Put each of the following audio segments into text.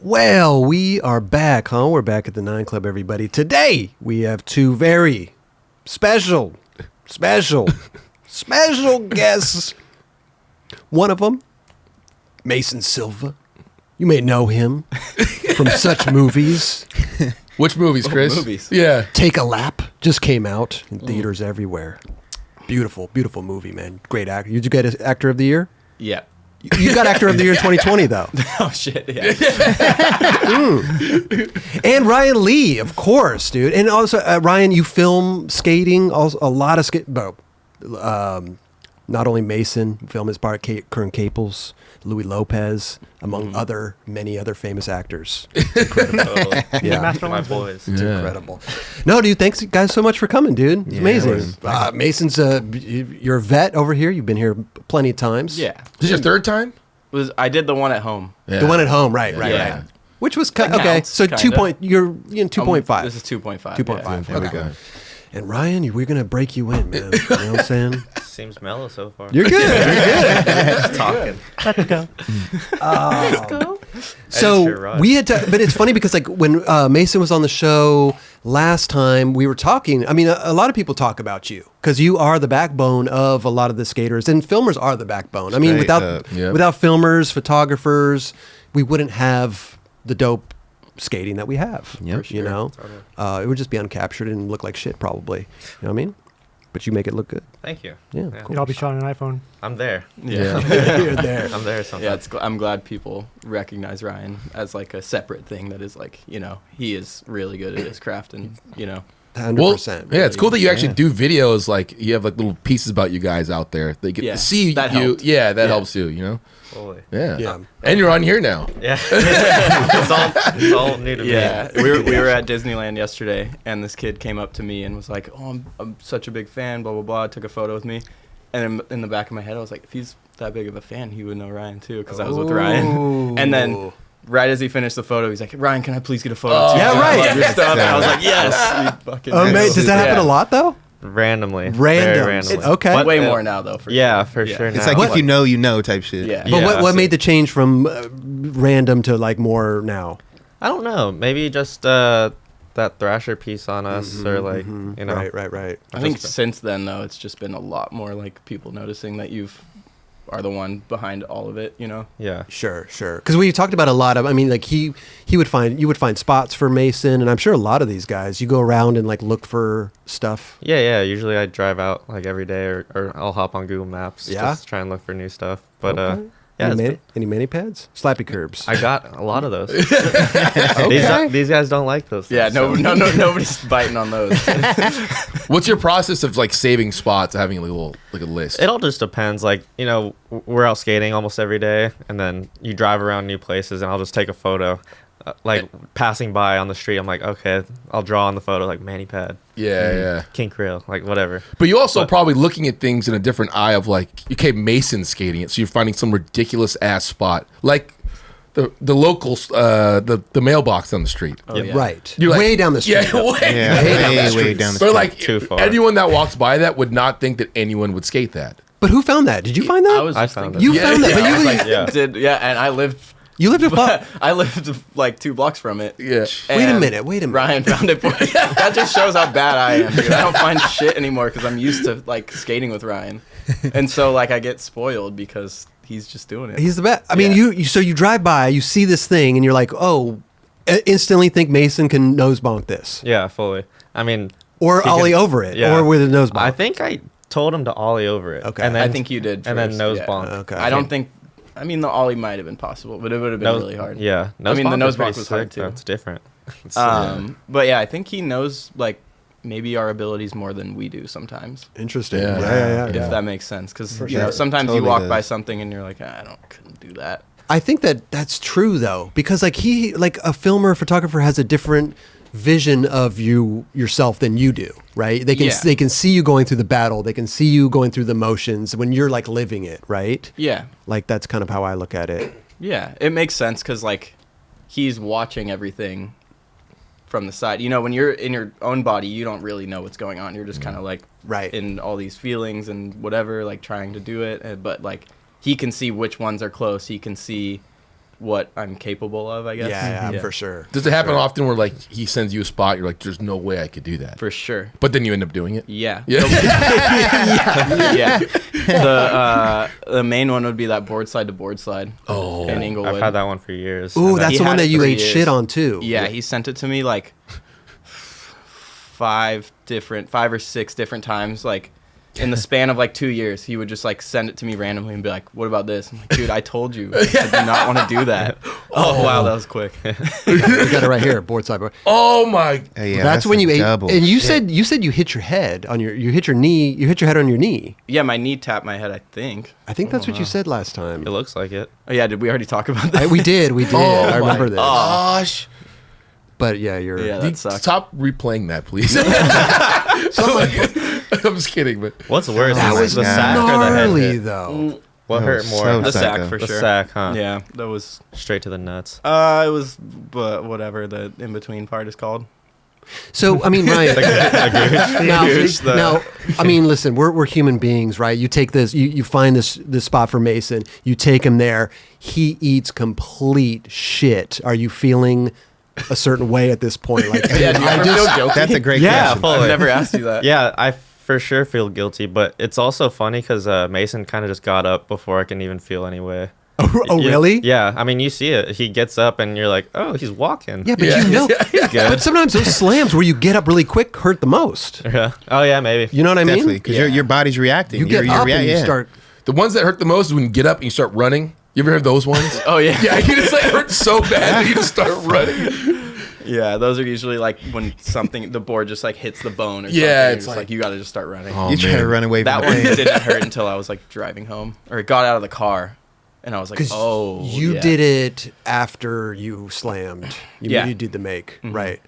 Well, we are back, huh? We're back at the 9 Club, everybody. Today, we have two very special guests. One of them, Mason Silva. You may know him from such movies. Which movies, Chris? Movies. Yeah. Take a Lap just came out in theaters everywhere. Beautiful, beautiful movie, man. Great actor. Did you get Actor of the Year? Yeah. You got Actor of the Year in 2020, though. Oh, shit, yeah. And Ryan Lee, of course, dude. And also, Ryan, you film skating, also a lot of skate. Not only Mason, film his part, Curren Caples, Louie Lopez, among many other famous actors. It's incredible. Yeah, My boys. it's incredible. No, dude, thanks guys so much for coming, dude. It's amazing. Mason's you're a vet over here. You've been here plenty of times. Yeah. This is your third time? I did the one at home. Yeah. The one at home, right. Which was okay. counts, So kinda. you're in 2.5. This is 2.5. 2.5. There we go. And Ryan, we're gonna break you in, man. You know what I'm saying? Seems mellow so far. You're good. You're good. Just talking. Let's go. Let's go. So we had to, but it's funny because like when Mason was on the show last time, we were talking. I mean, a lot of people talk about you because you are the backbone of a lot of the skaters, and filmers are the backbone. I mean, without filmers, photographers, we wouldn't have the dope skating that we have. Yeah, You know, it would just be uncaptured and look like shit, probably. You know what I mean? But you make it look good. Thank you. Yeah, cool. I'll be shot on an iPhone. I'm there. Yeah. You're there. I'm there sometimes. Yeah, I'm glad people recognize Ryan as like a separate thing that is like, he is really good at his craft and, 100%. Yeah, it's cool that you actually do videos. Like you have like little pieces about you guys out there. They get to see that you. helped. Yeah, that helps you. You know. Fully. Yeah. And you're on here now. Yeah. it's all new to me. Yeah, we were at Disneyland yesterday, and this kid came up to me and was like, "Oh, I'm such a big fan." Blah blah blah. Took a photo with me, and in the back of my head, I was like, "If he's that big of a fan, he would know Ryan too," because I was with Ryan. And then, right as he finished the photo, he's like, "Ryan, can I please get a photo too?" Yeah, right. I love your stuff. And I was like, "Yes." You fucking Does that happen a lot though? Randomly. Randomly. Very randomly. It's okay. Way more now though. For Yeah, sure. for sure. It's now. like if you know type shit. Yeah. But what made the change from random to like more now? I don't know. Maybe just that Thrasher piece on us, or like Right. I think since then though, it's just been a lot more like people noticing that are the one behind all of it, Yeah. Sure. Because we talked about a lot of. I mean, like you would find spots for Mason, and I'm sure a lot of these guys. You go around and like look for stuff. Yeah. Usually I drive out like every day, or I'll hop on Google Maps. Just try and look for new stuff. But any mani pads, slappy curbs. I got a lot of those. These guys don't like those. Yeah, things, no, nobody's biting on those. What's your process of like saving spots, having a list? It all just depends. Like, we're out skating almost every day, and then you drive around new places, and I'll just take a photo. Passing by on the street, I'm like, okay, I'll draw on the photo, like mani pad. Yeah. King Creel, like whatever. But you also probably looking at things in a different eye of like, okay, Mason's skating it, so you're finding some ridiculous ass spot. Like the locals, the mailbox on the street. Oh, yeah. Right. You're like, way down the street. Yeah, way down the street. But like, Too far. anyone that walks by that would not think that anyone would skate that. But who found that? Did you find that? I found it. You found that, but I was you like, and I lived. You lived I lived like 2 blocks from it. Yeah. Wait a And minute. Ryan found it. That just shows how bad I am, dude. I don't find shit anymore because I'm used to like skating with Ryan, and so like I get spoiled because he's just doing it. He's the best. I mean, you drive by, you see this thing, and you're like, oh, instantly think Mason can nose bonk this, Yeah, fully. I mean, or ollie over it, or with a nose bonk. I think I told him to ollie over it. Okay. And then, I think you did. and then first, nose yeah. bonk. Okay. I don't think. I mean, the ollie might have been possible, but it would have been really hard. Yeah. I mean, the nose bonk was sick, hard too. It's different. But yeah, I think he knows like maybe our abilities more than we do sometimes. Interesting. Yeah. If that makes sense, because sure. sometimes Totally you walk does. by something and you're like, couldn't do that. I think that's true though, because like a filmer, photographer has a different vision of yourself than you do, right? They can see you going through the battle, they can see you going through the motions when you're like living it, right? Yeah. Like that's kind of how I look at it. Yeah, it makes sense because like he's watching everything from the side. When you're in your own body, you don't really know what's going on. You're just kind of like in all these feelings and whatever, like trying to do it. But like he can see which ones are close. He can see what I'm capable of, I guess. Yeah, for sure. Does it happen often where like he sends you a spot, you're like, there's no way I could do that, For sure. but then you end up doing it? Yeah. Yeah. Yeah. The main one would be that board slide to board slide. Oh. In Inglewood. I've had that one for years. Ooh, And that's He the one had that it you for ate years. shit on too. Yeah, he sent it to me like 5 or 6 different times, like in the span of like 2 years. He would just like send it to me randomly and be like, "What about this?" I'm like, "Dude, I told you I do not want to do that." Oh wow, that was quick. We got it right here, board side board. Oh my. Yeah, that's when a you ate, double and you shit. said you hit your head on you hit your knee, you hit your head on your knee. Yeah, my knee tapped my head, I think. I think that's what you said last time. It looks like it. Oh yeah, did we already talk about that? We did. Oh I remember my this. gosh. But yeah, you're. Yeah, that sucks. Stop replaying that, please. I'm just kidding, but What's worse? That is was the sack or the head gnarly hit? though. What That hurt was more? so The sack psycho. for the sure. sack, huh? Yeah, that was Straight to the nuts. it was but whatever the in between part is called. So I mean, Ryan. now, Gooch, the- now, I mean, listen, we're human beings, right? You take this, you find this spot for Mason, you take him there, he eats complete shit. Are you feeling a certain way at this point? Like, Yeah, do you ever feel guilty? That's a great Yeah, question. fully. I've never asked you that. Yeah, I for sure feel guilty, but it's also funny because Mason kind of just got up before I can even feel any way. oh, Yeah, really? Yeah, I mean, you see it. He gets up and you're like, oh, he's walking. Yeah, but you know, Good. but sometimes those slams where you get up really quick hurt the most. Yeah. Oh, yeah, maybe. You know what I mean? Definitely, because your body's reacting. You get up and you yeah. start. the ones that hurt the most is when you get up and you start running. You ever heard those ones? Oh yeah. Yeah, you just like hurt so bad that you just start running. Yeah, those are usually like when the board just like hits the bone or something. Yeah, You're it's just like- you got to just start running. Oh, You try to man. run away That from one the pain. didn't hurt until I was like driving home or got out of the car, and I was like, Because "Oh, you yeah. did it after you slammed. Yeah. You did the make, right?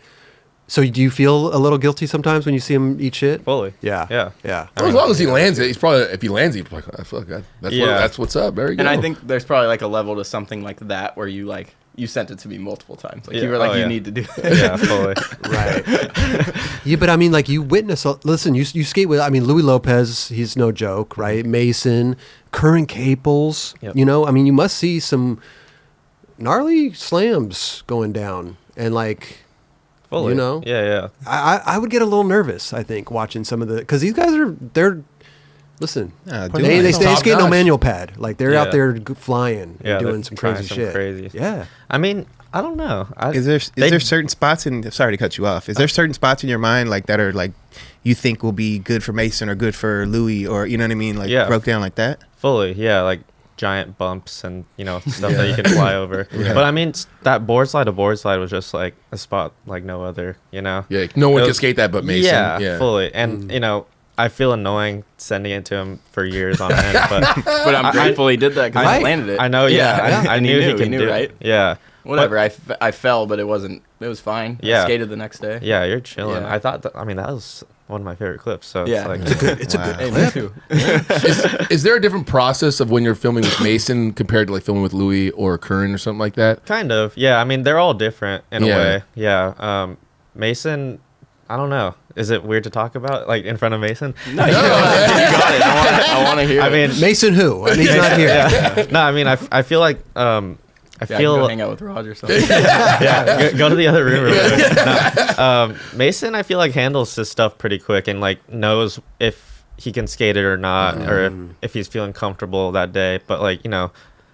So do you feel a little guilty sometimes when you see him eat shit? Fully. Yeah. Yeah. Yeah. Well, as long as he lands it, he's probably if he lands it, he's like, oh, fuck, Yeah. that's what's up. Very good. And I think there's probably like a level to something like that where you sent it to me multiple times. Like Yeah. you were like, Oh, you yeah. need to do it. Yeah, fully. Right. Yeah, but I mean, like you witness. Listen, you skate with. I mean, Louie Lopez. He's no joke, right? Mason, Curren Caples. Yep. You know, I mean, you must see some gnarly slams going down, and like, Fully. you know, Yeah, yeah. I would get a little nervous. I think watching some of the because these guys they're. Listen, dude, they it's skate no top-notch. manual pad. Like they're out Yeah. there flying Yeah, and doing they're some trying crazy some shit. crazy. Yeah. I mean, I don't know. Is there certain spots in? Sorry to cut you off. Is there certain spots in your mind like that are like you think will be good for Mason or good for Louie or you know what I mean? Like Yeah. broke down like that. Fully, yeah, like giant bumps and stuff that you can fly over. But I mean, that board slide to board slide was just like a spot like no other. yeah, no one It can was- skate that but Mason. Yeah, fully. And I feel annoying sending it to him for years on end, but But I'm grateful he did that because I Right. landed it. I know. Yeah, I And knew he knew, could do right? it. Yeah, Whatever. I fell, but it was fine. Yeah. I skated the next day. yeah, you're chilling. Yeah. I thought that was one of my favorite clips. So Yeah. it's like, It's a good Hey, clip. me too. Is there a different process of when you're filming with Mason compared to like filming with Louie or Curren or something like that? kind of. Yeah, I mean they're all different in Yeah. a way. Yeah. Mason, I don't know. Is it weird to talk about like in front of Mason? No, you got it. I want to hear. I it. mean, Mason who? I mean, he's not here. yeah. No, I mean I feel like I yeah, feel go hang out with Raj or something. yeah, go to the other room. Real quick. No. Mason, I feel like handles his stuff pretty quick and like knows if he can skate it or not, or if he's feeling comfortable that day. But like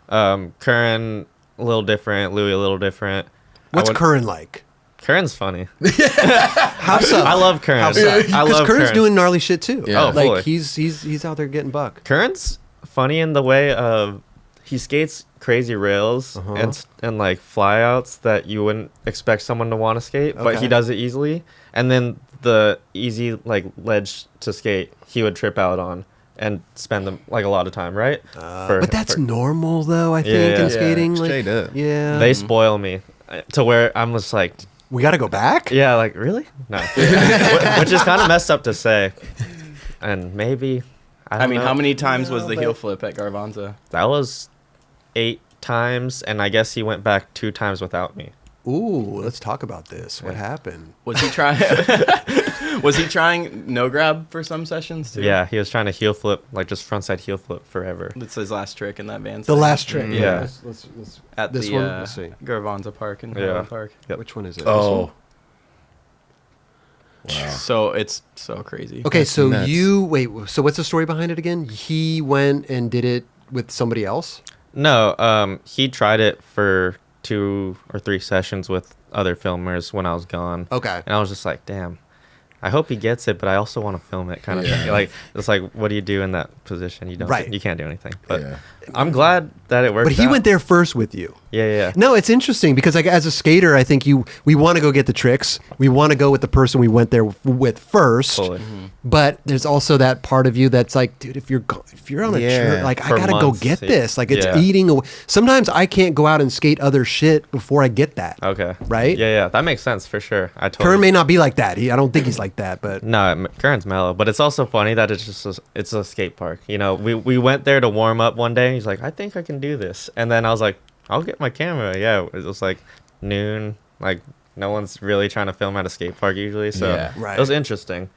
Curren a little different, Louie a little different. What's Curren like? Curren's funny. How so? I love Curren. How so? I Because love Curren's Curren. doing gnarly shit too. Yeah. Oh, fully. like he's out there getting buck. Curren's funny in the way of he skates crazy rails and like flyouts that you wouldn't expect someone to want to skate, but Okay. he does it easily. And then the easy like ledge to skate, he would trip out on and spend them like a lot of time, right? But that's normal though. I think Yeah. in skating, like, Straight up. yeah. they spoil me to where I'm just like, we got to go back. yeah, like really? No, which is kind of messed up to say. And maybe I mean, don't how know. many times was the but- heel flip at Garvanza? That was 8 times, and I guess he went back 2 times without me. Ooh, let's talk about this. What happened? Was he trying? Was he trying no grab for some sessions too? Yeah, he was trying to heel flip, like just frontside heel flip forever. That's his last trick in that van. The last trick. Yeah. Let's At this the one. Let's see. Gervanza Park in Yeah. Highland Park. Which one is it? Oh. So it's so crazy. Okay, That's so nuts. so what's the story behind it again? He went and did it with somebody else? No, he tried it for 2 or 3 sessions with other filmers when I was gone. Okay. And I was just like, damn, I hope he gets it, but I also want to film it kind of thing. Like, it's like, what do you do in that position? You don't, Right. you can't do anything. But Yeah. I'm glad that it worked But he out. went there first with you. Yeah. No, it's interesting because like as a skater, I think we want to go get the tricks. We want to go with the person we went there with first. Fully. But there's also that part of you that's like, dude, if you're on a Yeah. trip, like I For gotta months, go get yeah. this. Like it's Yeah. eating away. Sometimes I can't go out and skate other shit before I get that. Okay. Right? Yeah. That makes sense for sure. I totally. Curren may not be like that. I don't think he's like that, but No, Curren's mellow, but it's also funny that it's a skate park. You know, we went there to warm up one day, and he's like, I think I can do this, and then I was like, I'll get my camera. Yeah, it was like noon, like no one's really trying to film at a skate park usually, so Yeah. Right. it was interesting.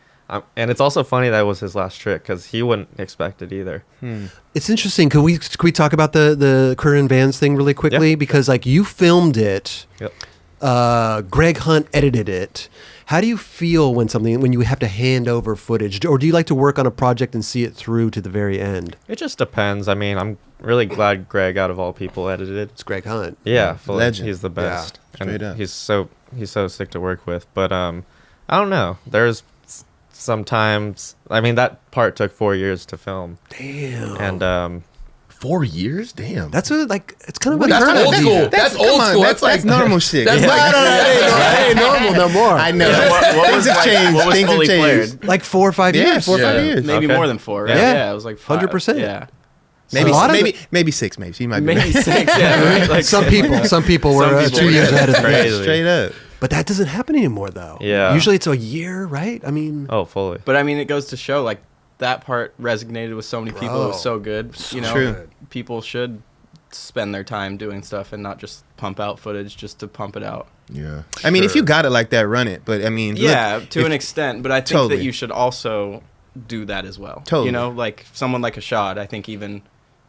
And it's also funny that was his last trick because he wouldn't expect it either. it's interesting. Could we talk about the Curren Vans thing really quickly? Yeah. Because like you filmed it. Yep. Greg Hunt edited it. How do you feel when you have to hand over footage, or do you like to work on a project and see it through to the very end? It just depends. I mean, I'm really glad Greg, out of all people, edited it. It's Greg Hunt. Yeah, fully. Legend. He's the best. straight and up. He's so sick to work with. But I don't know. There's sometimes. I mean, that part took 4 years to film, Damn. and 4 years? Damn. That's what, like, it's kind of what That's Curren old did. school. That's come old on, school. That's That's like normal shit. That's That ain't normal no more. I know. What Things was, have changed. What was Things have fully changed. flared? Like 4 or 5 Yeah, years. 4 or 5 Yeah. years. Maybe Okay. more than 4, right? Yeah. Yeah, it was like 5. 100%. Yeah. Maybe A lot of maybe 6. Maybe she might be Maybe right. 6, yeah. Right? Like, Some people were Some people 2 years were. ahead of the Crazy. game. Straight up. But that doesn't happen anymore, though. Yeah. Usually it's a year, right? I mean, oh, fully. But I mean, it goes to show, like, that part resonated with so many people. It Bro. was so good. You know, True. people should spend their time doing stuff and not just pump out footage just to pump it out. Yeah. I mean, if Sure. you got it like that, run it. But I mean, Yeah, look, to if- an extent, but I think Totally. that you should also do that as well. Totally. You know, like someone like Ashad, I think even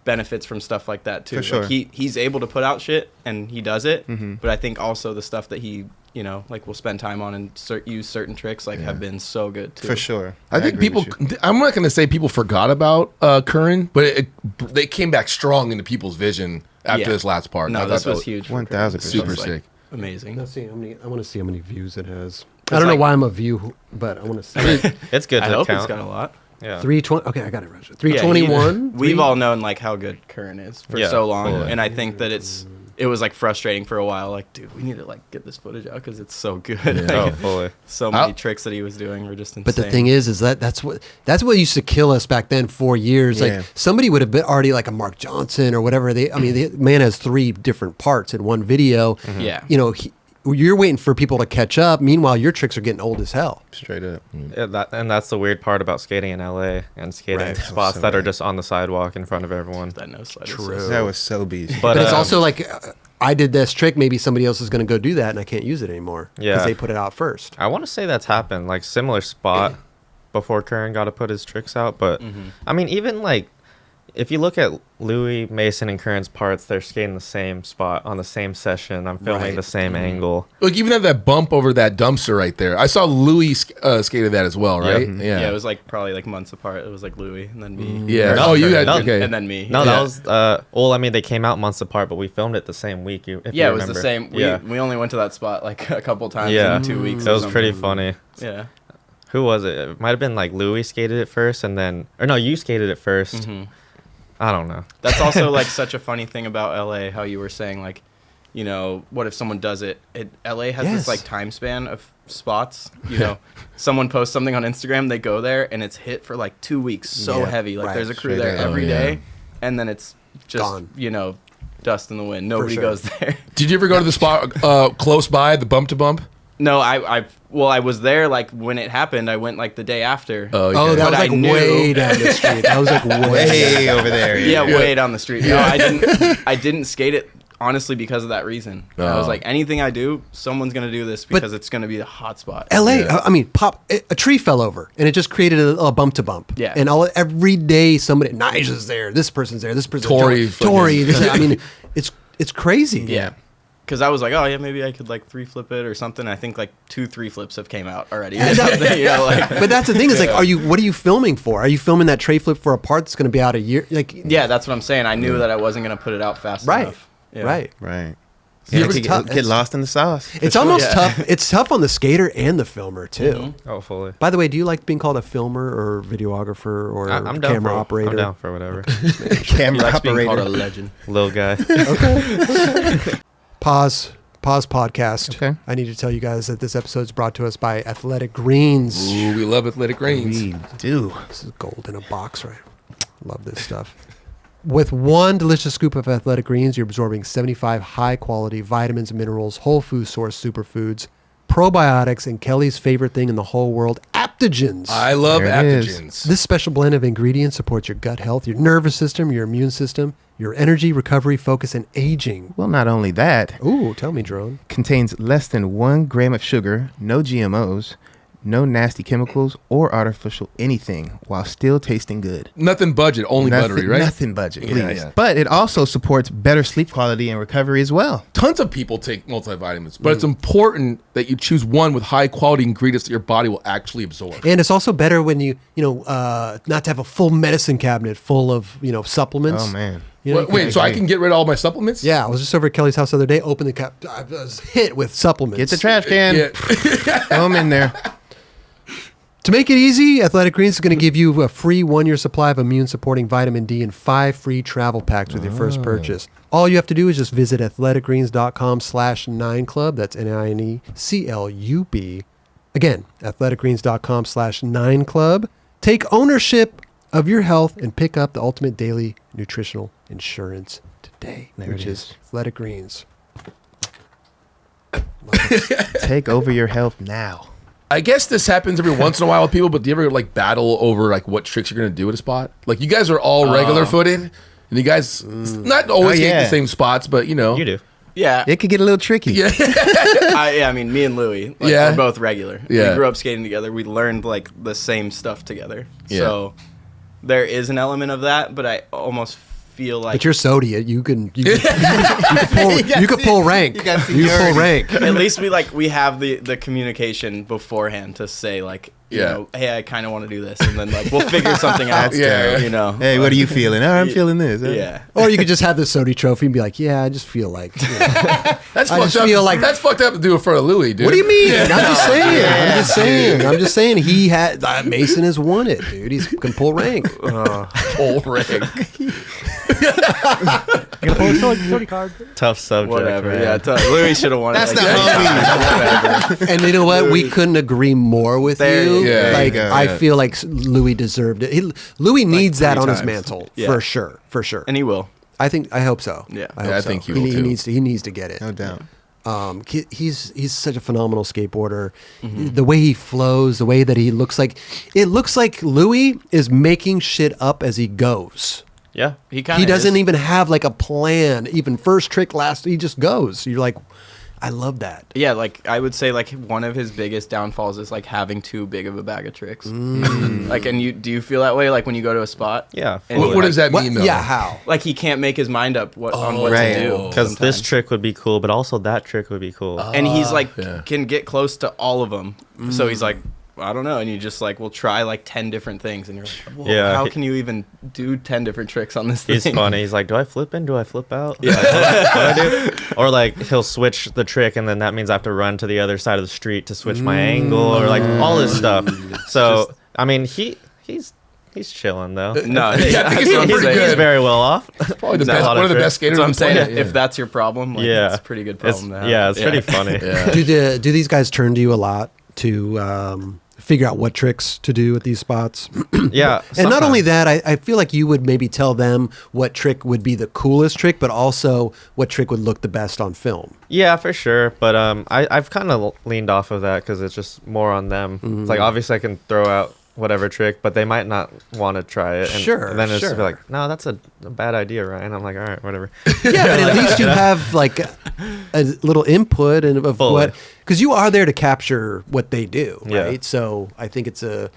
benefits from stuff like that too. For sure. Like he's able to put out shit and he does it, Mhm. but I think also the stuff that he, you know, like will spend time on and use certain tricks like have been so good too. for sure. I think agree people. with you. I'm not going to say people forgot about Curren, but they came back strong into people's vision after Yeah. this last part. I No, thought this that was huge. for 1000%. Curren. Super It was, like, sick. Amazing. let's see how many. I want to see how many views it has. I don't know like- why I'm a view, but I want to see. It's good I to hope count. it's got a lot. Yeah. 320. Okay, I got it, Roger. Yeah, 321. We've all known like how good Curren is for Yeah, so long, fully. and I think that it was like frustrating for a while. Like, dude, we need to like get this footage out because it's so good. Oh, Like, fully. so many I'll- tricks that he was doing were just insane. But the thing is that's what used to kill us back then. 4 years, Yeah. like somebody would have been already like a Mark Johnson or whatever. I mean, the man has 3 different parts in one video. Yeah. You know, you're waiting for people to catch up. Meanwhile, your tricks are getting old as hell. Straight up. Yeah, that's the weird part about skating in LA and skating Right. spots So that are right. just on the sidewalk in front of everyone. that no slide. is True. so That was so beast. But, But it's um, also like I did this trick. Maybe somebody else is going to go do that, and I can't use it anymore because Yeah. they put it out first. I want to say that's happened, like similar spot before Curren got to put his tricks out. But I mean, even like if you look at Louie, Mason, and Curren's parts, they're skating the same spot on the same session. I'm filming Right. the same angle. Look, even at that bump over that dumpster right there, I saw Louie skated that as well, right? Yep. Yeah, it was like probably like months apart. It was like Louie and then me. Yeah. No, Oh, you had no, okay. And then me. No, yeah. that was well. I mean, they came out months apart, but we filmed it the same week. If Yeah, you it was the remember. same. Yeah, We only went to that spot like a couple times yeah. in 2 weeks. It or was pretty something. funny. Yeah. Who was it? It might have been like Louie skated it first, and then or no, you skated it 1st. Mhm. I don't know. That's also like such a funny thing about LA, how you were saying like, you know, what if someone does it? LA has Yes. this like time span of spots. You know, someone posts something on Instagram, they go there and it's hit for like 2 weeks, so Yeah, heavy. Like right. there's a crew Straight there up. every Oh, yeah. day, and then it's just Gone. you know, dust in the wind. Nobody sure. goes there. Did you ever go to the spot close by, the bump to bump? No, I was there like when it happened. I went like the day after. Oh, okay. that But was I like knew- way down the street. That was like way. Way over there. yeah, way down the street. No, I didn't skate it honestly because of that reason. I was like, anything I do, someone's gonna do this because it's gonna be a hot spot. LA, I mean, a tree fell over and it just created a bump to bump. Yeah. And every day somebody, Nyjah's there, this person's there, this person's Tory. I mean, it's crazy. Yeah. Because I was like, oh yeah, maybe I could like 3-flip it or something. I think like 2 3-flips have came out already. Or something, you know, like. But that's the thing is like, what are you filming for? Are you filming that tray flip for a part that's going to be out a year? Like, Yeah, that's what I'm saying. I knew that I wasn't gonna put it out fast enough. Yeah. Right. Yeah, It's to tough. get lost in the sauce. It's almost tough. It's tough on the skater and the filmer too. Oh, fully. By the way, do you like being called a filmer or videographer or I'm down camera operator? I'm down for whatever. Camera That's being called a operator. legend. Little guy. Pause podcast. Okay. I need to tell you guys that this episode is brought to us by Athletic Greens. Ooh, we love Athletic Greens. We do. This is gold in a box, right? Love this stuff. With one delicious scoop of Athletic Greens, you're absorbing 75 high-quality vitamins, minerals, whole food source superfoods, probiotics, and Kelly's favorite thing in the whole world, adaptogens. I love There it is. adaptogens. This special blend of ingredients supports your gut health, your nervous system, your immune system, your energy, recovery, focus, and aging. Well, not only that, Ooh, tell me, Drone. contains less than 1 gram of sugar, no GMOs, no nasty chemicals or artificial anything, while still tasting good. Nothing budget, only buttery, right? Nothing budget, Yeah, please. yeah. But it also supports better sleep quality and recovery as well. Tons of people take multivitamins, but it's important that you choose one with high quality ingredients that your body will actually absorb. And it's also better when you not to have a full medicine cabinet full of, supplements. Oh, man. You know, Wait, so I can get rid of all my supplements? Yeah, I was just over at Kelly's house the other day, opened the cup, I was hit with supplements. Get the trash can. Yeah. Throw them in there. To make it easy, Athletic Greens is going to give you a free 1-year supply of immune-supporting vitamin D and 5 free travel packs with your first purchase. All you have to do is just visit athleticgreens.com/9club. That's NINECLUB. Again, athleticgreens.com/9club. Take ownership of your health and pick up the ultimate daily nutritional insurance today, which is Athletic Greens. Take over your health now. I guess this happens every once in a while with people, but do you ever battle over what tricks you're going to do at a spot? Like you guys are all regular footed, and you guys not always hit the same spots, but You do. Yeah. It could get a little tricky. Yeah. I mean, me and Louie, we're both regular. Yeah. We grew up skating together. We learned the same stuff together. Yeah. So there is an element of that, but I almost feel like But you're SOTY. You can pull rank. You can pull rank. at least we have the communication beforehand to say hey, I kind of want to do this, and then we'll figure something out. That's Yeah. Hey, what are you feeling? Oh, I'm feeling this. Yeah. Or you could just have the SOTY trophy and be like, yeah, I just feel like. That's I fucked just up. feel like- That's fucked up to do in front of Louie, dude. What do you mean? I'm just saying. I'm just saying. He had Mason has won it, dude. He can pull rank. Pull rank. Tough subject. Whatever. Man. Yeah. Louie should have won That's it. the homie. And you know what? We couldn't agree more with There you. you go. There Like you go, I yeah. feel like Louie deserved it. Louie needs that 3 on his times. mantle Yeah. for sure. And he will. I hope so. Yeah. I Yeah, I hope so. think he will, too. He needs to get it. No doubt. He's such a phenomenal skateboarder. The way he flows, the way that he looks like, it looks like Louie is making shit up as he goes. Yeah. He kind He of doesn't even have a plan. Even first trick, last, he just goes. You're like, I love that. Yeah, I would say one of his biggest downfalls is having too big of a bag of tricks. Mm. And do you feel that way when you go to a spot? Yeah. And What does that What? mean, though? Yeah, how? He can't make his mind up on what right. to do. Because this sometimes. trick would be cool, but also that trick would be cool. And he's yeah. can get close to all of them. So he's I don't know, and you just will try 10 different things, and you're like, whoa, Yeah, how can you even do 10 different tricks on this thing? He's funny. He's like, do I flip in? Do I flip out? Yeah. What do I do? Or he'll switch the trick, and then that means I have to run to the other side of the street to switch my angle, or all this stuff. So I mean, he's chilling though. No, Yeah, I think he's doing pretty He's good. very well off. Probably the Not a best, lot one of the tricks. best skaters. So I'm on the saying, planet. if that's your problem, Yeah. it's a pretty good It's, problem to have. yeah, it's pretty funny. Yeah. Do these guys turn to you a lot to figure out what tricks to do at these spots? Yeah. And not only sometimes. that, I feel like you would maybe tell them what trick would be the coolest trick, but also what trick would look the best on film. Yeah, for sure. But I've kind of leaned off of that because it's just more on them. It's obviously I can throw out whatever trick, but they might not want to try it. And, Sure, And then it's sure. like, no, that's a bad idea, Ryan. I'm like, all right, whatever. Yeah, but at least you have like a little input and of Fully. what, because you are there to capture what they do, Yeah. right? So I think it's a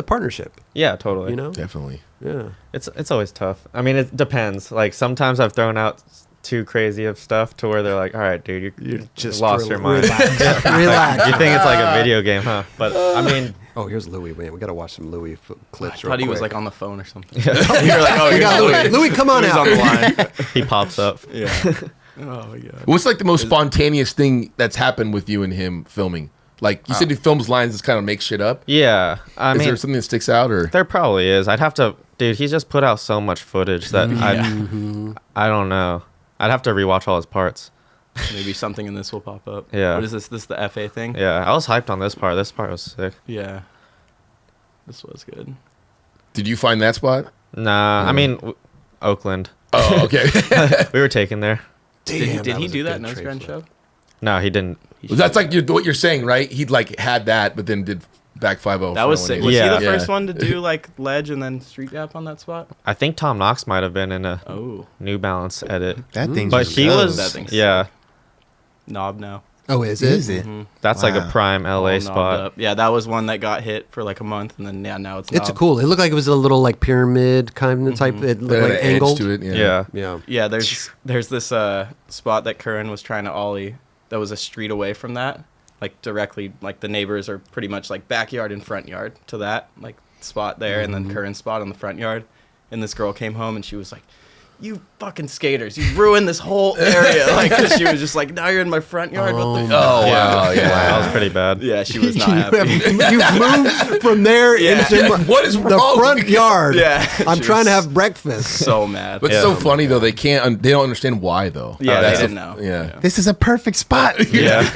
partnership, Yeah, totally. you know? Definitely. Yeah. It's always tough. I mean, it depends. Like sometimes I've thrown out too crazy of stuff to where they're like, all right, dude, you just lost your mind. Relax. Like, Relax. you think it's like a video game, huh? But I mean, Oh, here's Louie. Man, we got to watch some Louie clips. I thought he was quick. like on the phone or something. We were like, oh, We here's got Louie. Louie, come on He's out. on the line. he pops up. Yeah. Oh my god. What's like the most spontaneous thing that's happened with you and him filming? Like you said, he films lines and kind of makes shit up. Yeah, I Is mean, there something that sticks out, or there probably is. I'd have to, dude. He's just put out so much footage that Mm-hmm. I don't know. I'd have to rewatch all his parts. Maybe something in this will pop up. Yeah. What is this? This the FA thing? Yeah, I was hyped on this part. This part was sick. Yeah. This was good. did you find that spot? Nah, I mean, Oakland. Oh, okay. We were taken there. Damn, Did he was a do that good nose tray grind flip. show? No, he didn't. That's like what you're saying, right? He'd like had that, but then did back 5-0. That was sick. Was Yeah. he the Yeah. first one to do like ledge and then street gap on that spot? I think Tom Knox might have been in a Oh, New Balance edit. That thing. But he was, That thing's yeah, knob now. Oh, is it? Is it? Mhm. that's like a Wow. prime All LA knobbed spot. up. Yeah, that was one that got hit for like a month, and then now it's It's knobbed. cool. It looked like it was a little like pyramid kind of type. It looked like An edge angled. to it. Yeah. Yeah. Yeah, there's this spot that Curren was trying to ollie that was a street away from that, like directly, like the neighbors are pretty much like backyard and front yard to that like spot there, and then Curren's spot on the front yard. And this girl came home and she was like, "You fucking skaters, you ruined this whole area!" Like 'cause she was just like, "Now you're in my front yard." What the? Oh wow, yeah. That was pretty bad. Yeah, she was not happy. You've moved from there Yeah. into What is the wrong? front yard. Yeah, I'm she trying to was have breakfast. so mad. But it's so funny though. They can't. They don't understand why though. Yeah, That's they the- didn't know. Yeah. This is a perfect spot. Yeah.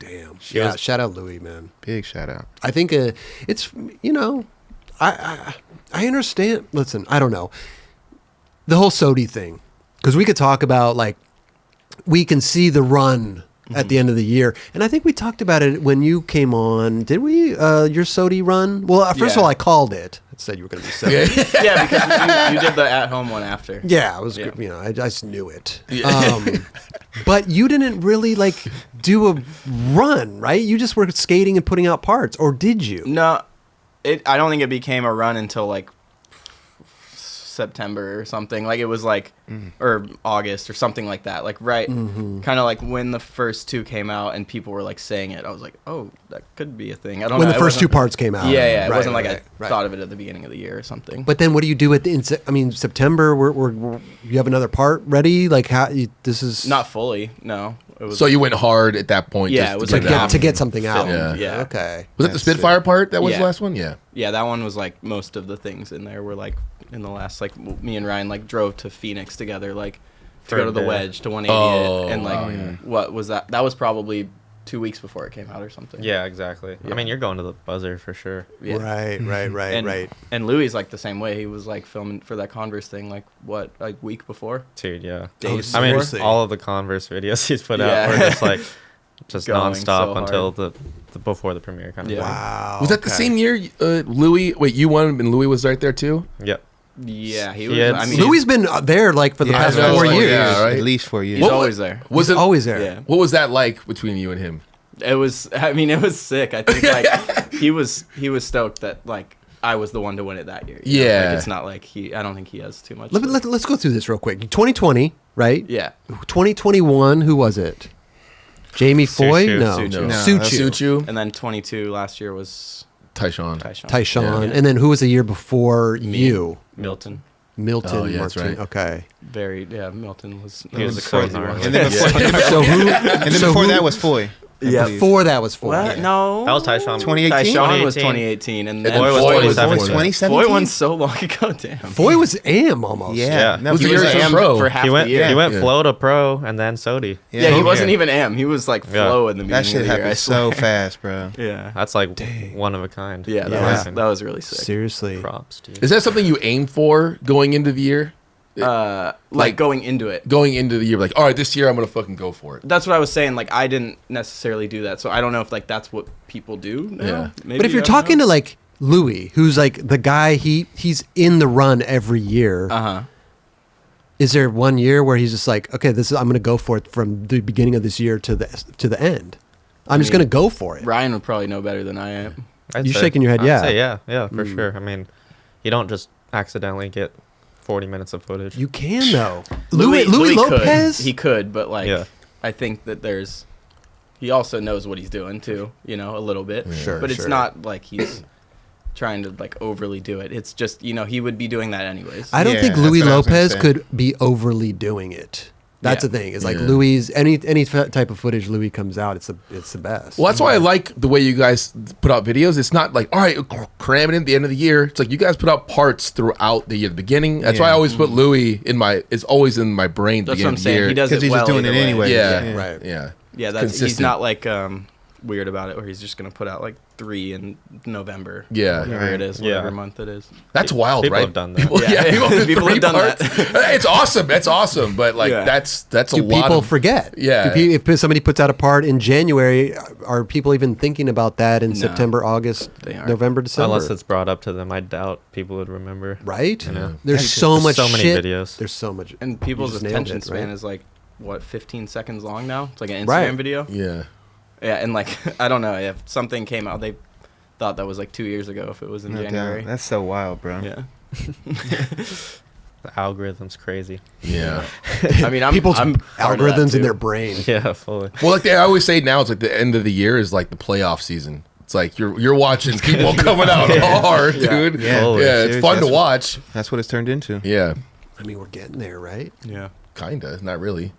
Damn. Yeah. Shout out Louie, man. Big shout out. I think it's I understand. Listen, I don't know the whole SOTY thing, because we could talk about like we can see the run at the end of the year, and I think we talked about it when you came on. Did we? Your SOTY run? Well, first of Yeah. all, I called it. I said you were going to be SOTY. Yeah, because you did the at-home one after. Yeah, I was. Yeah. You know, I just knew it. But you didn't really like do a run, right? You just were skating and putting out parts, or did you? No, I don't think it became a run until like September or something. Like it was like or August or something like that. Like kind of like when the first two came out and people were like saying it. I was like, oh, that could be a thing. I don't know. When the It first two wasn't- parts came out. Yeah, it Right, wasn't like right, I right. thought of it at the beginning of the year or something. But then, what do you do September? We're you have another part ready? Like how? This is Not fully. No, it was. So you went hard at that point. Yeah, just it was to like get it out. to get something out. Filmed, Yeah. yeah. Okay. Was that the That's Spitfire part? That was Yeah. the last one. Yeah. Yeah, that one was like most of the things in there were like in the last like me and Ryan like drove to Phoenix together like to For go a to the day. wedge to 180 Oh, and like wow, yeah. what was that? That was probably 2 weeks before it came out or something. Yeah, exactly. Yeah. I mean, you're going to the buzzer for sure. Yeah. Right. And, Right. And Louie's like the same way. He was like filming for that Converse thing like week before. Dude, yeah. Days I mean, Seriously. all of the Converse videos he's put Yeah. out were just like, just Going nonstop so until hard. the before the premiere kind of Yeah. Wow. Was that the okay. same year? Louie. Wait, you won and Louie was right there too. thing. Yep. Yeah, he He was. had- I mean, Louie's been there like for the Yeah, past I know, 4 like, years. yeah, right? At least 4 years. he's What always there. Was He's it always there? Yeah. What was that like between you and him? It was. I mean, it was sick. I think like he was stoked that like I was the one to win it that year. you know? Yeah. Like, it's not like I don't think he has too much. Let's go through this real quick. 2020, right? Yeah. 2021. Who was it? Jamie Foy? Suchu. No. Suchu. No, Suchu. Suchu, And then 22 last year was Tyshawn. Tyshawn. Tyshawn. Yeah. And then who was the year before you? Milton. Milton. Oh, yeah, that's Martin. right. Okay. Milton was. He was a the crazy co-star. one. And then before, So who? and then so before who- that was Foy. I Yeah. believe. Before that was Foy. What? No. That was Tyshawn. 2018? Tyshawn was 2018. 2018, and And then then Foy was Foy 2017. 2017? Foy won so long ago. Damn. Foy was AM almost. Yeah. Yeah. No, Was he the was year AM. pro? for half He went. the year. He went Yeah. flow to pro and then SOTY. Yeah, he Yeah. wasn't even M. He was like Yeah. flow in the beginning That shit of the year. I happened so swear. fast, bro. Yeah. That's like one of a kind. Yeah, that Yeah. was that was really sick. Seriously. Props, dude. Is that something you aim for going into the year? Like going into it. Going into the year, like, all right, this year I'm gonna fucking go for it. That's what I was saying. Like I didn't necessarily do that, so I don't know if like that's what people do. Now. Yeah. Maybe, But if you're I don't talking know. to like Louie, who's like the guy, he's in the run every year. Is there one year where he's just like, okay, I'm going to go for it from the beginning of this year to the end? I'm just going to go for it. Ryan would probably know better than I am. You shaking your head? I'd say yeah, for sure. I mean, you don't just accidentally get 40 minutes of footage. You can though. Louie Lopez, he could, but like, I think that he also knows what he's doing too. You know, a little bit. Sure, but it's not like he's trying to like overly do it. It's just, you know, he would be doing that anyways. I don't think Louie Lopez could be overly doing it. That's the thing. It's like Louie's any type of footage Louie comes out, it's the best. Well, that's why I like the way you guys put out videos. It's not like, all right, cram it in at the end of the year. It's like you guys put out parts throughout the year, the beginning. That's why I always put Louie it's always in my brain. That's what I'm saying. He does it he's well just doing it anyway. Yeah. Right. Yeah. Yeah, he's not like weird about it, where he's just gonna put out like 3 in November. Yeah. Whatever it is, whatever month it is. That's wild, people right? Have done that. People have done that. It's awesome. That's awesome. But like that's a Do lot. People forget? Yeah. If somebody puts out a part in January, are people even thinking about that in September, August, November, December? Unless it's brought up to them, I doubt people would remember. Right? Yeah. There's so much so many shit. videos. There's so much. And people's You just attention nailed it, span right? is like, what, 15 seconds long now? It's like an Instagram video. Yeah. Yeah, and like, I don't know, if something came out, they thought that was like 2 years ago if it was in January. That's so wild, bro. Yeah. The algorithm's crazy. Yeah. I mean, People's I'm part of that, algorithms in too. their brain. Yeah, fully. Well, like I always say now, it's like the end of the year is like the playoff season. It's like you're watching people coming out hard, dude. Yeah. It's fun to watch. That's what it's turned into. Yeah. I mean, we're getting there, right? Yeah. Kinda. Not really.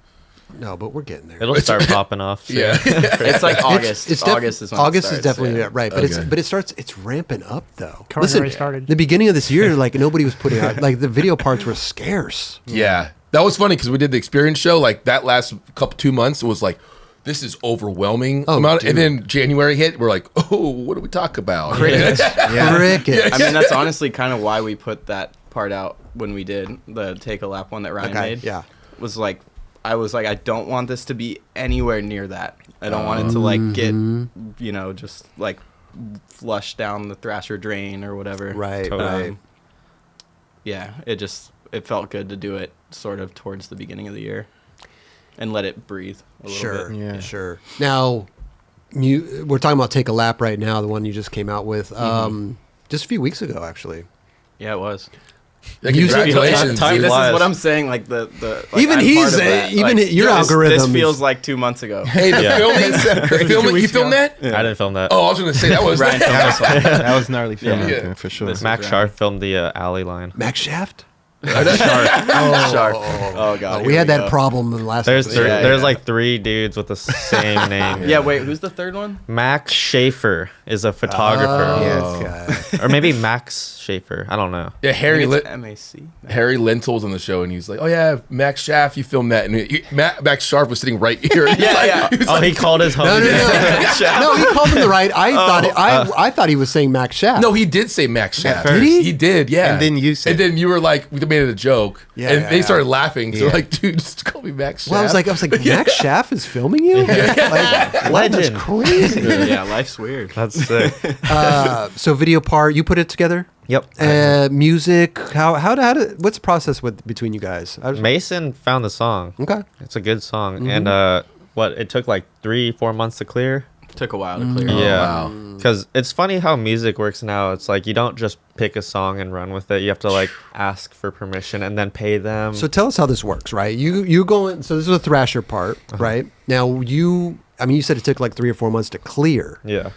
No, but we're getting there. It'll start popping off. Soon. Yeah. It's like August. August is when it starts, definitely right, but Okay. it's ramping up though. Curren already started. The beginning of this year, like nobody was putting out, like the video parts were scarce. Yeah. That was funny because we did the experience show. Like that last 2 months, it was like, this is overwhelming amount. And then January hit, we're like, oh, what do we talk about? Crickets. Crickets. I mean, that's honestly kind of why we put that part out when we did the Take a Lap one that Ryan made. Yeah. Was like, I was like, I don't want this to be anywhere near that. I don't want it to like get, you know, just like flush down the Thrasher drain or whatever. Right. Totally. Right. Yeah, it felt good to do it sort of towards the beginning of the year and let it breathe a little Sure. bit. Yeah. Sure. Now, we're talking about Take a Lap right now, the one you just came out with, just a few weeks ago, actually. Yeah, it was. Like, Music- congratulations. Time See, this flies. is what I'm saying. Like the like, Even I'm he's part of that. even Like, your this algorithm feels is- like 2 months ago. Hey, the filming? You filmed that? I didn't film that. Oh, I was going to say that was Ryan filmed this one. That was gnarly filming, Yeah. for sure. This- Max Sharp filmed the alley line. Max Shaft? Sharp. Oh god. We had that problem in the last There's episode. there's like 3 dudes with the same name. Yeah, wait, who's the third one? Max Schaefer is a photographer. Yes, Or maybe Max Schaefer. I don't know. Yeah, Harry MAC. Harry Lentil's on the show, and he's like, "Oh yeah, Max Schaff, you filmed that." And Max Sharp was sitting right here. And he's like, he was Oh, like- he called his homie. No, he called him the right. I thought he was saying Max Shaft. No, he did say Max Schaff. first. Did he? He did, yeah. And then you said- And then you were like, we made it a joke. Yeah, and yeah, they yeah. started laughing. So Yeah. like, dude, just call me Max Schaff. Well, I was like, Max Shaft is filming you? Like, wow, that's Legend. crazy. Yeah, life's weird. That's sick. So video part, you put it together? Yep. Music, what's the process between you guys? Mason found the song. Okay. It's a good song. And it took like 3-4 months to clear. Took a while to clear. Yeah. wow. Because it's funny how music works now. It's like you don't just pick a song and run with it. You have to like ask for permission and then pay them. So tell us how this works, right? You go in, so this is a Thrasher part, right? Now you said it took like 3 or 4 months to clear. Yeah.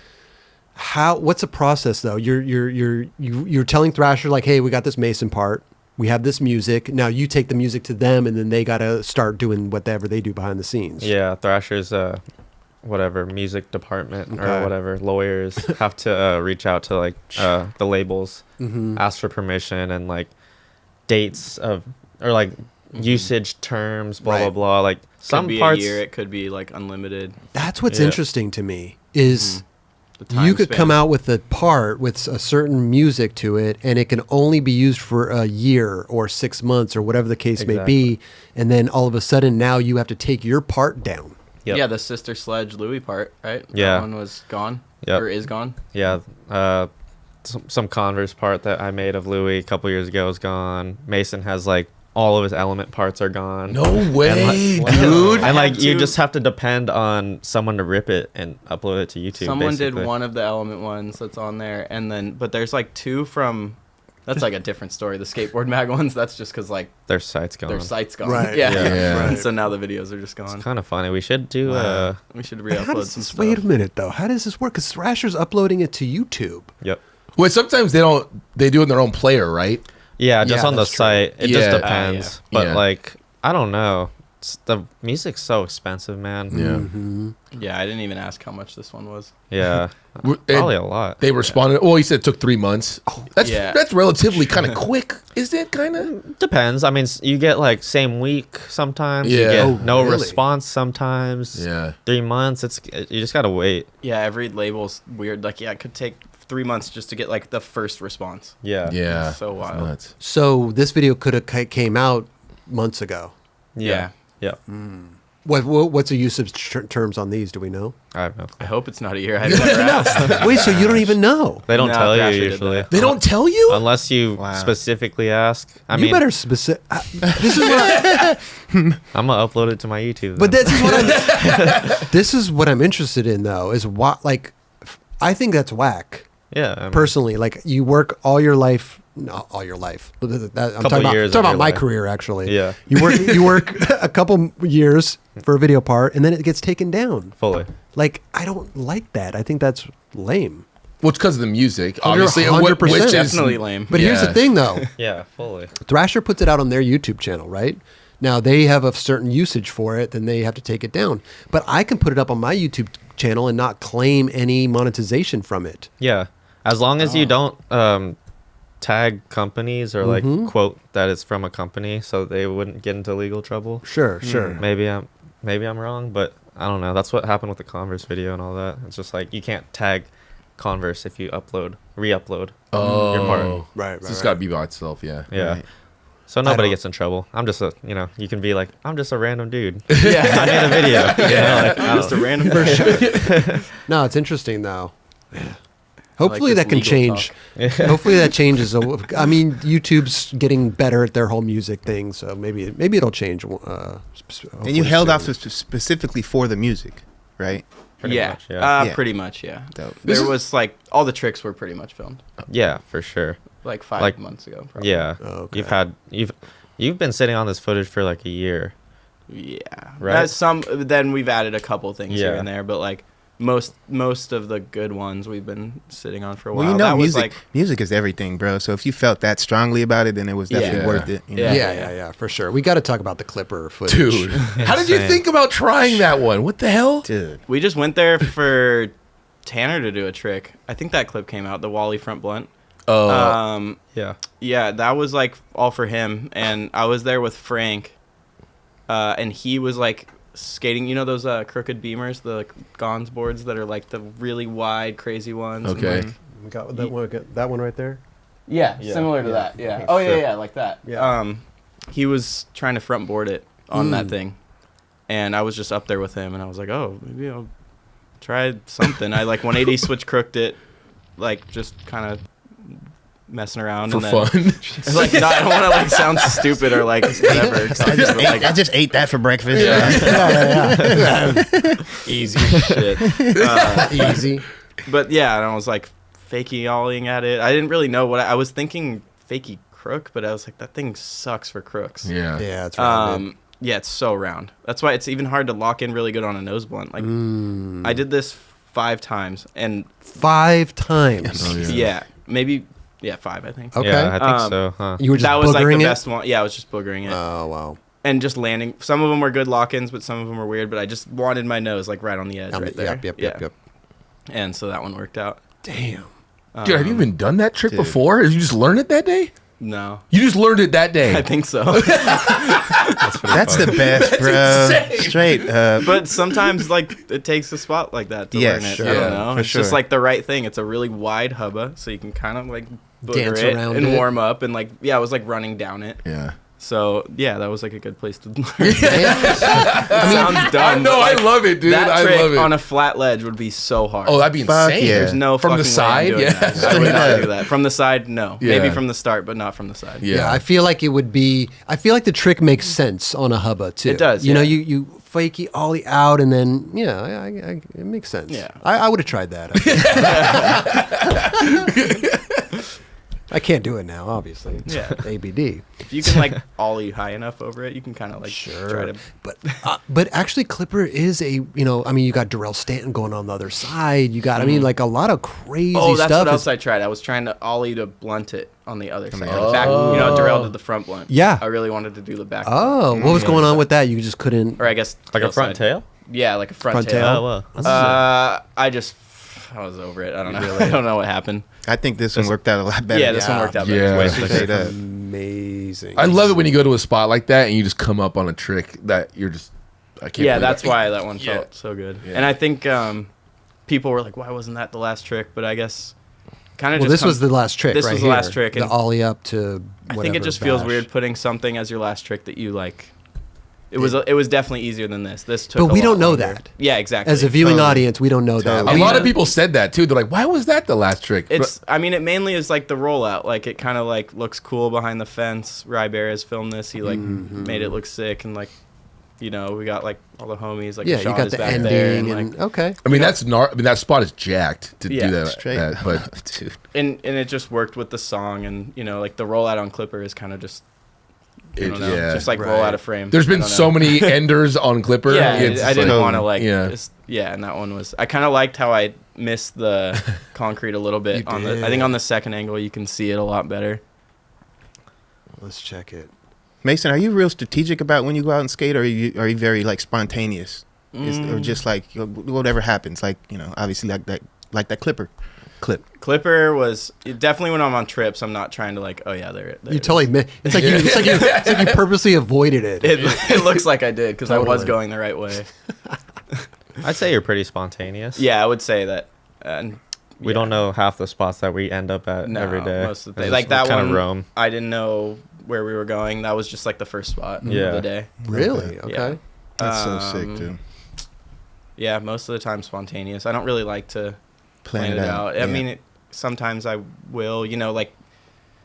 What's the process though? You're telling Thrasher like, hey, we got this Mason part. We have this music. Now you take the music to them, and then they got to start doing whatever they do behind the scenes. Yeah. Thrasher's whatever music department Okay. or whatever lawyers have to reach out to like the labels, ask for permission and like dates of or like usage terms, blah blah Right. blah. Like some Could be parts. a year, it could be like unlimited. That's what's Yeah. interesting to me is The time you could span. come out with a part with a certain music to it, and it can only be used for a year or 6 months or whatever the case may be, and then all of a sudden now you have to take your part down. Yep. Yeah, the Sister Sledge Louie part, right? Yeah. That one was gone. Yep. Or is gone. Yeah. some Converse part that I made of Louie a couple years ago is gone. Mason has like all of his element parts are gone. No way, and, dude. And like you just have to depend on someone to rip it and upload it to YouTube. Someone basically. did one of the element ones that's on there, and then but there's like 2 from. That's like a different story. The skateboard mag ones. That's just because like Their site's gone. their site's gone. Right. Yeah. Yeah. And Right. so now the videos are just gone. It's kind of funny. We should do. We should How re-upload does some this, stuff. wait a minute though. How does this work? Because Thrasher's uploading it to YouTube. Yep. Well, sometimes they don't. They do it in their own player, right? Yeah, just Yeah, on the that's true. site. It Yeah. just depends. Yeah. But Yeah. like, I don't know. The music's so expensive, man. Yeah. Yeah, I didn't even ask how much this one was. Yeah. And Probably a lot. They responded. Well, he said it took 3 months. That's Yeah. that's relatively kind of quick, isn't it? Kind of. Depends. I mean, you get like same week sometimes. Yeah. You get Oh, no really? response sometimes. Yeah. 3 months. You just gotta wait. Yeah, every label's weird. Like, yeah, it could take 3 months just to get like the first response. Yeah. Yeah. It's so wild. Nuts. So this video could have came out months ago. Yeah. Yeah. What's the usage terms on these? Do we know? I don't know. I hope it's not a year. I've never asked. Wait, so you don't even know? They don't No, tell you Thrasher did usually. that. They don't tell you. Unless you Wow. specifically ask. I You mean, better specific. This is what. I'm gonna upload it to my YouTube. But then. this is what I'm. This is what I'm interested in, though. Is what like, I think that's whack. yeah. I mean, Personally, like you work all your life. Not all your life. I'm Couple talking about, years of talking about your my life. career, actually. Yeah. You work a couple years for a video part, and then it gets taken down. fully. Like I don't like that. I think that's lame. Well, it's because of the music, 100%. obviously. 100%. Which is Definitely lame. But here's Yeah. the thing, though. Yeah, fully. Thrasher puts it out on their YouTube channel, right? Now they have a certain usage for it, then they have to take it down. But I can put it up on my YouTube channel and not claim any monetization from it. Yeah, as long as you don't tag companies or like quote that it's from a company, so they wouldn't get into legal trouble. Sure, sure. Maybe I'm wrong, but I don't know. That's what happened with the Converse video and all that. It's just like you can't tag Converse if you re-upload your part. Right, So it's got to be by itself. Yeah. Yeah. Right. So nobody don't- gets in trouble. I'm just you can be like, I'm just a random dude. Yeah. I made a video. Yeah. I'm just a random person. No, it's interesting though. Hopefully this that can legal change. Hopefully that changes. I mean, YouTube's getting better at their whole music thing, so maybe it'll change. And you held off specifically for the music, right? Pretty Yeah. much, yeah. Yeah. Pretty much, yeah. Dope. There was like all the tricks were pretty much filmed Yeah, for sure. like 5 Like- months ago. Probably. Yeah. Okay. You've been sitting on this footage for like a year. Yeah. Right? Then we've added a couple things here Yeah. and there, but like most of the good ones we've been sitting on for a while. Well, you know, that was music like music is everything, bro. So if you felt that strongly about it, then it was definitely Yeah. worth it. You know? Yeah. Yeah, for sure. We got to talk about the Clipper footage. Dude, how did you Insane. think about trying that one? What the hell? Dude. we just went there for Tanner to do a trick. I think that clip came out, the Wally front blunt. Oh, Yeah. Yeah, that was like all for him, and I was there with Frank, and he was like skating. You know those crooked beamers, the Gons boards that are like the really wide, crazy ones. and, Okay. like- We got that one right there. yeah, Yeah. similar to Yeah. that. Yeah. Oh Sure. yeah, like that. Yeah. He was trying to front board it on that thing, and I was just up there with him, and I was like, oh, maybe I'll try something. I like 180 switch crooked it, like just kind of messing around for and then, fun. like, no, I don't want to like sound stupid or like whatever. I just ate that for breakfast. Easy shit. Easy. But yeah, and I was like fakey ollieing at it. I didn't really know what I was thinking. Fakey crook, but I was like, that thing sucks for crooks. Yeah. Yeah, that's right. Yeah, it's so round. That's why it's even hard to lock in really good on a nose blunt. Like I did this 5 times, and 5 times. Oh, yeah, maybe 5, I think. Okay. Yeah, I think Um, so, huh? You were just That was like the boogering it? best one. Yeah, I was just boogering it. Oh, wow. And just landing. Some of them were good lock-ins, but some of them were weird. But I just wanted my nose like right on the edge, right there. Yep. And so that one worked out. Damn. Dude, have you even done that trick before? Did you just learn it that day? No, You just learned it that day. I think so. That's the best, bro. Straight up. But sometimes like it takes a spot like that to Yeah, learn it. sure. I don't Yeah, know. for It's just sure. like the right thing. It's a really wide hubba, so you can kind of like booger Dance it around and it. warm up and like I was like running down it. Yeah. So yeah, that was like a good place to learn. Sounds dumb. No, Like, I love it, dude. That I trick love it. on a flat ledge would be so hard. Oh, that'd be Fuck insane. yeah. There's no From the fucking way I'm side, doing yeah. that. I would not do that. From the side, no. Yeah. Maybe from the start, but not from the side. Yeah. I feel like it would be. I feel like the trick makes sense on a hubba too. It does, You know, yeah. you fakey ollie out, and then it makes sense. Yeah. I would have tried that. I can't do it now, obviously. It's Yeah. ABD. If you can like ollie high enough over it, you can kind of like try to. But actually, Clipper is a you got Darrell Stanton going on the other side. You got like a lot of crazy Oh, that's stuff. what else I tried. I was trying to ollie to blunt it on the other side. Oh. Back, Darrell did the front blunt. Yeah. I really wanted to do the back. Oh, what was going on with that? You just couldn't. Or I guess Like a tail front side. tail? Yeah, like a front, Front tail. tail? Oh, wow. I was over it. I don't know. I don't know what happened. I think this one worked out a lot better. Yeah, this one worked out better. Yeah. Way Straight slicker. up. Amazing. I love it when you go to a spot like that and you just come up on a trick that you're just. I can't. Yeah, believe that's it. why that one Yeah. felt so good. Yeah. And I think people were like, "Why wasn't that the last trick?" But I guess kind of Well, just this was the last trick. This right was the here. last trick, The and ollie up to. I think it just feels weird putting something as your last trick that you like. It was definitely easier than this. This took. But we a lot don't know longer. that. Yeah, exactly. As a viewing Totally. audience, we don't know that. Totally. A We- lot of people said that too. They're like, "Why was that the last trick?" It's. I mean, it mainly is like the rollout. Like it kind of like looks cool behind the fence. Rybear has filmed this. He like made it look sick, and like, we got like all the homies. Like yeah, you Sean got is the back ending, there, and like, okay. I mean, that spot is jacked to Yeah, do that. Straight that, but dude. and it just worked with the song, and like the rollout on Clipper is kind of just. I don't know, yeah. just like roll Right. out of frame. There's I been don't so know. many enders on Clipper. Yeah, It's I didn't like- want to like. yeah. And that one was. I kind of liked how I missed the concrete a little bit You on the. I did. think on the second angle you can see it a lot better. Let's check it. Mason, are you real strategic about when you go out and skate, or are you very like spontaneous, or just like whatever happens? Like obviously like that Clipper. Clipper was definitely when I'm on trips. I'm not trying to like. Oh yeah, there. You totally. It's like you purposely avoided it. It looks like I did because I was Totally. going the right way. I'd say you're pretty spontaneous. Yeah, I would say that. And We don't know half the spots that we end up at No, every day. most of the It's day. just- Like that kind one, of roam. I didn't know where we were going. That was just like the first spot Yeah. of the day. Really? Okay. Yeah. That's so sick, Um, dude. Yeah, most of the time spontaneous. I don't really like to Plan plan it out. Yeah. I mean, sometimes I will, like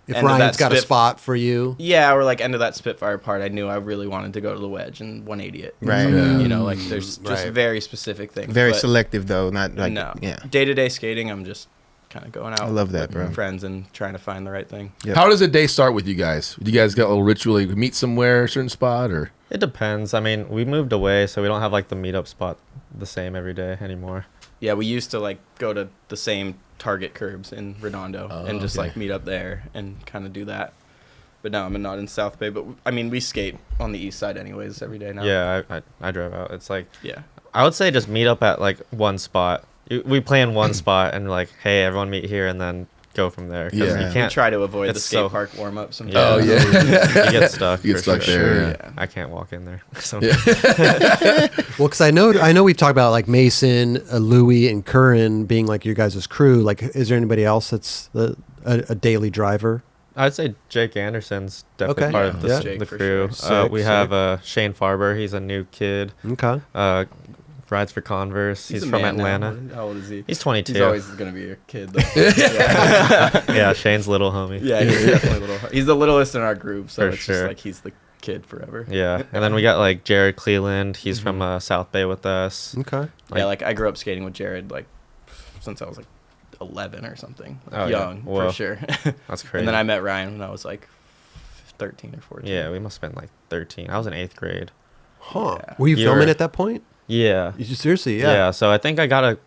If end of Ryan's that got a spit- spot for you, yeah, or like end of that Spitfire part, I knew I really wanted to go to the wedge and 180 it. Right. Something, Yeah. like there's just Right. very specific things. Very but selective though, not like no. yeah. Day-to-day skating, I'm just kind of going out. I love that, with bro. Friends and trying to find the right thing. Yep. How does a day start with you guys? Do you guys got a little ritual? You meet somewhere, a certain spot, or? It depends. I mean, we moved away, so we don't have like the meetup spot the same every day anymore. Yeah, we used to like go to the same Target curbs in Redondo and just okay. like meet up there and kind of do that. But now I'm not in South Bay. But I mean, we skate on the east side anyways every day now. Yeah, I drive out. It's like Yeah. I would say just meet up at like one spot. We play in one spot and like, hey, everyone meet here, and then go from there. 'Cause Yeah. you We can't. try to avoid the it's skate so- park warm up sometimes. Oh, yeah. You get stuck. You get for stuck there, yeah. Yeah. I can't walk in there. So well, because I know we've talked about like Mason, Louie, and Curren being like your guys' crew. Like, is there anybody else that's a daily driver? I'd say Jake Anderson's definitely Okay. part Yeah, of that's the, Jake the for crew. sure. Sick, We have Shane Farber. He's a new kid. Okay. Rides for Converse. He's a from man now. Atlanta. How old is he? He's 22. He's always going to be a kid, though. yeah. Yeah, Shane's little homie. Yeah, he's definitely little. He's the littlest in our group, so For it's just sure. like he's the kid forever. Yeah, and then we got like Jared Cleland. He's from South Bay with us. Okay. Yeah, like I grew up skating with Jared like since I was like 11 or something. Like, Oh, yeah. young, Whoa. for sure. That's crazy. And then I met Ryan when I was like 13 or 14. Yeah, we must have been like 13. I was in 8th grade. Huh. Yeah. Were you You filming were- at that point? Yeah. You seriously? Yeah. Yeah. So I think I got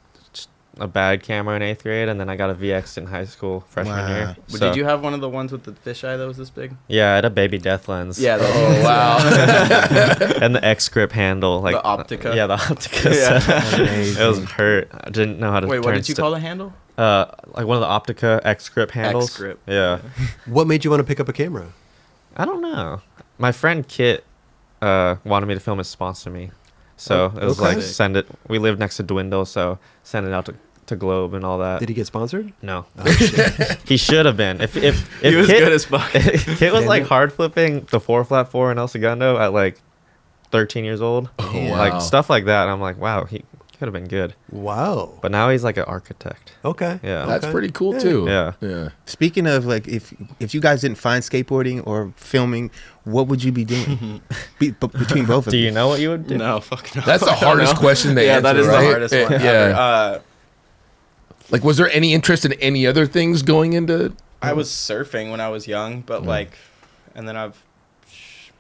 a bad camera in 8th grade, and then I got a VX in high school freshman Wow. year. But So, did you have one of the ones with the fisheye that was this big? Yeah, I had a baby death lens. Yeah. Oh wow. And the X grip handle, like The Optica? Yeah, the Optica. Yeah. It was hurt. I didn't know how to. Wait, what turn did you call the handle? Like one of the Optica X grip handles. X-grip. Yeah. What made you want to pick up a camera? I don't know. My friend Kit wanted me to film his sponsor me. So it was okay. like, send it. We lived next to Dwindle, so send it out to to Globe and all that. Did he get sponsored? No. He should have been. If He was Kit, good as fuck. Kit was like hard flipping the 4-flat-4 in El Segundo at like 13 years old. Oh, wow. Like stuff like that. And I'm like, wow, he could have been good. Wow. But now he's like an architect. Okay. Yeah. That's Okay. pretty cool too. Yeah. Yeah. Speaking of like, if you guys didn't find skateboarding or filming, what would you be doing between both of Do you? you know what you would do? No, fuck no. That's the I don't hardest know. question to Yeah, answer. that is right? the hardest one. Yeah. Ever. Like, was there any interest in any other things going into? I was surfing when I was young, but like, and then I've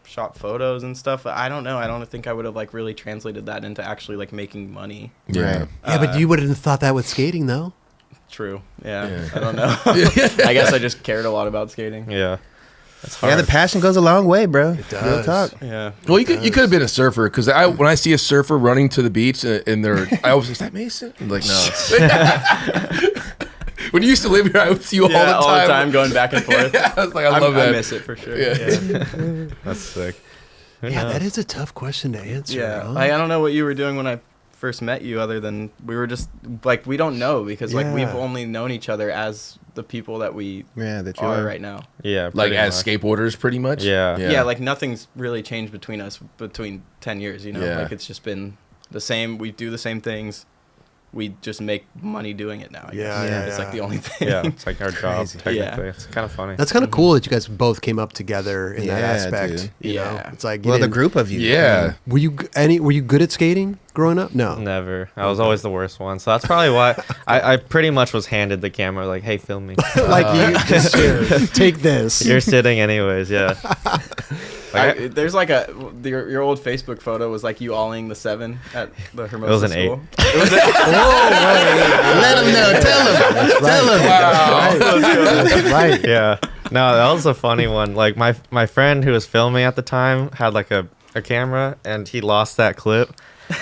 shot photos and stuff. I don't know. I don't think I would have like really translated that into actually like making money. Yeah. Right. Yeah, but you wouldn't have thought that with skating, though. True. Yeah. Yeah. I don't know. I guess I just cared a lot about skating. Yeah. That's hard. Yeah, the passion goes a long way, bro. It does. Real talk. Yeah. Well, you could have been a surfer because when I see a surfer running to the beach and they're, I always say, is that Mason? I'm like, no. When you used to live here, I would see you all the time. going back and forth. Yeah, I was like, I love that. I miss it for sure. Yeah. Yeah. That's sick. Who Yeah, knows? that is a tough question to answer. Yeah. huh? I don't know what you were doing when I first met you, other than we were just like, we don't know because like we've Yeah. only known each other as the people that we Yeah, that you are are right now. Yeah. Like pretty as much. skateboarders, pretty much. Yeah. Yeah. Like nothing's really changed between us between 10 years, you know? Yeah. Like it's just been the same. We do the same things. We just make money doing it now. I Yeah, guess. yeah, It's like yeah. the only thing. Yeah. It's like our job, Crazy. technically. Yeah. It's kind of funny. That's kind of cool that you guys both came up together in that Yeah, aspect. dude. You know, Yeah. it's like you Well, the didn't- group of you. Yeah. Were you good at skating growing up? No. Never. I was always the worst one. So that's probably why I pretty much was handed the camera, like, hey, film me. Like you just here, take this. You're sitting anyways, yeah. There's like your old Facebook photo was like you olling the 7 at the Hermosa It was an school. 8. Let them know. Tell them. Tell them. That's right. Yeah. No, that was a funny one. Like my friend who was filming at the time had like a camera and he lost that clip.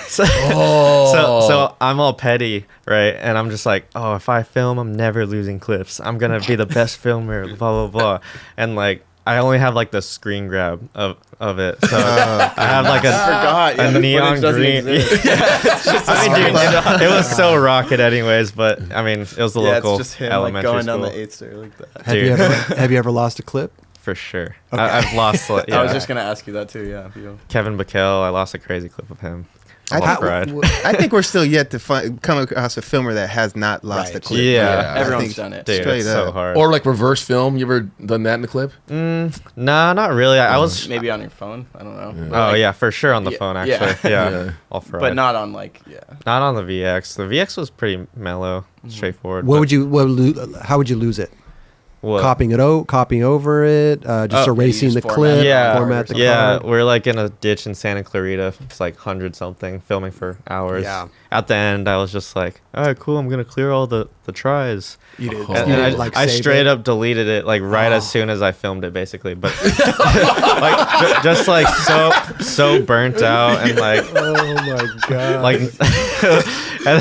So, so I'm all petty, right? And I'm just like, oh, if I film, I'm never losing clips. I'm gonna be the best filmer, blah blah blah. And like I only have like the screen grab of it. So I have like a neon green. I mean, dude, it was so rocket anyways, but I mean, it was the local it's just him like elementary going school. down the 8th stair like that. Dude. Have you ever lost a clip? For sure. Okay. I've lost, yeah. I was just gonna ask you that too. Yeah. Kevin Backel, I lost a crazy clip of him. I I think- cried. I think we're still yet to come across a filmer that has not lost a Right. clip. Yeah. I Everyone's think- done it. Dude, Straight it's so up. hard. Or like reverse film. You ever done that in the clip? Nah, not really. I was. Maybe on your phone. I don't know. Oh yeah, for sure on the Yeah, phone yeah. actually. Yeah, Yeah. I'll fry. But not on like not on the VX. The VX was pretty mellow, straightforward. What but would you? How would you lose it? what? Copying over it, just Oh, erasing you the just clip, Yeah, format the yeah, card. we're like in a ditch in Santa Clarita. It's like 100 something, filming for hours. Yeah. At the end, I was just like, all right, cool. I'm gonna clear all the tries. You did. Oh. And, you and didn't, I save straight it? up deleted it like right as soon as I filmed it, basically. But like just like so burnt out and like Oh my god! like, and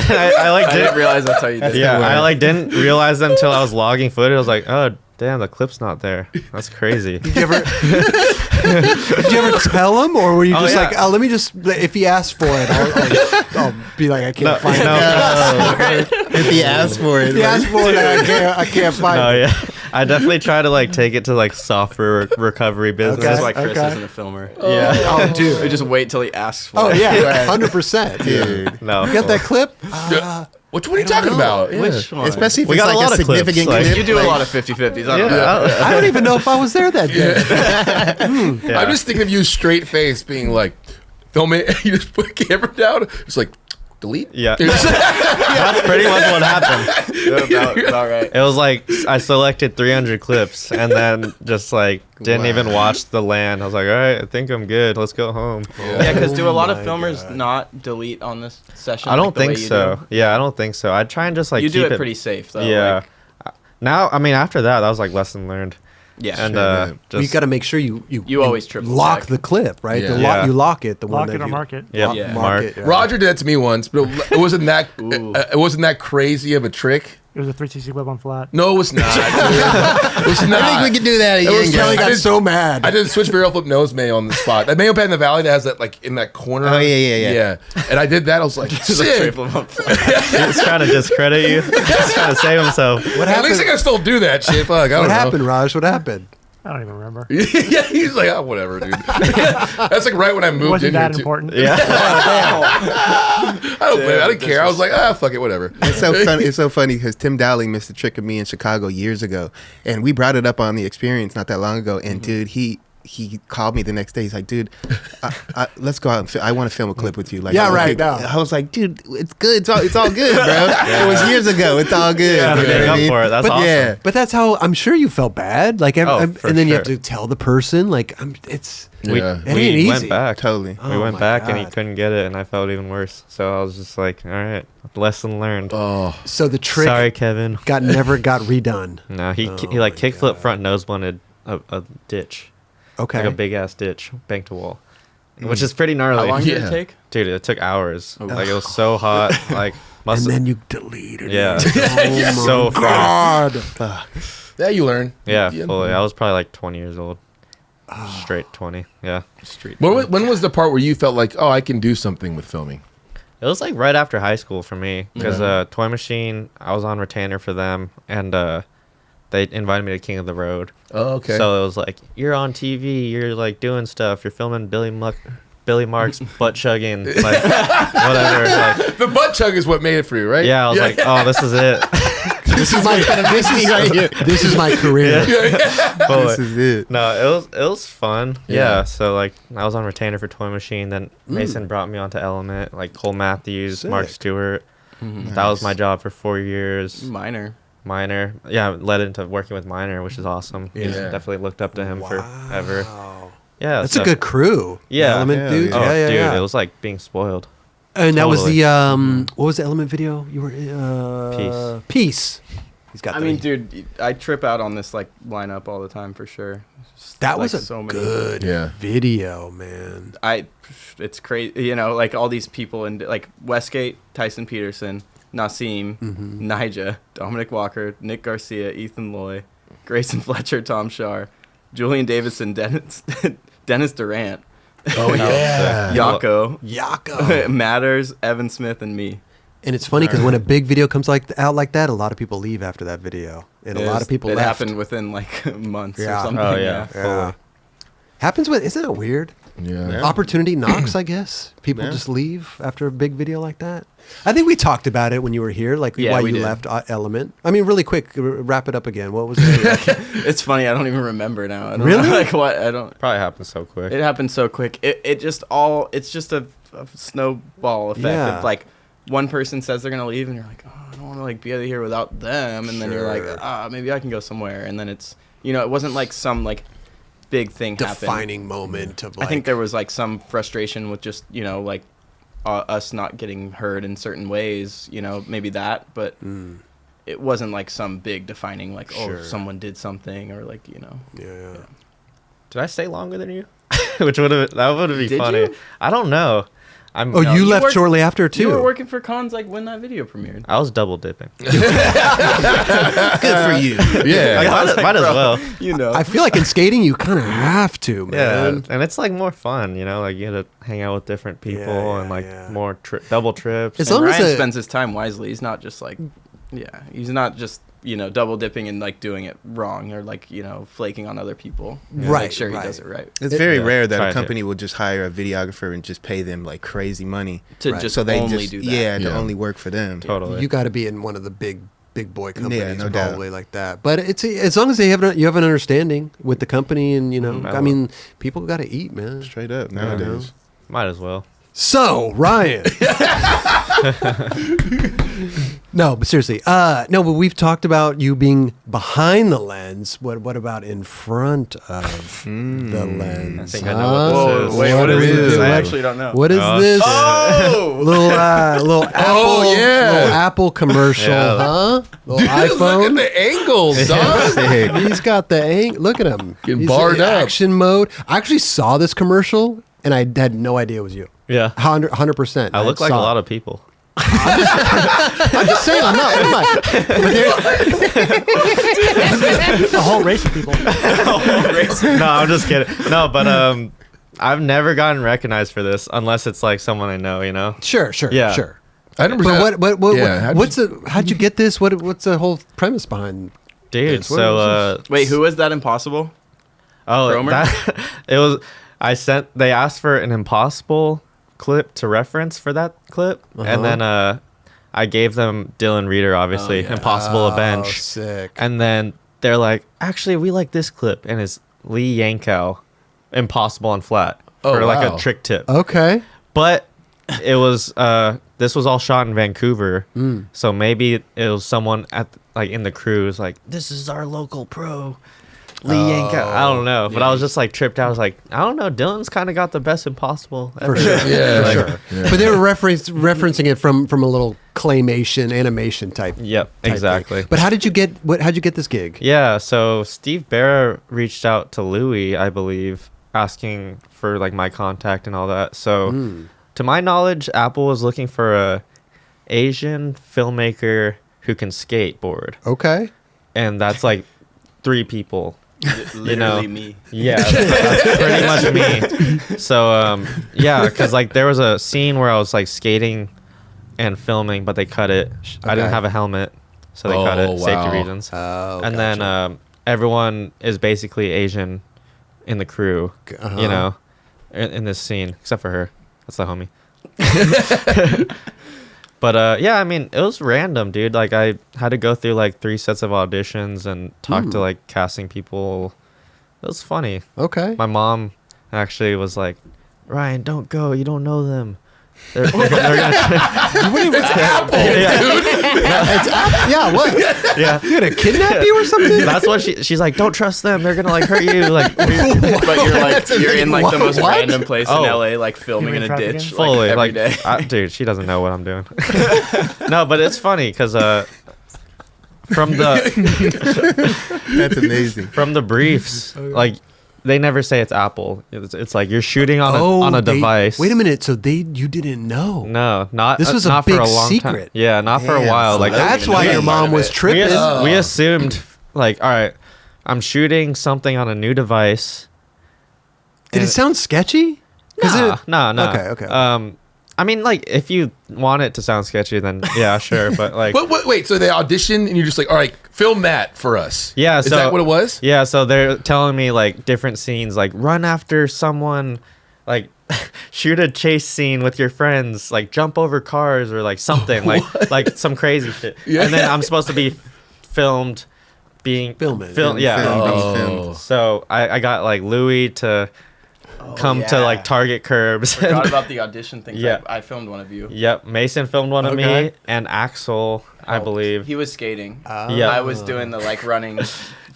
then I like I didn't realize that's how you did it. yeah, I like didn't realize that until I was logging footage. I was like, oh damn, the clip's not there. That's crazy. Did you ever? Did you ever tell him, or were you Oh, just yeah. like, oh, let me just? If he asks for it, I'll be like, I can't find it. If he asks for it. If he asks for it, I can't find No, it. yeah. I definitely try to like take it to like software recovery business. That's Okay. why Chris Okay. isn't a filmer. Yeah. Oh, dude. We just wait till he asks for Oh it. yeah, 100%. Dude. No. You got that clip? Which one are you talking about? Yeah. Which one? Especially if We it's got a like lot a of clips, significant like- clip. You do like- a lot of 50-50s. I don't know. Yeah. I don't even know if I was there that day. Yeah. I'm just thinking of you straight face being like, film it. You just put the camera down. It's like, delete. Yeah. It's- That's pretty much what happened. about right. It was like I selected 300 clips and then just like didn't even watch the land. I was like, all right, I think I'm good. Let's go home. Yeah, because do a lot of my filmers God. not delete on this session? I don't like the way think you so. do? Yeah, I don't think so. I try and just like You do keep it pretty safe though. Yeah. Like, Now, I mean, after that was like lesson learned. yeah. And Straight just You got to make sure you always triple lock check. the clip, right? Yeah. The Yeah. you lock it. The one Lock that it or you mark it. Yep. Yeah. mark it. Yeah. Roger did that to me once, but it wasn't that. Ooh. It wasn't that crazy of a trick. It was a 360 whip on flat. No, it was not. It was not. I think we could do that again. was Kelly I got so mad. I did a switch barrel flip nose mayo on the spot. That mayo pad in the valley that has that like in that corner. Oh, yeah. Yeah. And I did that. I was like, sick. He's trying to discredit you. He's trying to save himself. What At happened? least I can still do that shit. Fuck. I don't What know. happened, Raj? What happened? I don't even remember. Yeah, he's like, oh, whatever, dude. That's like right when I It moved wasn't in that here. important. Yeah. I didn't care. I was like, fuck it, whatever. It's so funny. It's so funny because Tim Dowling missed a trick of me in Chicago years ago, and we brought it up on the experience not that long ago. And dude, he called me the next day. He's like, dude, let's go out and I want to film a clip with you. Like, Yeah, okay. right now. I was like, dude, it's good. It's all good, bro. It was years ago. It's all good. Yeah, You know make what I up mean? for it. That's But awesome. yeah. But that's how I'm sure you felt bad. Like, and for then you have sure. to tell the person. Like, it's Yeah. it ain't we easy. went back. Totally. Oh We went my back and he God. couldn't get it, and I felt even worse. So I was just like, all right, lesson learned. Oh, So the trick Sorry, Kevin. never got redone. No, he Oh like my kickflip God. front nose blunted a ditch, Okay. like a big ass ditch, bank to wall, which is pretty How gnarly. long did Yeah. it take? Dude, it took hours. Like it was so hot. Like and must then you deleted Yeah. it. Oh So my God. yeah, you learn. yeah, fully. I was probably like 20 years old. Straight 20. Yeah. When was the part where you felt like, oh, I can do something with filming? It was like right after high school for me because Toy Machine, I was on retainer for them, and they invited me to King of the Road. Oh, okay. So it was like, you're on TV, you're like doing stuff, you're filming Billy Mark's butt chugging, like whatever. Like, the butt chug is what made it for you, right? yeah, I was like, oh, this is it. This is my This is my career. But, This is it. no, it was fun. Yeah. Yeah. So like I was on retainer for Toy Machine. Then Mason brought me onto Element, like Cole Matthews, Mark Sick. Stewart. That was my job for 4 years. Minor. Minor, yeah, led into working with Minor, which is awesome. Yeah. Definitely looked up to him forever. Wow. Yeah, That's so- a good crew. Yeah. Element Hell dudes. yeah. Oh, Yeah, dude, yeah. it was like being spoiled. And that was Totally. the what was the Element video? You were Peace. He's got. I mean, dude, I trip out on this like lineup all the time for sure. Just, that was like, a so many. good Yeah. video, man. It's crazy, you know, like all these people and like Westgate, Tyson Peterson, Nassim, Nyjah, Dominic Walker, Nick Garcia, Ethan Loy, Grayson Fletcher, Tom Shar, Julian Davidson, Dennis Durant, Oh, yeah. Yako, Yako. Matters, Evan Smith, and me. And it's funny because when a big video comes out like that, a lot of people leave after that video, and a lot of people It left. happened within like months Yeah. or something. Oh, yeah. Yeah. Happens with, isn't that weird? Yeah. Opportunity knocks, I guess. People Yeah. just leave after a big video like that. I think we talked about it when you were here, like Yeah, why we you did. left Element. I mean, really quick, wrap it up again. What was it? It's funny. I don't even remember now. I don't Really? know, like what? I don't. Probably happened so quick. It happened so quick. It just all. It's just a snowball effect. Yeah. Of like one person says they're gonna leave, and you're like, oh, I don't want to like be out of here without them. And then you're Sure. like, maybe I can go somewhere. And then it's, you know, it wasn't like some like big thing happened. Defining moment of like. I think there was like some frustration with just, you know, like us not getting heard in certain ways, you know, maybe that, but it wasn't like some big defining, like, Sure. oh, someone did something or like, you know. Yeah. Did I stay longer than you? Which would have be Did funny. you? I don't know. I'm. Oh, No, you you left worked- shortly after too. You were working for cons like when that video premiered. I was double dipping. Good for you. Yeah. Might as well. You know. I feel like in skating you kind of have to, Yeah, man. and it's like more fun, you know. Like you get to hang out with different people Yeah, and like yeah. more double trips. As And long as Ryan it- spends his time wisely. He's not just like, yeah, he's not just, you know, double dipping and like doing it wrong or like, you know, flaking on other people. Right, Make sure right. he does it right. It's very Yeah, rare that try a to. company will just hire a videographer and just pay them like crazy money To Right. just so they only just do that. yeah to Yeah. only work for them. Totally. You got to be in one of the big boy companies, no doubt. probably like that. But it's as long as you have an understanding with the company, and you know, I mean, people got to eat, man. Straight up know. nowadays. Might as well. So Ryan, no, but seriously, no, but we've talked about you being behind the lens. What about in front of the lens? I think I know what this is. Wait, what is this? this? I What- actually don't know. What is Oh, this? Oh! Little Apple, yeah. little Apple commercial, Yeah. huh? Little Dude, look iPhone. at the angles, dog. Sick. He's got the look at him. Getting He's barred in up. action mode. I actually saw this commercial and I had no idea it was you. Yeah. 100%. I look like a lot of people. I'm just saying, I'm not. Am I? A whole race of people. No, I'm just kidding. No, but I've never gotten recognized for this unless it's like someone I know, you know? Sure. Yeah. Sure. I never. But how'd you get this? What's the whole premise behind? Dude, this? What so Wait, who was that impossible? oh, Cromer? it was they asked for an Impossible clip to reference for that clip, and then I gave them Dylan Reeder, obviously, Impossible a bench. Sick. And then they're like, actually, we like this clip, and it's Lee Yankow, Impossible on flat, for like wow. a trick tip. Okay. But it was this was all shot in Vancouver, so maybe it was someone in the crew was like, this is our local pro, Lee Yankow. I don't know, but I was just like tripped out. I was like, I don't know, Dylan's kind of got the best Impossible ever. For sure. Yeah, For sure. Yeah. But they were referencing it from a little claymation animation type. Yep, type exactly. thing. But how'd you get this gig? Yeah, so Steve Barra reached out to Louie, I believe, asking for like my contact and all that. So to my knowledge, Apple was looking for a Asian filmmaker who can skateboard, Okay. and that's like 3 people. Literally me. Yeah, that's pretty much me. So yeah, because like there was a scene where I was like skating and filming, but they cut it. I didn't Okay. have a helmet, so they cut it, Oh, safety wow. reasons. Oh, And then everyone is basically Asian in the crew, you know, in this scene, except for her. That's the homie. But yeah, I mean, it was random, dude. Like I had to go through like 3 sets of auditions and talk to like casting people. It was funny. Okay. My mom actually was like, Ryan, don't go. You don't know them. They're gonna Yeah, what? yeah. You gonna kidnap you or something? That's what she's like, don't trust them. They're gonna like hurt you. Like But you're in like the most What? random place Oh. in LA, like filming in Human a ditch, trafficking? fully like every like day. dude, she doesn't know what I'm doing. No, but it's funny because from the That's amazing. from the briefs, like they never say it's Apple. It's like you're shooting on a device. Wait a minute. So you didn't know? No, not This was a not big for a long time. secret. Yeah, not for a Damn. while. Like That's even why know your that mom part of was it. tripping. we assumed like, all right, I'm shooting something on a new device. Did it sound sketchy? 'Cause Nah. Okay. I mean, like, if you want it to sound sketchy, then yeah, sure. But like, Wait. So they auditioned, and you're just like, all right, film that for us. yeah. Is So that what it was? yeah. So they're telling me like different scenes, like run after someone, like shoot a chase scene with your friends, like jump over cars or like something, like some crazy shit. Yeah. And then I'm supposed to be filmed being Filming. Yeah. Oh. So I got like Louie to come to yeah. like Target curbs. Forgot about the audition thing. Yeah. I filmed one of you. Yep, Mason filmed one of me Okay. and Axel, I Helped. believe. He was skating. Yeah. I was doing the like running.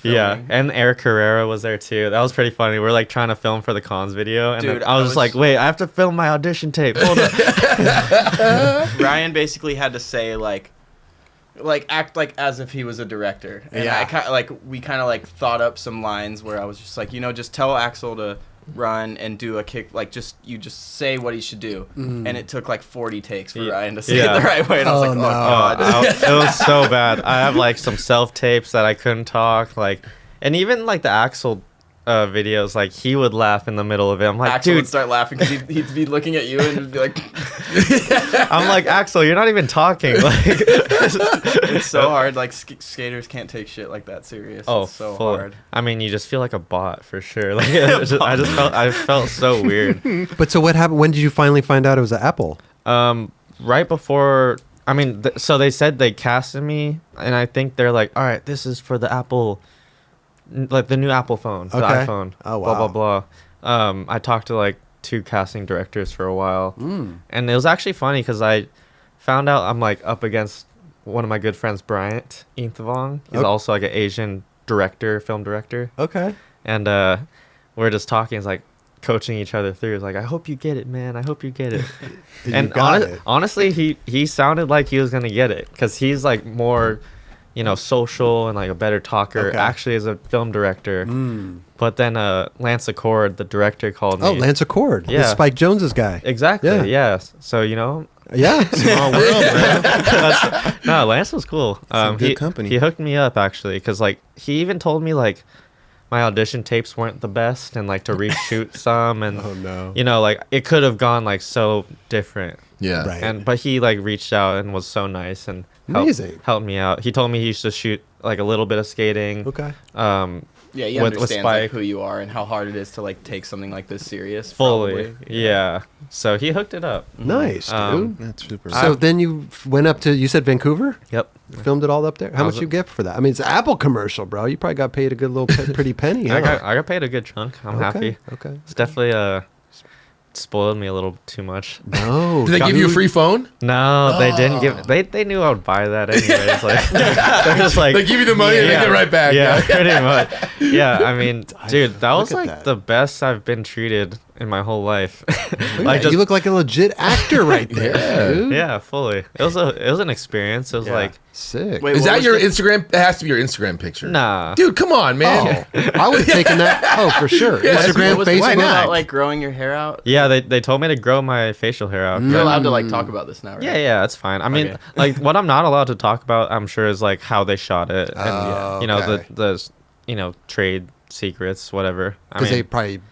Yeah, filming. and Eric Carrera was there too. That was pretty funny. We're like trying to film for the cons video, and Dude, then I was just like, "Wait, I have to film my audition tape." Hold up. Ryan basically had to say like act like as if he was a director, and Yeah. I kind of like we kind of like thought up some lines where I was just like, just tell Axel to run and do a kick, like just say what he should do, and it took like 40 takes for Yeah. Ryan to say Yeah. it the right way, and I was Oh, like, no. oh god. It was so bad. I have like some self tapes that I couldn't talk, like, and even like the Axel videos, like he would laugh in the middle of it. I'm like, Axel dude, would start laughing because he'd be looking at you and be like, I'm like, Axel, you're not even talking. Like, it's so hard. Like skaters can't take shit like that serious. oh, it's so full. hard. I mean, you just feel like a bot for sure. Like, I felt so weird. But so what happened? When did you finally find out it was an Apple? Right before, I mean, so they said they casted me, and I think they're like, all right, this is for the Apple, like the new Apple phone, the Okay. iPhone. Oh, Blah, wow. blah, blah. I talked to like 2 casting directors for a while. And it was actually funny because I found out I'm like up against one of my good friends, Bryant Inthavong. He's Okay. also like an Asian director, film director. Okay. And we're just talking. It's like coaching each other through. It's like, I hope you get it, man. I hope you get it. You And got it. honestly, he sounded like he was gonna get it because he's like more, social and like a better talker. Okay. Actually, as a film director. But then Lance Accord, the director, called me. Oh, Lance Accord. Yeah. Spike Jonze's guy. Exactly. Yeah. Yeah. So Yeah. Small world, bro. No, Lance was cool. good company. He hooked me up actually, because like he even told me like my audition tapes weren't the best, and like to reshoot some, and Oh, no. you know, like it could have gone like so different. Yeah. Right. But he like reached out and was so nice and Amazing. helped me out. He told me he used to shoot like a little bit of skating. Okay. Yeah, he With understands Spike. like, who you are and how hard it is to like take something like this serious. Fully. probably. Yeah. So he hooked it up. Nice, dude. That's super. So then you went up to, you said Vancouver? Yep. Filmed it all up there? How was much you get for that? I mean, it's an Apple commercial, bro. You probably got paid a good little pretty penny. Huh? I got paid a good chunk. I'm happy. Okay. It's definitely spoiled me a little too much. No. Did they give you a free phone? No, they didn't give. They knew I would buy that anyways. Like they're just like They give you the money and they get right back. Yeah, Yeah. pretty much. Yeah, I mean, dude, that was at like that. the best I've been treated in my whole life. Yeah, you look like a legit actor right there, Yeah. dude. yeah, fully. It was an experience. It was like Sick. Wait, Is what that was your the- Instagram? It has to be your Instagram picture. nah. Dude, come on, man. Oh, I would have taken that. Oh, for sure. Yeah, Instagram, What was the Facebook. thing about like growing your hair out? Yeah, they told me to grow my facial hair out. You're allowed to like talk about this now, right? Yeah, that's fine. I mean, Okay. like what I'm not allowed to talk about, I'm sure, is like how they shot it, and Oh, you know okay. the trade secrets, whatever. I Because mean,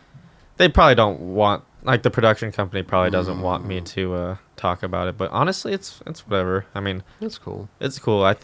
they probably don't want, like the production company probably doesn't want me to talk about it. But honestly, it's whatever. I mean, that's cool. it's cool. I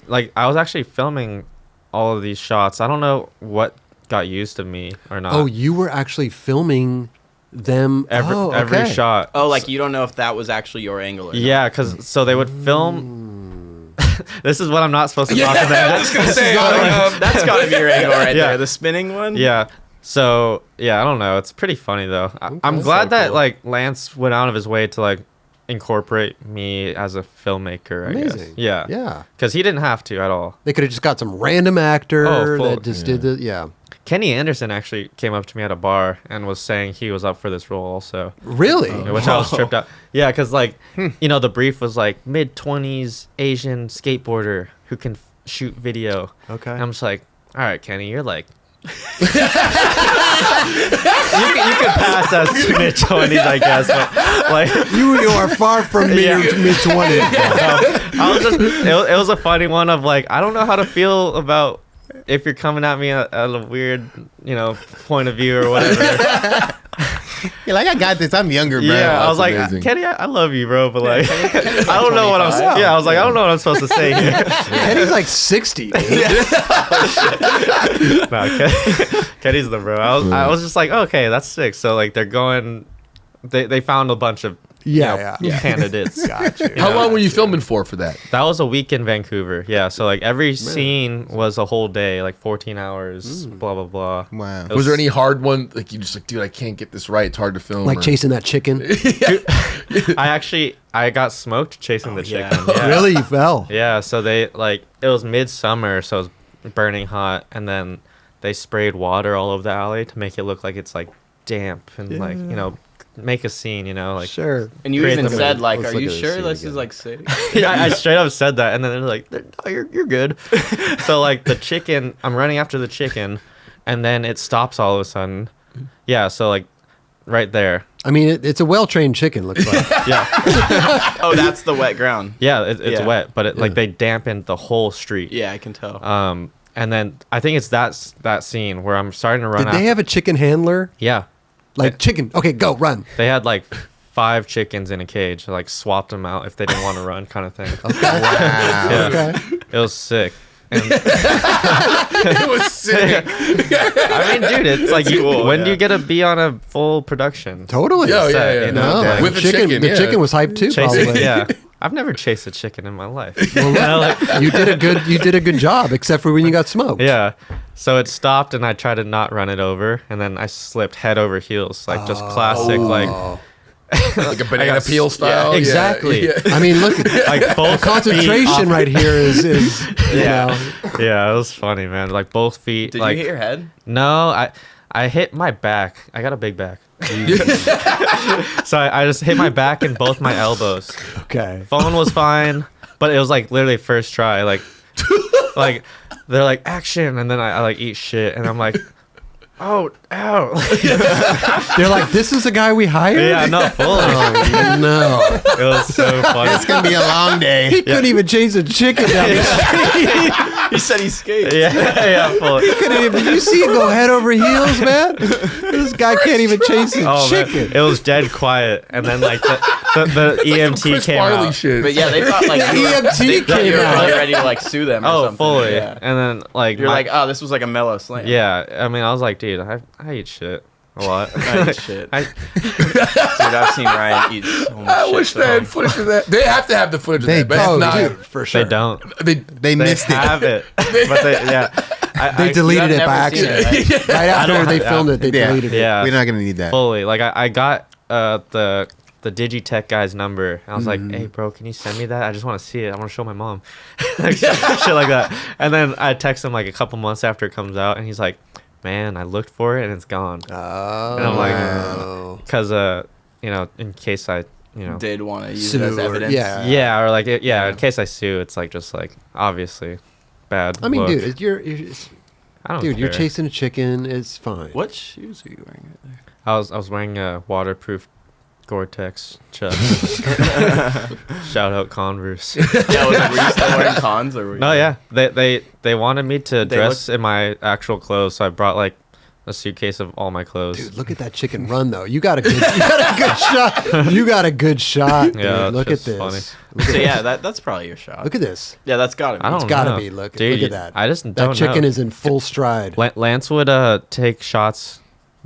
was actually filming all of these shots. I don't know what got used of me or not. Oh, you were actually filming them every okay. shot. Oh, like you don't know if that was actually your angle or not. Yeah, because so they would film. This is what I'm not supposed to talk about. I was gonna say, That's got to be your angle right Yeah. there. The spinning one? Yeah. So yeah, I don't know. It's pretty funny though. I'm glad that like Lance went out of his way to like incorporate me as a filmmaker. I guess. Amazing. Yeah. Yeah. Because he didn't have to at all. They could have just got some random actor Oh, full- that just did the, yeah. Kenny Anderson actually came up to me at a bar and was saying he was up for this role also, Really? which I was tripped out. Yeah, because like you know the brief was like mid-20s Asian skateboarder who can shoot video. Okay. And I'm just like, all right, Kenny, you're like. you can pass as mid-20s, I guess, but like You are far from Yeah. mid-20s. I was just it was a funny one of like I don't know how to feel about if you're coming at me at a weird point of view or whatever. You're like, I got this. I'm younger, bro. Yeah, I was like, amazing. Kenny, I love you, bro, but like I don't know what I'm saying. Yeah, I was like, I don't know what I'm supposed to say here. Kenny's like 60. Dude. No, Kenny's the bro. I was just like, okay, that's sick. So like they're going, they found a bunch of Yeah. candidates. Got you. How long were you filming for that? That was a week in Vancouver. Yeah, so like every scene was a whole day, like 14 hours, blah blah blah. Wow. Was there any hard one like you just like, dude, I can't get this right. It's hard to film. Like or- chasing that chicken. I got smoked chasing the yeah. chicken. Yeah. Really? You fell? Yeah, so they like it was midsummer, so it was burning hot, and then they sprayed water all over the alley to make it look like it's like damp and like make a scene, like Sure. And you Create even the said mood. like, Let's are look you at this sure scene this again. is like city? yeah, I straight up said that, and then they're like, "Oh, you're good." So like the chicken, I'm running after the chicken, and then it stops all of a sudden. Yeah, so like right there. I mean, it's a well-trained chicken, looks like. Yeah, Oh, that's the wet ground. yeah, it's Yeah. wet, but it like they dampened the whole street. Yeah, I can tell. And then I think it's that scene where I'm starting to run. Did they have a chicken handler? Yeah, Like, chicken. Okay, go, run. they had like 5 chickens in a cage. Like swapped them out if they didn't want to run, kind of thing. Wow. Yeah. Okay. It was sick. And It was sick. I mean, dude, it's like when do you get to be on a full production? Totally. Yeah, set, yeah. you know, No, like, With the chicken, chicken, the yeah. chicken was hyped too, chasing, probably. yeah. I've never chased a chicken in my life. You know, like, You did a good job, except for when you got smoked. yeah. So it stopped, and I tried to not run it over, and then I slipped head over heels, like just classic, like Like a banana peel style. Yeah, exactly. Yeah. I mean, look, like both concentration feet right here is you know. off. Yeah, it was funny, man. Like both feet. Did like you hit your head? no, I hit my back. I got a big back. So I just hit my back and both my elbows. Okay. Phone was fine, but it was like literally first try. Like they're like action, and then I like eat shit, and I'm like, oh, ow. They're like, this is the guy we hired? Yeah, no, fully. Oh, no. It was so funny. It's gonna be a long day. He couldn't even chase a chicken down the street. He said he skates. Yeah, fully. Couldn't even, you see it go head over heels, man? This guy can't even chase a Oh, chicken. man. It was dead quiet. And then, like, the EMT Chris came Farley out. shit. But yeah, they thought like you were, EMT they thought you came were out. really ready to like sue them. Or Oh, something. fully. Yeah. And then, like, You're like, oh, this was like a mellow slam. yeah. I mean, I was like, dude, I eat shit a lot. I eat shit. I, Dude, I've seen Ryan eat so much I shit. wish they had footage of that. They have to have the footage of They that, but do. it's Oh, not. dude, for sure. they don't. They, They missed it. Have it. But they, yeah. They deleted I've it by never seen accident. it, Right after don't- they yeah. filmed it, they Yeah. deleted it. Yeah. We're not gonna need that. Fully. Like, I got the Digitech guy's number. I was like, hey, bro, can you send me that? I just want to see it. I want to show my mom. Like, shit like that. And then I text him like a couple months after it comes out, and he's like, man, I looked for it and it's gone. Oh. And I'm like, wow. because, you know, in case I, you know, Did want to use Sue it as or- evidence. yeah, or like, in case I sue, it's like just like obviously bad. I mean, look. dude, you're I don't dude, you're care. chasing a chicken. It's fine. What shoes are you wearing right there? I was wearing a waterproof Gore-Tex Chucks. Shout out Converse. Yeah, were you still wearing cons or? Were you No, yeah, they wanted me to They dress in my actual clothes, so I brought like a suitcase of all my clothes. Dude, look at that chicken run though. You got a good shot. You got a good shot. Dude. Yeah, Look at it's this. funny. Look at So this. yeah, that's probably your shot. Look at this. Yeah, that's gotta be. I don't It's gotta know. be. Look Dude, at that. I just That don't chicken know. is in full stride. Lance would take shots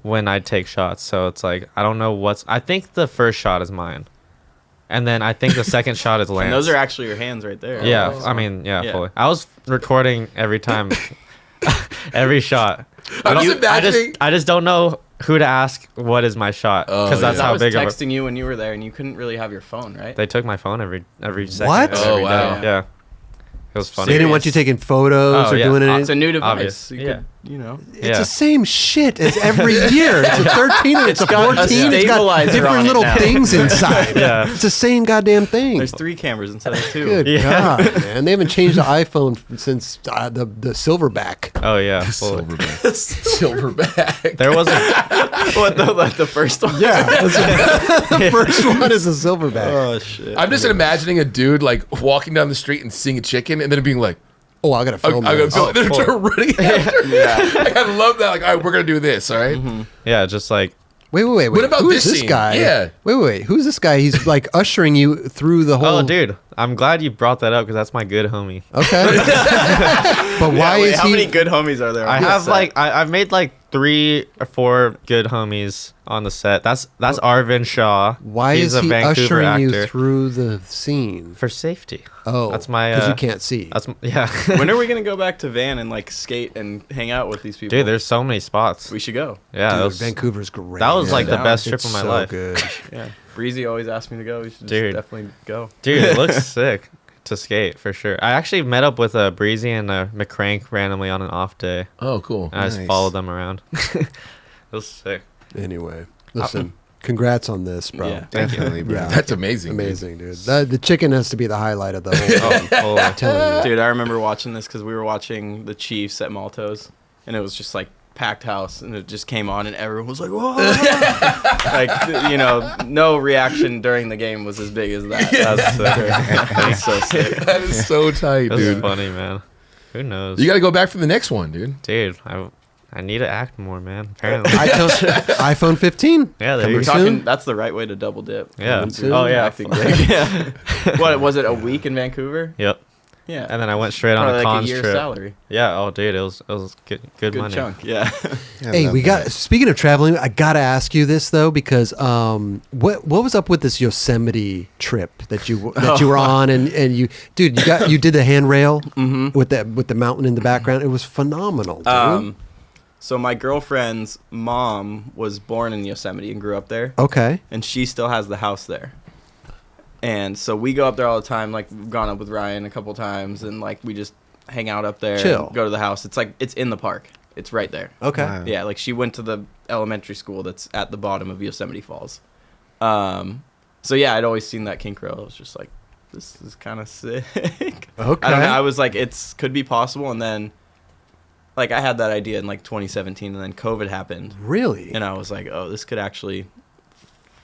when I take shots, so it's like I don't know what's. I think the first shot is mine, and then I think the second shot is Lance. And those are actually your hands right there. Yeah, Oh. I mean, yeah, Yeah. fully. I was recording every time, every shot. I'm just I imagining. just don't know who to ask. What is my shot? Oh, Because that's yeah. I how was big of a. texting you when you were there, and you couldn't really have your phone, right? They took my phone every second. What? of Oh, every wow. day. Yeah, it was funny. They didn't want you taking photos Oh, or yeah. doing It's anything. a new device. Obvious. You Yeah. could, you know. It's Yeah. the same shit as every year. It's a 13 and it's a got a 14. It's got stabilizer on different it little now. things inside. Yeah. It's the same goddamn thing. There's 3 cameras instead of 2. Good Yeah. God, man. They haven't changed the iPhone since the silverback. Oh yeah, fully. Silverback. There wasn't. What the first one? Yeah. The first one is a silverback. Oh shit. I'm just imagining a dude like walking down the street and seeing a chicken, and then being like, Oh, I got to "I'm film gonna this. film." They're running after. Yeah. Like, I love that. Like, all right, we're gonna do this. All right? Yeah, just like Wait. What about Who is this this scene? guy? Yeah. Wait. Who's this guy? He's like ushering you through the whole. oh, dude, I'm glad you brought that up because that's my good homie. Okay. But why Yeah, wait, is how he? many good homies are there? I on have this set? like I've made like 3 or 4 good homies on the set. That's Arvin Shaw. Why He's is a he Vancouver ushering actor. you through the scene? For safety. Oh, That's my, because you can't see. That's yeah. When are we gonna go back to Van and like skate and hang out with these people? Dude, there's so many spots. we should go. Yeah, Dude, that was, Vancouver's great. that was man. like the down. best trip It's of my so life. good. Yeah. Breezy always asked me to go. We should just Dude. definitely go. Dude, it looks sick to skate for sure. I actually met up with Breezy and McCrank randomly on an off day. Oh, cool. And I just Nice. followed them around. It was sick. Anyway, listen. Congrats on this, bro. Yeah. Definitely, bro. Yeah. That's amazing. dude. Amazing, dude. The chicken has to be the highlight of the whole thing. Oh, I'm telling you. Dude, I remember watching this because we were watching the Chiefs at Maltos, and it was just like packed house, and it just came on, and everyone was like, "Whoa!" Like, you know, no reaction during the game was as big as that. That's sick. That's so sick. That is so tight, That's dude. funny, man. Who knows? You got to go back for the next one, dude. Dude, I need to act more, man. Apparently. iPhone 15. Yeah, there Coming you We're go. talking. soon? That's the right way to double dip. Yeah. soon. Oh, yeah. Acting gig. Yeah. What was it? A week in Vancouver? Yep. Yeah. And then I went straight on Probably a like cons a year's trip. salary. Yeah. Oh, dude, it was good money. chunk. Yeah. I Hey, love we got. that. Speaking of traveling, I gotta ask you this though, because what was up with this Yosemite trip that you were on, and you did the handrail with the mountain in the background. It was phenomenal, dude. So my girlfriend's mom was born in Yosemite and grew up there, Okay. and she still has the house there. And so we go up there all the time. Like, we've gone up with Ryan a couple times, and like we just hang out up there, Chill. and go to the house. It's like it's in the park. It's right there. Okay. Wow. Yeah, like she went to the elementary school that's at the bottom of Yosemite Falls. So yeah, I'd always seen that kink rail. I was just like, this is kind of sick. Okay. I don't know. I was like, could be possible. And then like I had that idea in like 2017, and then COVID happened, Really? and I was like, oh, this could actually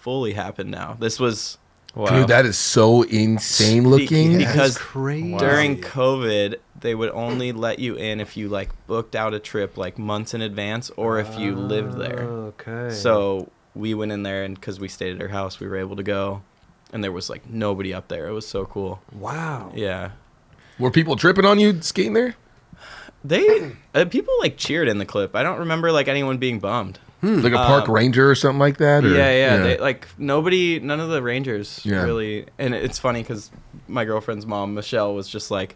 fully happen now. This was Wow. Dude, that is so insane looking. Yeah, because that's crazy. during COVID, they would only let you in if you like booked out a trip like months in advance, or if you lived there. Okay. So we went in there, and because we stayed at her house, we were able to go, and there was like nobody up there. It was so cool. Wow. Yeah. Were people tripping on you skating there? They people like cheered in the clip. I don't remember like anyone being bummed. Like a park ranger or something like that? Or? Yeah. They, like none of the Rangers Yeah. really. And it's funny because my girlfriend's mom, Michelle, was just like,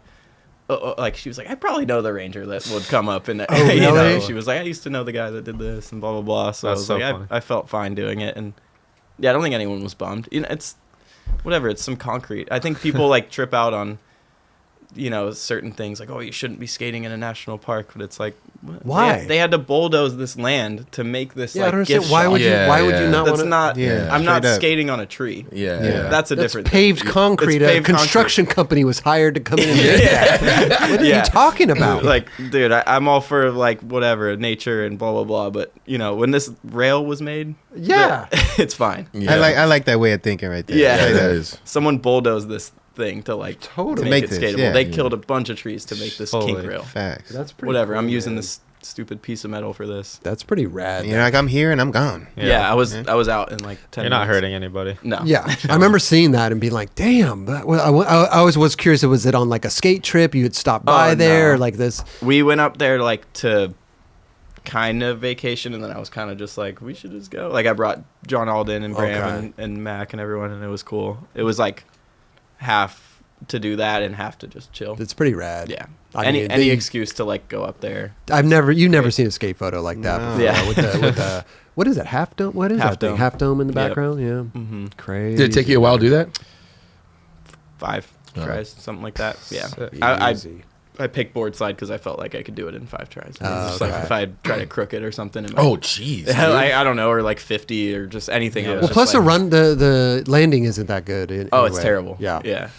like she was like, I probably know the Ranger that would come up, and you know, really? she was like, I used to know the guy that did this and blah blah blah. So I That's was so like, funny. I felt fine doing it, and yeah, I don't think anyone was bummed. You know, it's whatever. It's some concrete. I think people like trip out on, you know, certain things like, oh, you shouldn't be skating in a national park, but it's like, what? Why? They had to bulldoze this land to make this Yeah, I like don't understand. gift Why shop. would you? Yeah, Why would yeah. you not That's want to? not. Yeah, I'm not straight up. skating on a tree. Yeah. That's a That's different paved concrete. It's A paved construction company was hired to come in and make that. What are Yeah. you talking about? Like, dude, I'm all for like whatever nature and blah blah blah, but you know, when this rail was made, Yeah. it's fine. Yeah. I like that way of thinking right there. Yeah. I like That that. is. Someone bulldozed this thing to like Totally. to Make make it this, skatable. yeah. They killed a bunch of trees to make this Fully. kink rail. Facts. That's pretty. Whatever. cool, I'm using man. this stupid piece of metal for this. That's pretty rad. You're like, I'm here and I'm gone. Yeah, I was out in like 10 You're not minutes. hurting anybody. No. Yeah, I remember seeing that and being like, "Damn!" But I always was curious. Was it on like a skate trip? You had stopped by there, no. or like this? We went up there like to kind of vacation, and then I was kind of just like, we should just go. Like I brought John Alden and Bram Okay. and Mac and everyone, and it was cool. It was like half to do that and half to just chill. It's pretty rad. Yeah. I Any mean, any the- excuse to like go up there. You've never seen a skate photo like that No. before. Yeah. With the what is that, half dome? What is Half that thing? dome. Half dome in the Yep. background. Yeah, Mm-hmm. crazy. Did it take you a while to do that? 5 Oh. tries, something like that. Yeah. Sick. Easy. I picked board slide because I felt like I could do it in 5 tries. Oh, It's just like okay. if I tried to crook it or something. It might- Oh, jeez. dude. I don't know, or like 50 or just anything. I was Well, just plus like, the run, the landing isn't that good. Oh, it's anyway. terrible. Yeah. Yeah.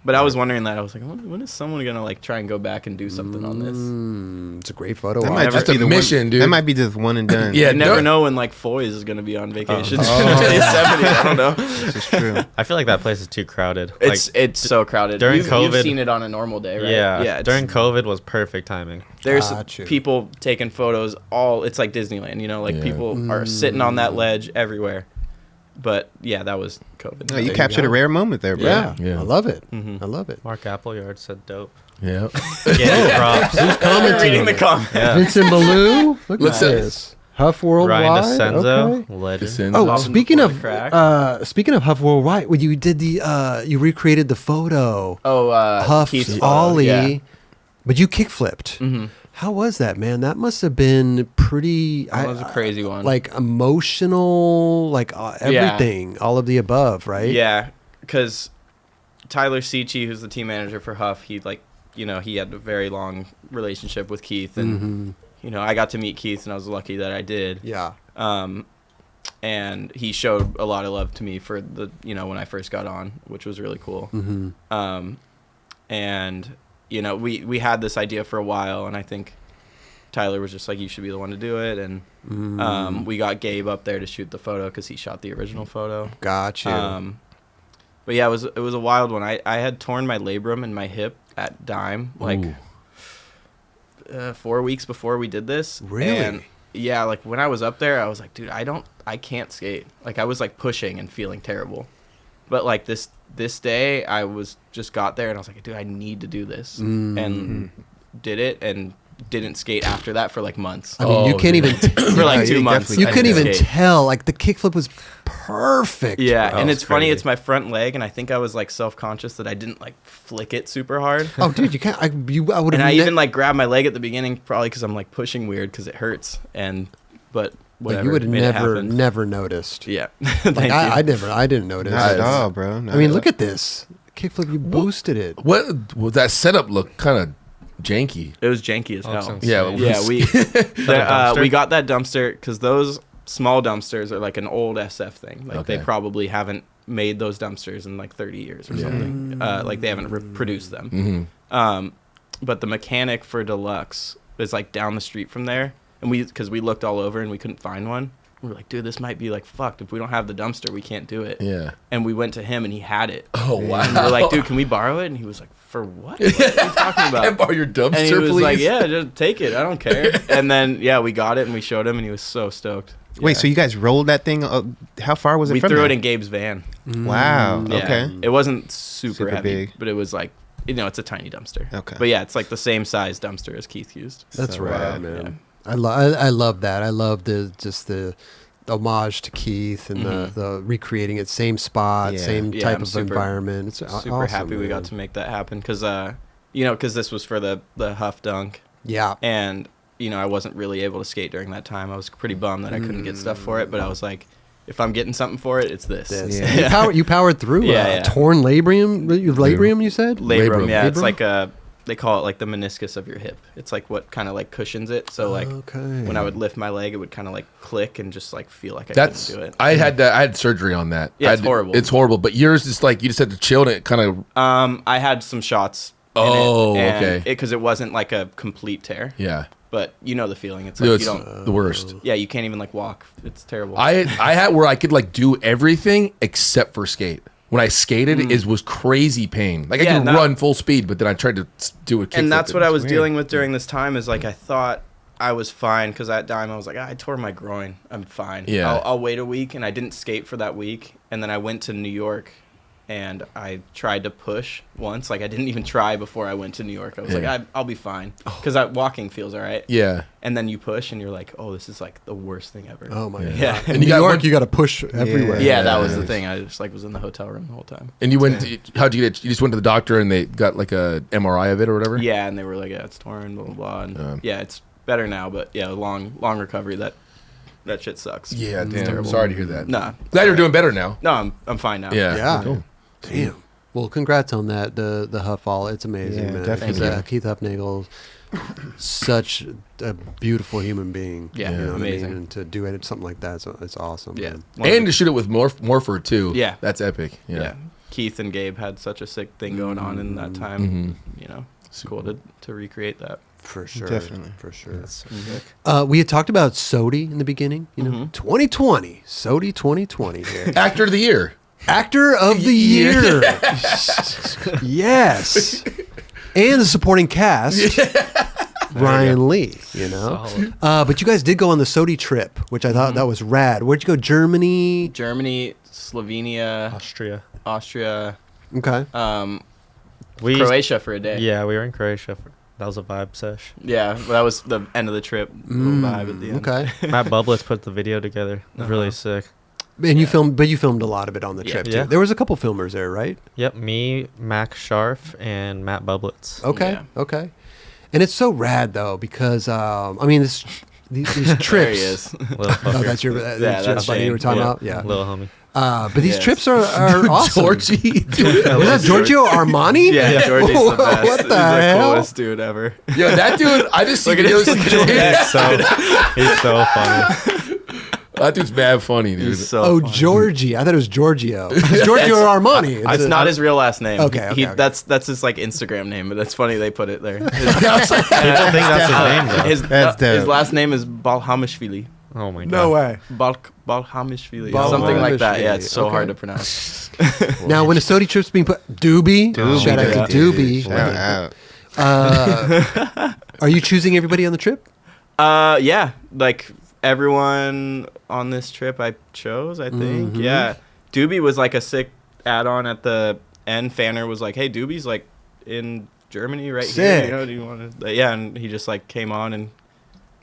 But I was wondering that. I was like, when is someone going to like try and go back and do something on this? It's a great photo. That op. might never- just That's be a the mission, one, dude. That might be just one and done. Yeah, You never no- know when like Foy's is going to be on vacation to Oh. Yosemite. I don't know. This is true. I feel like that place is too crowded. It's so crowded. during You've COVID- seen it on a normal day, right? Yeah. Yeah. During COVID was perfect timing. There's Gotcha. people taking photos. It's like Disneyland, you know, like Yeah. people are sitting on that ledge everywhere. But yeah, that was COVID. No, There you you captured go. a rare moment there, bro. Yeah, Yeah. I love it. Mhm. I love it. Mark Appleyard said dope. Yeah. Yeah, props. Commenting Reading on the it. comments. Yeah. Vincent Ballou. Look Let's at say- this. Huff Worldwide. Ryan DeCenzo, Okay. legend. DeCenzo. Oh, Popping speaking before of the crack. speaking of Huff Worldwide, when you did the you recreated the photo, Oh, Huff's Keith's photo, ollie, yeah. but you kick flipped. Mm-hmm. How was that, man? That must have been pretty. That was a crazy one. Like emotional, like everything, all of the above, right? Yeah, because Tyler Seachy, who's the team manager for Huff, he he had a very long relationship with Keith, and I got to meet Keith, and I was lucky that I did. Yeah. And he showed a lot of love to me for the when I first got on, which was really cool. Mm-hmm. And we had this idea for a while, and I think Tyler was just like, you should be the one to do it, and we got Gabe up there to shoot the photo because he shot the original photo. Gotcha. But yeah, it was a wild one. I had torn my labrum in my hip at Dime like Ooh. 4 weeks before we did this. Really? And yeah, like when I was up there, I was like, dude, I can't skate. Like I was like pushing and feeling terrible. But like this day, I was just got there and I was like, dude, I need to do this, and did it and didn't skate after that for like months. I mean, you can't even For like 2 months. you I couldn't didn't even skate. tell. Like the kickflip was perfect. Yeah, That and was it's funny. crazy. It's my front leg, and I think I was like self-conscious that I didn't like flick it super hard. Oh, dude, you can't. I would And have. I even like grabbed my leg at the beginning, probably because I'm like pushing weird because it hurts. But whatever. you would have made it never happen. never noticed. Yeah. Like Thank I you. never. I didn't notice. Not at all, bro. I mean, look at this kickflip. You boosted it. What was that setup look kind of janky? It was janky as Oh, hell. sounds Yeah, insane. Yeah, we dumpster? we got that dumpster because those small dumpsters are like an old SF thing. Like they Okay. probably haven't made those dumpsters in like 30 years or something. Like they haven't produced them. Mm-hmm. But the mechanic for Deluxe is like down the street from there, and because we looked all over and we couldn't find one. We were like, dude, this might be like fucked. If we don't have the dumpster, we can't do it. Yeah. And we went to him and he had it. Oh, wow. And we were like, dude, can we borrow it? And he was like, for what? What are you talking about? Can I borrow your dumpster, and he was please? like, yeah, just take it. I don't care. And then, yeah, we got it and we showed him and he was so stoked. Wait, Yeah. so you guys rolled that thing? How far was it We from threw there? it in Gabe's van. Wow. Yeah. Okay. It wasn't super heavy, big. but it was like, it's a tiny dumpster. Okay. But yeah, it's like the same size dumpster as Keith used. That's So rad, rad. man. I love that. I love the homage to Keith and the recreating it, same spot, Yeah. same Yeah, type I'm of super- environment. It's Super awesome, happy we got man. to make that happen because, because this was for the Huff Dunk. Yeah. And, I wasn't really able to skate during that time. I was pretty bummed that I couldn't get stuff for it, but I was like, if I'm getting something for it, it's this. Yeah. You powered through Yeah. torn labrum, you said? Labrum, yeah. It's Labrum? like they call it like the meniscus of your hip. It's like what kind of like cushions it. So like Okay. when I would lift my leg, it would kind of like click and just like feel like I That's couldn't do it. I had surgery on that. Yeah, it's I had- horrible. It's horrible. But yours is like you just had to chill and it kind of. I had some shots. Oh, in it, and okay. Because it wasn't like a complete tear, Yeah. but you know the feeling. It's No, like it's you don't. the worst. Yeah, you can't even like walk. It's terrible. I had where I could like do everything except for skate. When I skated, it was crazy pain. Like I Yeah, could that- run full speed, but then I tried to do a kickflip. And that's what I was weird. dealing with during this time. Is like I thought I was fine because that time I was like, I tore my groin. I'm fine. Yeah. I'll wait a week, and I didn't skate for that week. And then I went to New York, and I tried to push once. Like I didn't even try before I went to New York. I was Yeah. like, I'll be fine because walking feels all right. Yeah. And then you push, and you're like, oh, this is like the worst thing ever. Oh my god! Yeah. In And you New got York, one- you got to push everywhere. Yeah, that was Yeah. the thing. I just like was in the hotel room the whole time. And you went. How'd you get it? You just went to the doctor and they got like a MRI of it or whatever. Yeah, and they were like, yeah, it's torn, blah blah blah. And yeah, it's better now, but yeah, long recovery. That shit sucks. Yeah. It's Damn. terrible. Sorry to hear that. Nah. Glad you're doing better now. No, I'm fine now. Yeah. Yeah. Cool. Damn. Well, congrats on that. The Huff All. It's amazing, Yeah, man. definitely. 'Cause, Keith Huffnagel, such a beautiful human being. Yeah, you know what I mean? amazing. And to do it something like that, it's awesome. Yeah. man. And to shoot it with Morpher too. Yeah. That's epic. Yeah. Yeah. Keith and Gabe had such a sick thing going on in that time. Mhm. It's cool to recreate that. For sure. Definitely. For sure. Mhm. We had talked about SOTY in the beginning. 2020. SOTY 2020 here. Actor of the year. Actor of the year. Yes. And the supporting cast. Ryan Lee, Solid. But you guys did go on the SOTY trip, which I thought that was rad. Where'd you go? Germany? Germany, Slovenia, Austria, Okay. Croatia for a day. Yeah, we were in Croatia. That was a vibe sesh. Yeah, well, that was the end of the trip. Little vibe at the end. Okay. Matt Bublitz put the video together. It was really sick. And you filmed a lot of it on the Yeah. trip too. Yeah. There was a couple filmers there, right? Yep, me, Max Scharf, and Matt Bublitz. Okay. Yeah. Okay. And it's so rad though because these trips. There he is. Little Oh, fucker. that's your that's buddy you Shane. were talking Yeah. about. Yeah. Little homie. But these Yes. trips are awesome. Georgie. Is that Giorgio Armani? Yeah, Georgie's the best. What the He's hell? the coolest dude ever. Yo, that dude. I just see Look at videos. his- He's so funny. That dude's mad funny, dude. He's so Oh, funny. Georgie. I thought it was Giorgio. It's Giorgio Armani. It's not his real last name. Okay, okay. That's his like Instagram name, but that's funny they put it there. People think that's his name, though. That's His dope. last name is Balhamishvili. Oh my god. No way. Balhamishvili. Something like that. Yeah, it's so Okay. hard to pronounce. Now, when a SOTY trip's being put, Doobie. Shout out to Doobie. Shout out. Are you choosing everybody on the trip? Yeah, like everyone on this trip I chose, I think. Mm-hmm. Yeah. Doobie was like a sick add-on at the end. Fanner was like, hey, Doobie's like in Germany right Sick. here. Do you want to? Yeah, and he just like came on and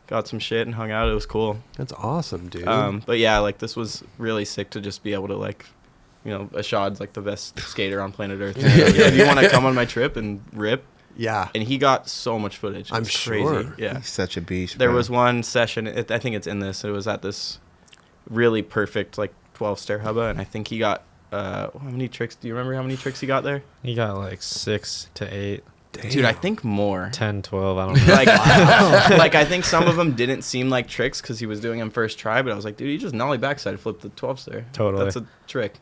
got some shit and hung out. It was cool. That's awesome, dude. But yeah, like this was really sick to just be able to like, Ashad's like the best skater on planet Earth. Yeah, do you want to come on my trip and rip? yeah. And he got so much footage. It I'm was sure. Crazy. Yeah. He's such a beast. There bro. was one session, I think it's in this. It was at this really perfect like 12 stair hubba, and I think he got how many tricks? Do you remember how many tricks he got there? He got like 6 to 8, Dude, I think more. 10, 12. I don't know. Like, like I think some of them didn't seem like tricks because he was doing them first try, but I was like, dude, he just nollie backside flipped the 12 stair. Totally. That's a trick.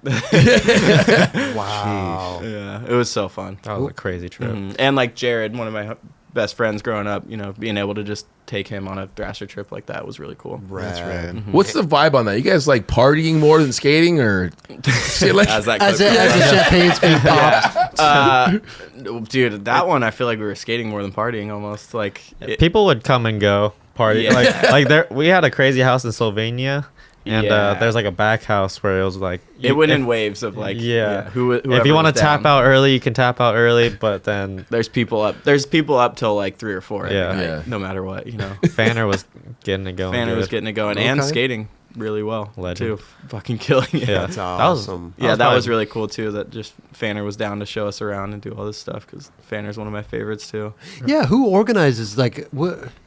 Wow. Yeah, it was so fun. That was a crazy trip. And like Jared, one of my best friends growing up. You know, being able to just take him on a Thrasher trip like that was really cool. That's rad. What's the vibe on that? You guys like partying more than skating, or like, As that As clip the goes. champagne's being popped. Dude, that one I feel like we were skating more than partying almost. Like People would come and go party. Yeah. Like there, we had a crazy house in Slovenia, and Yeah. there's like a back house where it was like it went if- in waves of like Yeah. whoever If you want to was tap down. out early, you can tap out early, but then There's people up till like 3 or 4 every Yeah. night, Yeah. no matter what, you know. Fanner was getting it going. Fanner was good. getting it going and Okay. skating really well Legend. too. Fucking killing it. Yeah. That's That was- awesome. Yeah, that probably- was really cool too. That just Fanner was down to show us around and do all this stuff because Fanner's one of my favorites too. Yeah, who organizes? Like,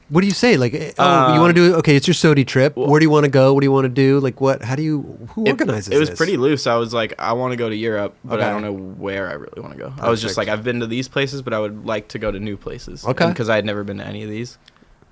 what do you say? Like, oh, you want to do? Okay, it's your SOTY trip. Where do you want to go? What do you want to do? Like, what? How do you? Who organizes? It was this? pretty loose. I was like, I want to go to Europe, but I Okay. don't know where I really want to go. I was just Perfect. like, I've been to these places, but I would like to go to new places. Okay. Because I had never been to any of these.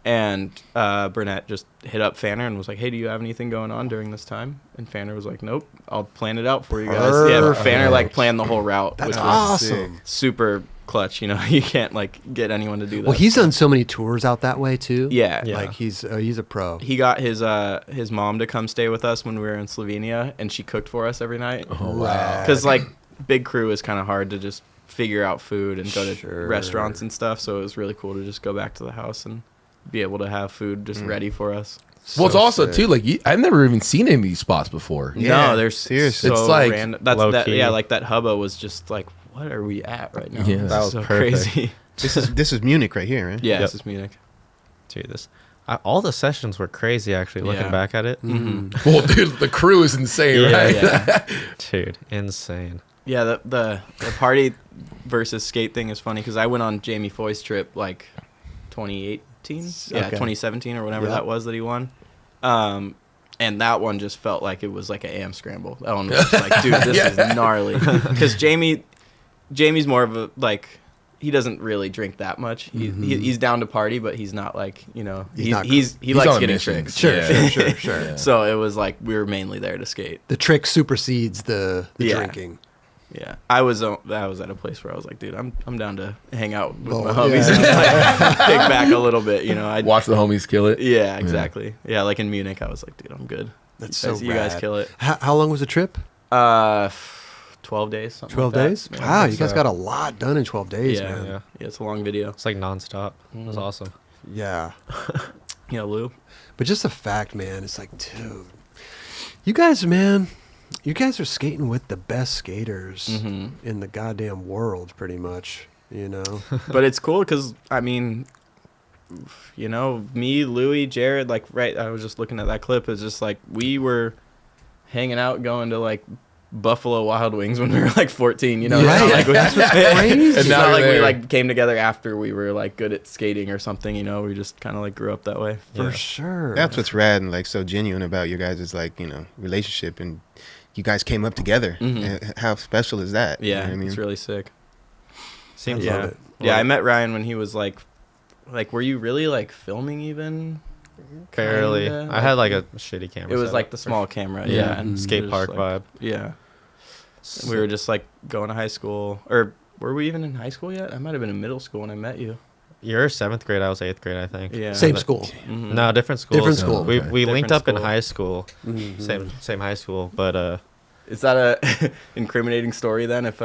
And Burnett just hit up Fanner and was like, hey, do you have anything going on during this time? And Fanner was like, nope, I'll plan it out for you guys. Yeah, Perfect. Fanner like planned the whole route, That's which was awesome. super clutch. You know, you can't like get anyone to do that. Well, he's done so many tours out that way too. Yeah. Yeah. Like he's a pro. He got his mom to come stay with us when we were in Slovenia, and she cooked for us every night. oh wow. Because like big crew is kind of hard to just figure out food and go to Sure. restaurants and stuff. So it was really cool to just go back to the house and be able to have food just ready for us. Well, it's So also sick. too like I've never even seen any of these spots before. Yeah, No, they're seriously. so It's like random. That's low that. key. Yeah, like that hubba was just like, what are we at right now? Yeah. This That is was so perfect. crazy. This is Munich right here, right? Yeah, Yep. this is Munich. Dude, all the sessions were crazy. Actually, looking Yeah. back at it, Mm-hmm. Well, dude, the crew is insane, Yeah, right? Yeah. dude, insane. Yeah, the party versus skate thing is funny because I went on Jamie Foy's trip like 2018, yeah, Okay. 2017 or whatever Yeah. that was that he won. And that one just felt like it was like an AM scramble. That one was just like, dude, this is gnarly. Because Jamie's more of a like, he doesn't really drink that much. He's down to party, but he's not like, you know, He's he not- he He's likes on a getting mission. tricks. Sure, Yeah. sure. Yeah. So it was like we were mainly there to skate. The trick supersedes the Yeah. drinking. Yeah, I was at a place where I was like, dude, I'm down to hang out with Oh, my homies yeah. and like, kick back a little bit, you know. I Watch the homies kill it. Yeah, exactly. Yeah, like in Munich, I was like, dude, I'm good. That's you guys, so you guys rad. kill it. How long was the trip? 12 days. Something 12 like that. days? Yeah. Wow, you guys so. got a lot done in 12 days, Yeah. man. Yeah, Yeah, it's a long video. it's like nonstop. It was awesome. Yeah. You know, Lou. But just the fact, man, it's like, dude, you guys, man, you guys are skating with the best skaters in the goddamn world, pretty much, you know? But it's cool because I mean, you know, me, Louie, Jared, like I was just looking at that clip. It's just like we were hanging out, going to like Buffalo Wild Wings when we were like 14. You know, It's not Right. like we, That's what's crazy. It's And now not you're like we there. like came together after we were like good at skating or something. You know, we just kind of like grew up that way. For Yeah. sure. That's what's rad and like so genuine about your guys' like, you know, relationship, and you guys came up together. How special is that? You know Yeah, what I mean? it's really sick. Seems I love Yeah, it. yeah. I met Ryan when he was like, were you really like filming even? barely. Kinda, I had like a shitty camera. It was setup. like the small camera. Yeah. Yeah, and skate we were park just, like, vibe. Yeah, we were just like going to high school, or were we even in high school yet? I might have been in middle school when I met you. You're 7th grade. I was 8th grade. I think. Yeah, Same school. Mhm. No, different schools. Different school. We Okay. we linked Different up in school. high school. Mhm. Same high school, but Is that a incriminating story then? If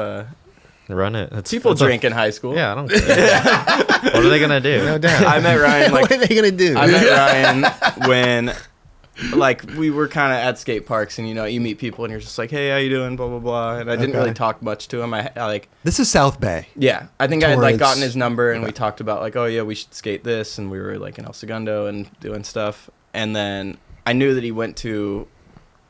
run it. It's, people it's a- drink in high school? yeah, I don't care. What are they gonna do? No doubt. I met Ryan like what are they gonna do? I met Ryan when, like, we were kind of at skate parks, and you know, you meet people, and you're just like, "Hey, how you doing?" Blah blah blah. And I didn't Okay. really talk much to him. I like, This is South Bay. yeah, I think I had like Torrance. gotten his number, and we talked about like, oh yeah, we should skate this, and we were like in El Segundo and doing stuff. And then I knew that he went to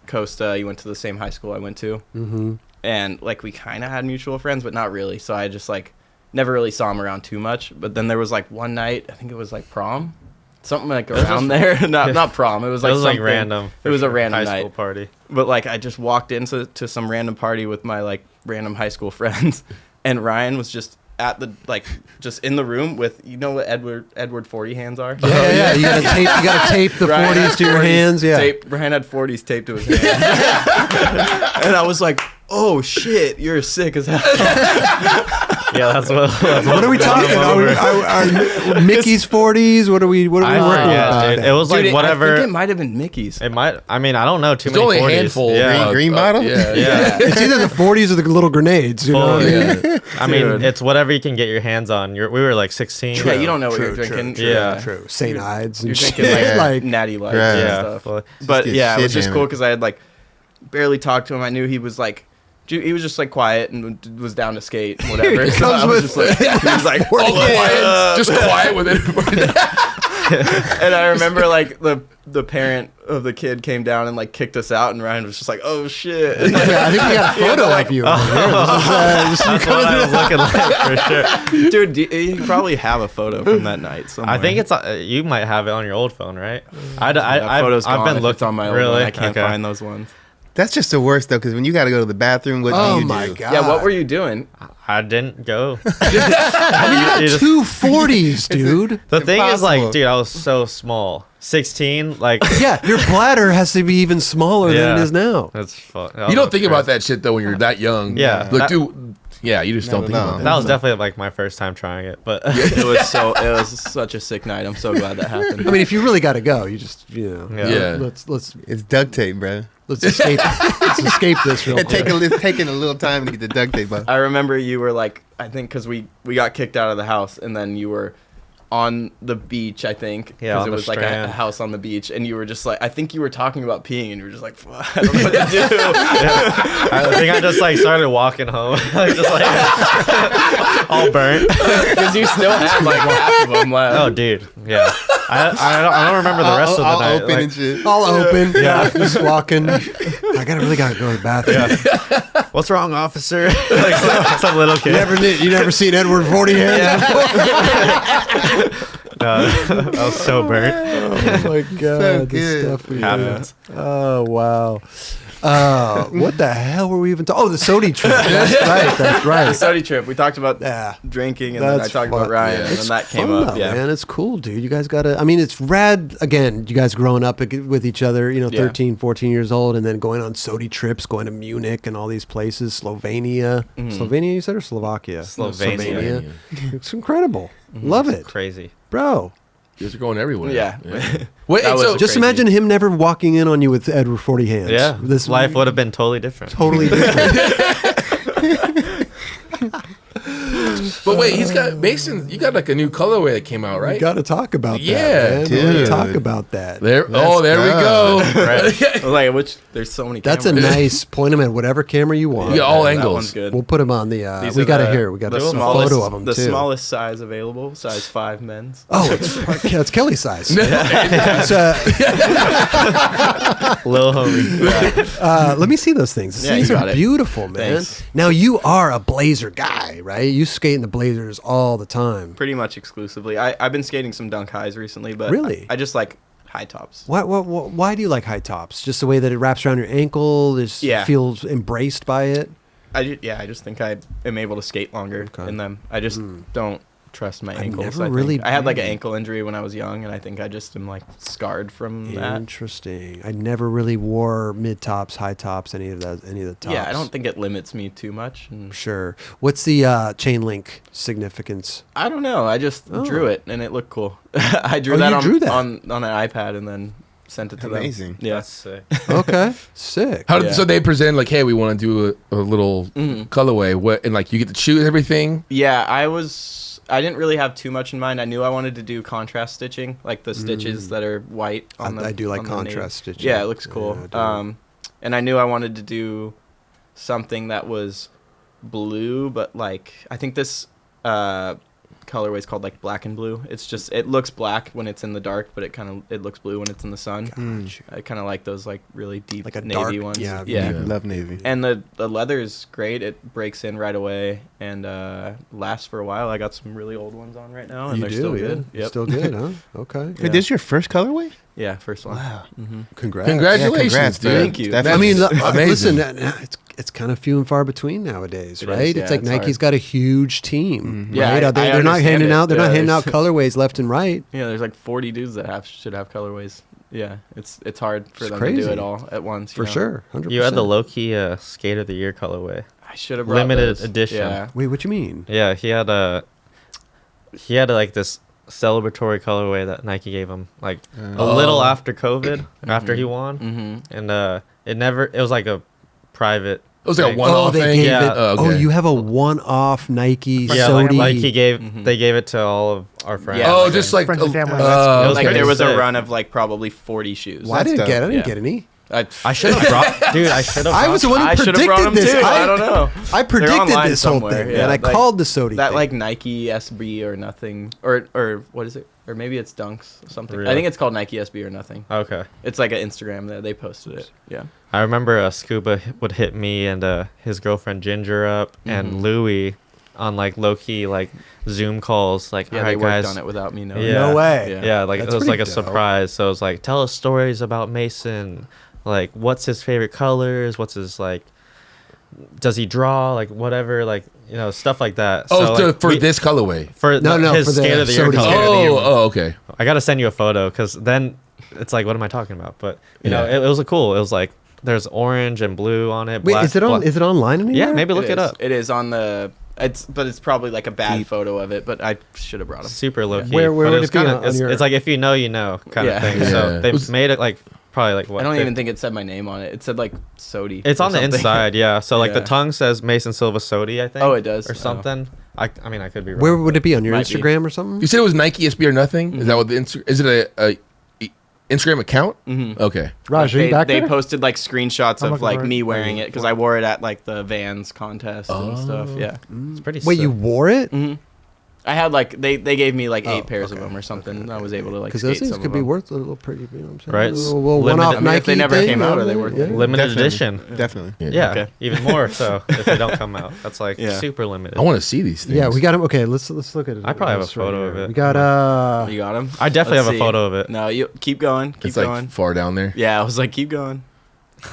Costa. He went to the same high school I went to, Mm-hmm. and like we kind of had mutual friends, but not really. So I just like never really saw him around too much. But then there was like one night, I think it was like prom. Something like was around just- there, not prom. It was like it was like something- random. It was a random high school night. party. But like I just walked into some random party with my like random high school friends, and Ryan was just at the like just in the room with, you know what Edward 40 hands are. Yeah. You gotta tape the Ryan 40s had to your 40s hands. Yeah. Ryan had 40s taped to his hands, and I was like, oh shit, you're sick as hell. Yeah, that's What are we talking? Are Mickey's 40s? What are we working with? Dude, it was like Dude, whatever. I think it might have been Mickey's. It might. I mean, I don't know too It's many. only a 40s. handful. Yeah. Green bottle? Yeah. Yeah. It's either the 40s or the little grenades. You know what I mean? Yeah. I mean, it's whatever you can get your hands on. We were like 16. Yeah, you don't know what True, you're drinking. true, Yeah. True. St. Ides You're and drinking shit. like- Natty Lights Right. and Yeah. stuff. Well, But get yeah, it was shit just cool hammered. because I had like barely talked to him. I knew he was like, he was just like quiet and was down to skate, whatever. So comes I was with- just like, he was like, All quiet, just quiet with everybody. and I remember like the parent of the kid came down and like kicked us out, and Ryan was just like, "Oh shit!" And, like, Yeah, I think we got a photo of you. Over here. This is that's what I was looking like for sure. dude, you probably have a photo from that night somewhere. I think it's you might have it on your old phone, right? that photo's I've gone been if looking it's on my old really. one. I can't Okay. find those ones. That's just the worst though, because when you got to go to the bathroom, what Oh do you my do? god! Yeah, what were you doing? I didn't go. I mean, you got just- two 40s, dude. The thing is, like, Impossible. dude, I was so small. 16, like. Yeah, your bladder has to be even smaller than Yeah. it is now. That's fun. You don't think about that shit though when you're that young. Yeah. Like, That- dude. Yeah, you just don't think no. about that. That was definitely like my first time trying it, but It was such a sick night. I'm so glad that happened. I mean, if you really got to go, you just Yeah. Let's It's duct tape, bro. escape. Let's escape this real It's quick. taking a little time to get the duct tape off. I remember you were like, I think because we got kicked out of the house, and then you were on the beach, I think, Yeah, because on it the was like a strand. house on the beach, and you were just like, I think you were talking about peeing, and you were just like, "Fuck, I don't know what to do." I think I just like started walking home, like, just like all burnt. Because you still had like half of them left. Oh, dude, yeah. I don't remember the rest of the All night. open like- and shit. All open. Yeah, just walking. I really gotta go to the bathroom. What's wrong, officer? Like some little kid. You never seen Edward 40 hands before? I was so burnt. Oh my god, the good. stuff we did. Happens. Oh wow. What the hell were we even talking? Oh, the SOTY trip. That's right. The SOTY trip. We talked about Yeah. drinking, and then I That's talked fun. about Ryan, Yeah. and then that came Fun up. though, Yeah. man, it's cool, dude. You guys gotta, I mean, it's rad. Again, you guys growing up with each other, you know, Yeah. 13, 14 years old, and then going on SOTY trips, going to Munich and all these places, Slovenia. Slovenia, you said, or Slovakia? Slovenia. It's incredible. Love it. Crazy. Bro. You guys are going everywhere. Yeah. Wait, That was so Just crazy. imagine him never walking in on you with Edward 40 hands. Yeah, This life would have been totally different. totally different. but wait, he's got Mason. You got like a new colorway that came out, We right? got to talk about Yeah, that, man. We gotta dude. talk about that. There. Oh, there we go. Like, which there's so many. That's a cameras. nice, point him at whatever camera you want. You got all That angles. one's good. We'll put him on the, These we are got to the- hear, we got the a smallest, photo of him the too. smallest size available, size 5 men's. Oh, it's Kelly's size. It's, Little homie. let me see those things. Yeah, These you are got it. beautiful, man. Thanks. Now you are a Blazer guy, right? You skate in the Blazers all the time. Pretty much exclusively. I've been skating some Dunk Highs recently, but Really? I just like high tops. Why do you like high tops? Just the way that it wraps around your ankle, just Yeah. feels embraced by it. I just think I am able to skate longer Okay. in them. I just don't trust my I've ankles. never I think. really- I had like an ankle injury when I was young, and I think I just am like scarred from that. Interesting. I never really wore mid tops, high tops, any of the tops. Yeah, I don't think it limits me too much. And Sure. What's the chain link significance? I don't know. I just Oh. drew it, and it looked cool. I drew Oh, that, you on, drew that? on an iPad, and then sent it to Amazing. them. Yeah. That's sick. Okay, sick. How did, Yeah. So they present like, hey, we want to do a little colorway. What and like you get to choose everything. Yeah, I didn't really have too much in mind. I knew I wanted to do contrast stitching, like the stitches that are white. I do like on the contrast name. stitching. Yeah, it looks cool. Yeah, I do. And I knew I wanted to do something that was blue, but like I think this colorway is called like black and blue. It's just it looks black when it's in the dark, but it looks blue when it's in the sun. I kind of like those like really deep Like a navy dark- ones. yeah, yeah. Love Navy. And the leather is great. It breaks in right away and lasts for a while. I got some really old ones on right now, and You they're do, still yeah. good. Yep. Still good, huh? Okay. Yeah. Wait, this is your first colorway? Yeah, first one. Wow. Congrats. Congratulations, congrats, dude. man. Thank you. That's I mean, Amazing. listen, it's kind of few and far between nowadays, It right? is, It's yeah, like it's Nike's hard. got a huge team, Yeah, right? I They're not understand handing it. out. They're not Yeah, handing out there's- colorways left and right. Yeah, there's like 40 dudes that should have colorways. Yeah, it's hard for It's them to crazy. do it all at once. For you know? sure, 100%. You had the low-key Skate of the Year colorway. I should have brought limited those. edition. Yeah. Wait, what you mean? Yeah, he had like this celebratory colorway that Nike gave him like a little after COVID, after he won, and it was like a private. It was like a thing. one-off they thing. gave Yeah. it. okay. Oh, you have a one-off Nike Yeah, SOTY. like he gave they gave it to all of our friends. Yeah, Oh, like just a- like friends and family. It was Like pretty there was sick. a run of like probably 40 shoes. Well, I didn't dope. get. I didn't Yeah. get any. I should have brought, dude. I should have. I was the one who I should have brought them predicted too. this. I don't know. I predicted online this whole somewhere, thing, yeah, and I like- called the SOTY That thing. like Nike SB or nothing, or what is it? Or maybe it's Dunks or something. Really? I think it's called Nike SB or nothing. Okay. It's like an Instagram there. They posted it. Yeah. I remember Scuba would hit me and his girlfriend Ginger up and Louie on like low key like Zoom calls. Like, Yeah, all they right, worked guys. on it without me knowing. Yeah. No way. Yeah, like That's it was like a pretty dope. surprise. So it was like, tell us stories about Mason. Like, what's his favorite colors? What's his like? Does he draw? Like, whatever. Like, stuff like that. Oh, so, like, for this colorway. for No, his for the skate of the year. SOTY. color. Oh, okay. I gotta send you a photo because then it's like, what am I talking about? But you know, Yeah. it was a cool. It was like there's orange and blue on it. Wait, black- is it on? black- Is it online anywhere? Yeah, maybe look it is. up. It is on the. But it's probably like a bad photo of it. But I should have brought them. Super low key. Where but would it was it be kinda, on it's, your- it's like if you know kind Yeah. of thing. Yeah. So they've Was- made it like probably like what? I don't even think it said my name on it. It said like SOTY. It's or on the something. inside, yeah. So like the Yeah. tongue says Mason Silva SOTY, I think. Oh, it does? or Oh. something. I mean, I could be wrong. Where would it be on your Might be. Instagram or something? You said it was Nike SB or nothing? Is that what the is it a Instagram account? Mhm. Okay. Raj, are you They, back they there? posted like screenshots I'm of looking like for it. me wearing it because I wore it at like the Vans contest and stuff. Yeah. It's pretty. Wait, sick. you wore it? hmm I had like they gave me like 8 pairs okay. of them or something. I was able to like Because skate those things some could of be them. worth a little pretty. You know what I'm saying? Right. A little Limited- one-off I mean, Nike if they never thing, came you out, know, are they worth it? limited Definitely. edition. Definitely. Yeah, Okay. even more so if they don't come out. That's like Yeah. super limited. I want to see these things. Yeah, we got him. Okay, let's look at it. I probably have a This right photo here. of it. We got You got them? I definitely have a photo of it. No, you keep going. Keep It's like going. far down there. Yeah, I was like, keep going.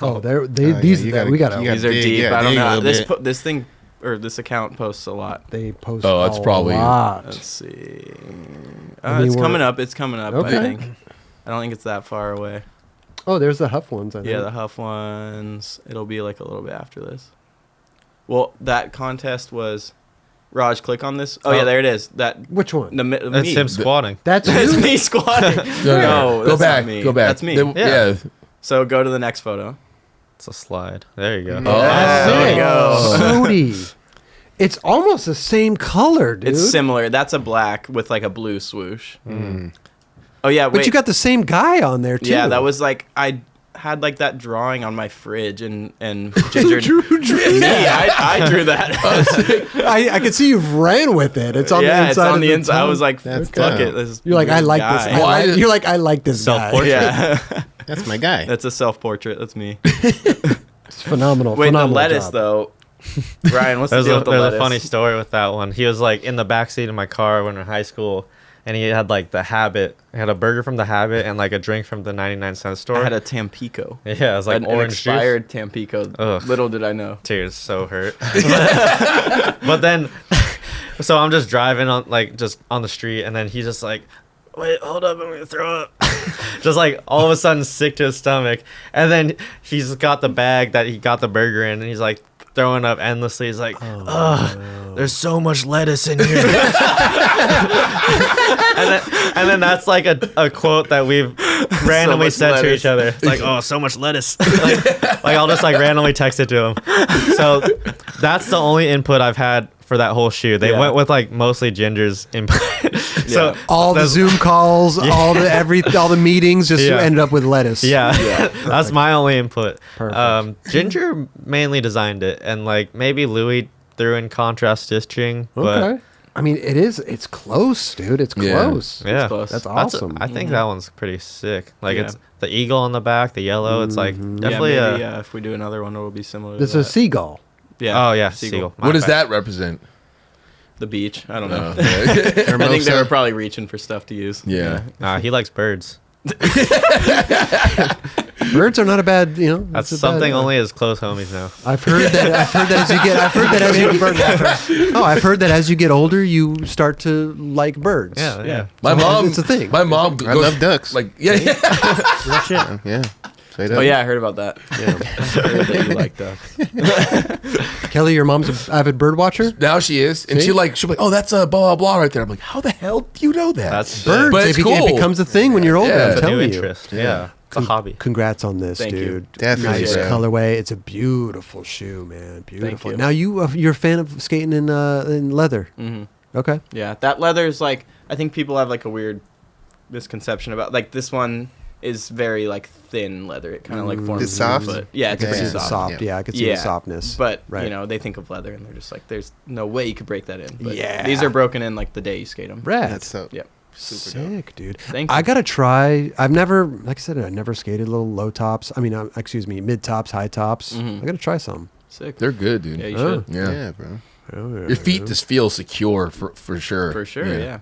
Oh, they Oh, yeah, these you that gotta- we got. you gotta These are dig, deep. yeah, I don't dig a know. little This bit. this thing or this account posts a lot. They post. Oh, that's a probably- lot. Let's see. I mean, It's we're- coming up. It's coming up. Okay. I think. I don't think it's that far away. Oh, there's the Huff ones. I think. Yeah, the Huff ones. It'll be like a little bit after this. Well, that contest was. Raj, click on this. Oh, yeah, there it is. That Which one? the That's me. him squatting. That's That's you. me squatting. No, No, go that's back. not me. Go back. That's me. They- Yeah. yeah. So go to the next photo. It's a slide. There you go. Oh. That's There it. you go. SOTY. It's almost the same color, dude. It's similar. That's a black with like a blue swoosh. Mm. Oh yeah, wait. But you got the same guy on there too. Yeah, that was like I had like that drawing on my fridge and Ginger. drew Me, I drew that. I can see you ran with it. It's on the yeah, inside. it's on of the the inside. I tongue. was like, That's fuck dope. it. This You're like, I weird like guy. this. Well, I- You're like, I like this guy. Self-portrait. Yeah, That's my guy. that's a self-portrait. That's me. It's phenomenal. Wait, the phenomenal lettuce job. though. Ryan, what's the There's, deal a, with the there's lettuce? a funny story with that one. He was like in the backseat of my car when we were in high school, and he had like the Habit. He had a burger from the Habit and like a drink from the 99-cent store. I had a Tampico. yeah, it was like an orange juice. expired Tampico. Ugh. Little did I know. Tears so hurt. But then, so I'm just driving on just on the street, and then he's just like, "Wait, hold up, I'm gonna throw up." Just like all of a sudden sick to his stomach, and then he's got the bag that he got the burger in, and he's like throwing up endlessly. He's like, "Ugh, there's so much lettuce in here." and then that's like a quote that we've randomly much said to lettuce. each other. It's like, "Oh, so much lettuce." like I'll just like randomly text it to him. So that's the only input I've had for that whole shoot. They Yeah. went with like mostly Ginger's input. So Yeah. All the that's- Zoom calls, all the meetings just Yeah. ended up with lettuce. Yeah, that's my only input. Perfect. Ginger mainly designed it, and like maybe Louie threw in contrast stitching. But Okay. I mean, it's close, dude. It's Yeah. close. yeah, close. That's awesome. I think that one's pretty sick. Like Yeah. it's the eagle on the back, the yellow. It's like definitely yeah, maybe, a. if we do another one, it'll be similar. This to is a that. seagull. Yeah. Oh yeah, seagull. What does that represent? The beach. I don't know. Oh, okay. I think they Hermosa. were probably reaching for stuff to use. Yeah. Nah, he likes birds. Birds are not a bad, you know. That's it's a bad- something only his close homies know. I've heard that. I've heard that as you get older, you start to like birds. Yeah. My mom. It's a thing. My mom. I love ducks. Like yeah. Real shit. Yeah. Straight Oh up. yeah, I heard about that. Yeah. I heard that you like ducks. Kelly, your mom's an avid bird watcher. Now she is, and See? she'll be like, oh, that's a blah blah blah right there. I'm like, how the hell do you know that? That's Birds. But it's It cool. becomes a thing when you're older. Yeah. I'm It's a new telling you. interest. Yeah. It's a hobby. Congrats on this, Thank you. dude. Definitely, Nice bro. colorway. It's a beautiful shoe, man. Beautiful. you. Now you're a fan of skating in leather. Mm-hmm. Okay. Yeah, that leather is like, I think people have like a weird misconception about, like, this one is very like thin leather. It kind of like forms It's soft? your foot. Yeah, it's I can see pretty the soft. soft. Yeah, I can see the softness. But Right. you know, they think of leather and they're just like, there's no way you could break that in. But Yeah. these are broken in like the day you skate them. Rad. That's so. Yep. Super dope. Sick, dude. Thank you. I gotta try. I've never, like I said, I never skated little low tops. I mean, excuse me, mid tops, high tops. Mhm. I gotta try some. Sick. They're good, dude. Yeah, you Oh. should. Yeah. Yeah, bro. Oh, yeah, Your feet yeah. just feel secure for sure. For sure, yeah.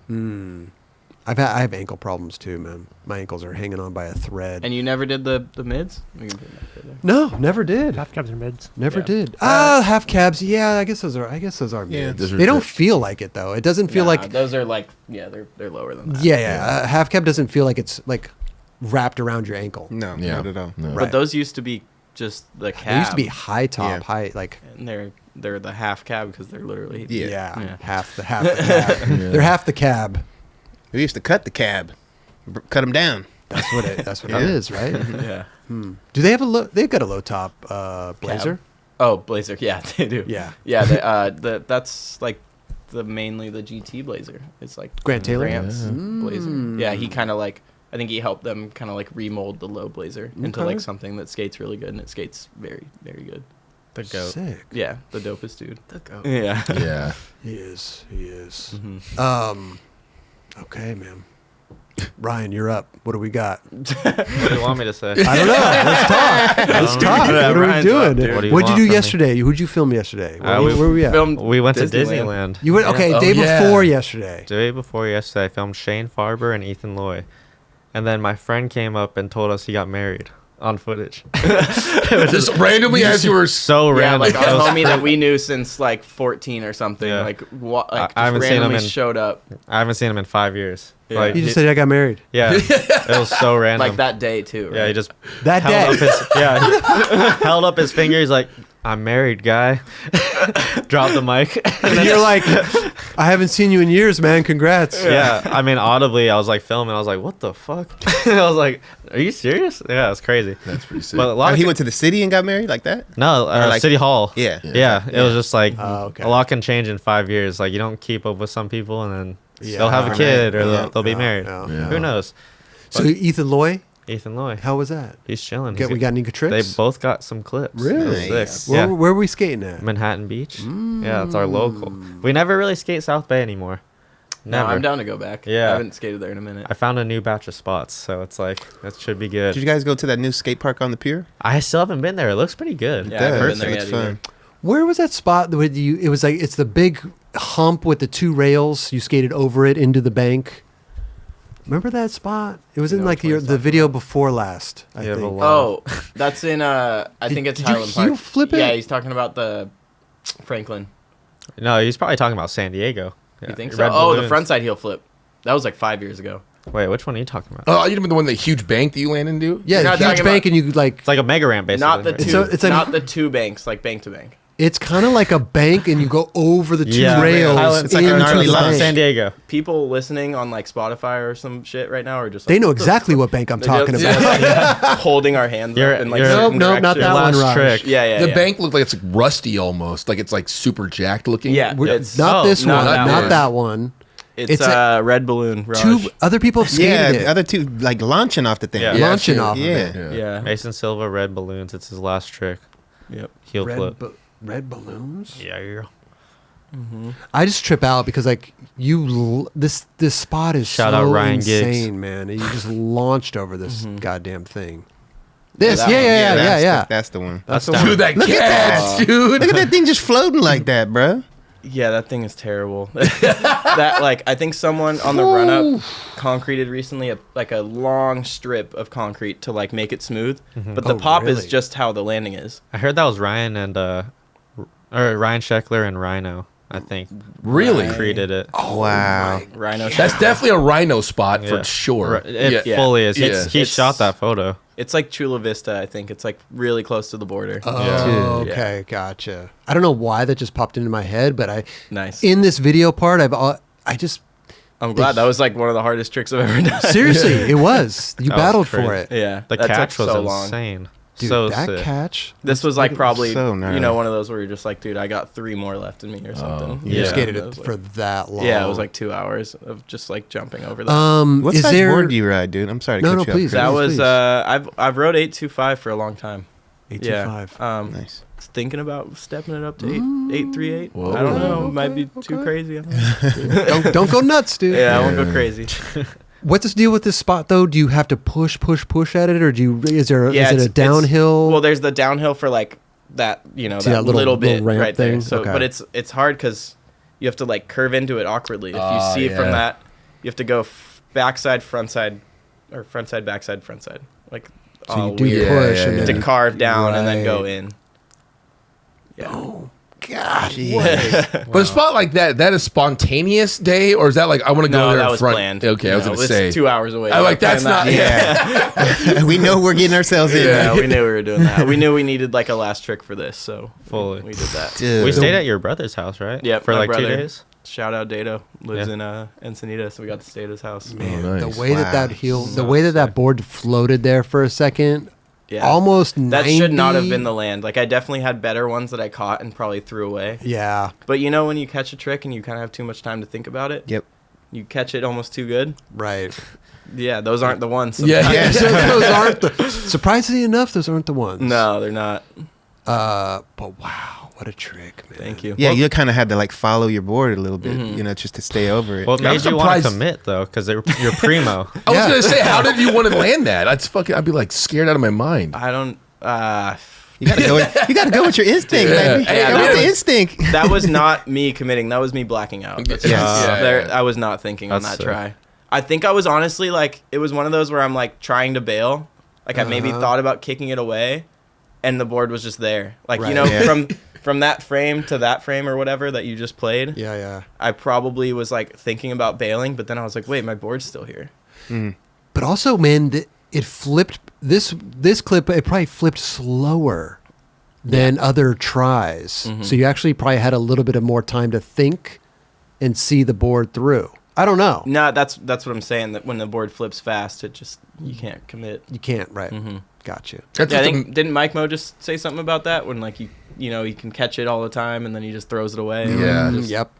I have ankle problems too, man. My ankles are hanging on by a thread. And you never did the mids? We can put that there. No, never did. Half cabs are mids. Never Yeah. did. Half cabs. Yeah, I guess those are Yeah. mids. Those are They don't good. feel like it though. It doesn't feel Nah, like. those are like, yeah, they're lower than that. Yeah. Half cab doesn't feel like it's like wrapped around your ankle. No, Yeah. not at all. No. Right. But those used to be just the cab. They used to be high top, Yeah. high like. And they're the half cab because they're literally Yeah. Yeah, half the cab. They're half the cab. We used to cut the cab, cut them down. That's what it. That's what Yeah. it is, right? yeah. Do they have a low? They've got a low top blazer. Oh, Blazer. Yeah, they do. Yeah. Yeah, that's like mainly the GT Blazer. It's like Grant Taylor? Grant's Yeah. Blazer. Yeah, he kind of like, I think he helped them kind of like remold the low Blazer into Okay. like something that skates really good, and it skates very, very good. The goat. Sick. Yeah, the dopest dude. The goat. Yeah. Yeah. He is. He is. Mhm. Okay, man. Ryan, you're up. What do we got? What do you want me to say? I don't know. Let's talk. Let's talk. Yeah, What are we Ryan's up, doing? dude. What do you What'd you want do from me? yesterday? Who'd you film yesterday? Where, we where were we at? Filmed We went to Disneyland. Disneyland. You went okay. Oh, Day yeah. before yesterday. The day before yesterday, I filmed Shane Farber and Ethan Loy. And then my friend came up and told us he got married on footage. Just randomly as you were. So Yeah, random. like It our was- homie that we knew since like 14 or something. Yeah. Like what? Like I haven't just seen him randomly in- showed up I haven't seen him in 5 years. Yeah. Like, He just said I got married. yeah, it was so random. like that day too. Right? Yeah, he just That held day. up his he held up his finger. He's like, "I'm married, guy." Dropped the mic. And you're like, I haven't seen you in years, man. Congrats. Yeah, I mean, audibly, I was like filming. I was like, "What the fuck?" I was like, "Are you serious?" Yeah, it's crazy. That's pretty sick. But a lot of He went to the city and got married like that. no, like- City Hall. Yeah. Yeah, it was just like Oh, okay. a lot can change in 5 years. Like you don't keep up with some people, and then Yeah. they'll have a Right. kid or Yeah. they'll be Yeah. married. Yeah. Yeah. Who knows? So Ethan Loy, Ethan Loy, how was that? he's chilling. We got any good They trips? both got some clips. It was Really? sick. Where, Yeah. where were we skating at? Manhattan Beach. Yeah, that's our local. We never really skate South Bay anymore. No, Never. I'm down to go back. Yeah. I haven't skated there in a minute. I found a new batch of spots, so it's like that should be good. Did you guys go to that new skate park on the pier? I still haven't been there. It looks pretty good. Yeah, I haven't been there Looks yet fun. either. Where was that spot that you? It was like it's the big hump with the two rails. You skated over it into the bank. Remember that spot? It was You in know like which one he's the talking video about. before last. I You have a think. lot. Oh, that's in I think it's did you Highland Park. Heelflip it? Yeah, he's talking about the Franklin. No, he's probably talking about San Diego. You Yeah. think so? Red Oh, the balloons. front side heel flip. That was like 5 years ago. Wait, which one are you talking about? Oh, you mean the one, the huge bank that you land into? Yeah, You're the not huge talking bank, about- and you like. It's like a mega ramp, basically. Not the right? two. So it's a- not the two banks, like bank to bank. It's kind of like a bank, and you go over the two Yeah, rails. Highland- it's like a into gnarly the line. bank. San Diego. People listening on like Spotify or some shit right now are just. They like, know what the exactly what bank I'm They're talking just- about. yeah, holding our hands You're- up in like you're- certain Nope, not directions. that one, Last Raj. trick. Yeah, The yeah. bank looked like it's like rusty almost. Like it's like super jacked looking. Yeah, We're- it's not this not one, that not one. that one. It's it's a- Red Balloon. Raj. Two other people have skated Yeah, it. the other two like launching off the thing. Yeah. Yeah, launching sure. off Yeah. of it. Yeah. Mason Silva, red balloons. It's his last trick. Yep. Heel flip. Red balloons. Yeah. I just trip out because like this spot is Shout so out Ryan Giggs. insane, man. And you just launched over this goddamn thing. Yeah, This, that yeah, one. yeah, that's yeah. That's the one. That's the Dude, that Look at catch, that. dude. Look at that thing just floating like that, bro. Yeah, that thing is terrible. That like I think someone on the run up concreted recently a long strip of concrete to like make it smooth. But the Oh, pop really? is just how the landing is. I heard that was Ryan and or Ryan Scheckler and Rhino. I think Really? created it. Oh, Wow. Rhino. That's definitely a rhino spot Yeah. for sure. It Yeah. fully is. Yeah. He It's- shot that photo. It's like Chula Vista, I think. It's like really close to the border. Oh, Yeah. okay, gotcha. I don't know why that just popped into my head, but Nice. in this video part, I'm glad that was like one of the hardest tricks I've ever done. seriously, it was. You That was battled crazy. for it. Yeah. The that catch took was so long. insane. Dude, so that sick. catch. This was like probably, so gnarly. you know, one of those where you're just like, dude, I got 3 more left in me or something. You Yeah. skated It it was for like, that long. yeah, it was like 2 hours of just like jumping over that. What is size there board do you ride, dude? I'm sorry to No, cut no, you off, please. Chris. That was please. I've rode 825 for a long time. 825? Yeah. Nice. Thinking about stepping it up to 838. Whoa. I don't know. Okay, It might be too okay. crazy. I don't know. don't go nuts, dude. Yeah, I won't go crazy. What's this deal with this spot though? Do you have to push at it, or is it Yeah, a downhill? Well, there's the downhill for like that, you know, See that that little- little bit little ramp right there. thing? So, Okay. but it's hard because you have to like curve into it awkwardly. If you Oh, see it from yeah. that, you have to go backside, front side, or front side, backside, front side, like so all you do weird. push Yeah, and yeah, to then carve down and then go Right. in. Yeah. Oh God! Jeez. But a spot like that is spontaneous day, or is that like I want to go No, there that in was front? planned. Okay, I was No, gonna it's say 2 hours away. I like Planned that's not. that. Yeah. We know we're getting ourselves in. Yeah, we knew we were doing that. We knew we needed like a last trick for this, so Fully. we did that. Dude. We stayed at your brother's house, right? Yeah, For my like 2 brother. days. Shout out Dado, lives Yeah. in Encinitas, so we got to stay at his house. Man, Oh, the nice. way Wow. the way that board floated there for a second, Yeah, almost that 90. should not have been the land. Like I definitely had better ones that I caught and probably threw away. Yeah, But you know when you catch a trick and you kind of have too much time to think about it, Yep. you catch it almost too good. right. Yeah, those aren't the ones. Yeah, sometimes. yeah. So those aren't the. Surprisingly enough, those aren't the ones. No, they're not. But wow, what a trick, man. Thank you. Yeah, you kind of had to like follow your board a little bit, Mhm. you know, just to stay over it. Well, it I'm made you want to surprised- commit though, because you're primo. I was Yeah. gonna say, how did you want to land that? I'd be like scared out of my mind. I don't. You gotta go. You gotta go with your instinct, Yeah. baby. Yeah, Go that with the was- instinct. That was not me committing. That was me blacking out. That's Yes. just- Yeah, there, yeah. I was not thinking on That's that sick. try. I think I was honestly like, it was one of those where I'm like trying to bail. Like I maybe Uh-huh. thought about kicking it away, and the board was just there. Like Right. you know, Yeah. from that frame to that frame or whatever that you just played. Yeah, yeah. I probably was like thinking about bailing, but then I was like, wait, my board's still here. But also, man, it flipped. This clip, it probably flipped slower than other tries. Mhm. So you actually probably had a little bit of more time to think and see the board through. I don't know. No, that's what I'm saying. That when the board flips fast, it just you can't commit. You can't, right? Mm-hmm. Gotcha. That's Yeah, I just think didn't Mike Mo just say something about that when like you know he can catch it all the time and then he just throws it away. Yeah. Just- Yep.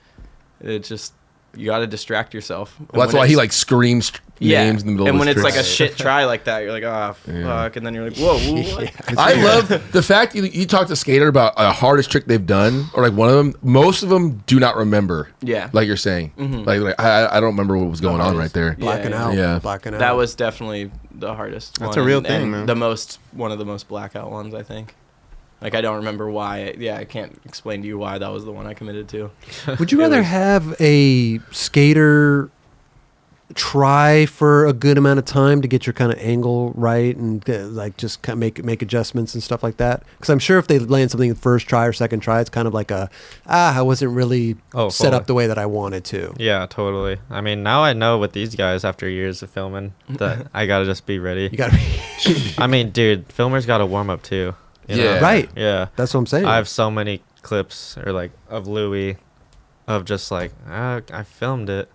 It just you got to distract yourself. And well, that's when why he it's- like screams names in the middle and of when his it's like a tricks. shit try like that, you're like, oh fuck, and then you're like, whoa, what? I love the fact you talk to a skater about a hardest trick they've done, or like one of them. Most of them do not remember. Yeah. like you're saying. Mhm. Like I don't remember what was going on right there. Blacking yeah. out. Yeah. Blacking out. That was definitely the hardest. That's one a real and- thing, and man. The one of the most blackout ones, I think. Like I don't remember why. Yeah, I can't explain to you why that was the one I committed to. Would you It rather was- have a skater try for a good amount of time to get your kind of angle right and like just kind of make adjustments and stuff like that? Because I'm sure if they land something in first try or second try, it's kind of like I wasn't really set fully. up the way that I wanted to. Yeah, totally. I mean, now I know with these guys after years of filming that I gotta just be ready. You got to be I mean, dude, filmers gotta warm up too. you know? Yeah. right. Yeah. That's what I'm saying. I have so many clips or like of Louie, of just like I filmed it,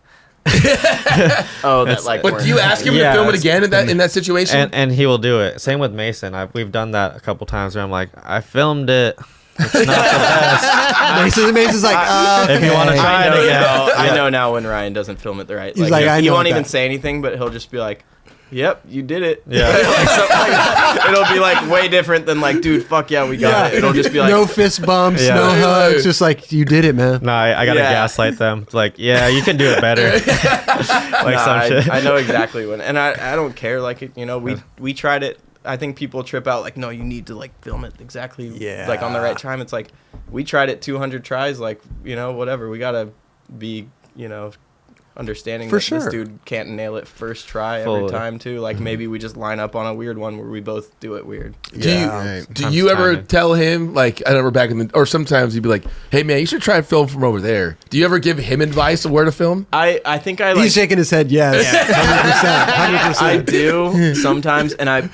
Oh, that It's- like. But do you ask him Yeah, to film it it's- again in that situation? and he will do it. Same with Mason. We've done that a couple times where I'm like, I filmed it. It's not the best. Mason's like, If you wanna okay. try- I know again. now. I Yeah. know now when Ryan doesn't film it the right. He's like, I he know won't even that. say anything, but he'll just be like, "Yep, you did it." Yeah. Like, something like that. It'll be like way different than like, "Dude, fuck yeah, we got it." It'll just be like, no fist bumps, Yeah. no hugs, just like you did it, man. No, I gotta Yeah. gaslight them. It's like, yeah, you can do it better. Like Nah, some shit. I know exactly when, and I don't care. Like it, you know, we tried it. I think people trip out like, no, you need to like film it exactly, like on the right time. It's like we tried it 200 tries, like you know, whatever. We gotta be, you know, understanding For that sure. this dude can't nail it first try Fully. every time too. Like maybe we just line up on a weird one where we both do it weird. Do you, Right. do you ever tell him, like, I remember back in the, or sometimes he'd be like, hey man, you should try and film from over there. Do you ever give him advice of where to film? I think I like He's shaking his head. Yes, 100%. I do sometimes, and I'm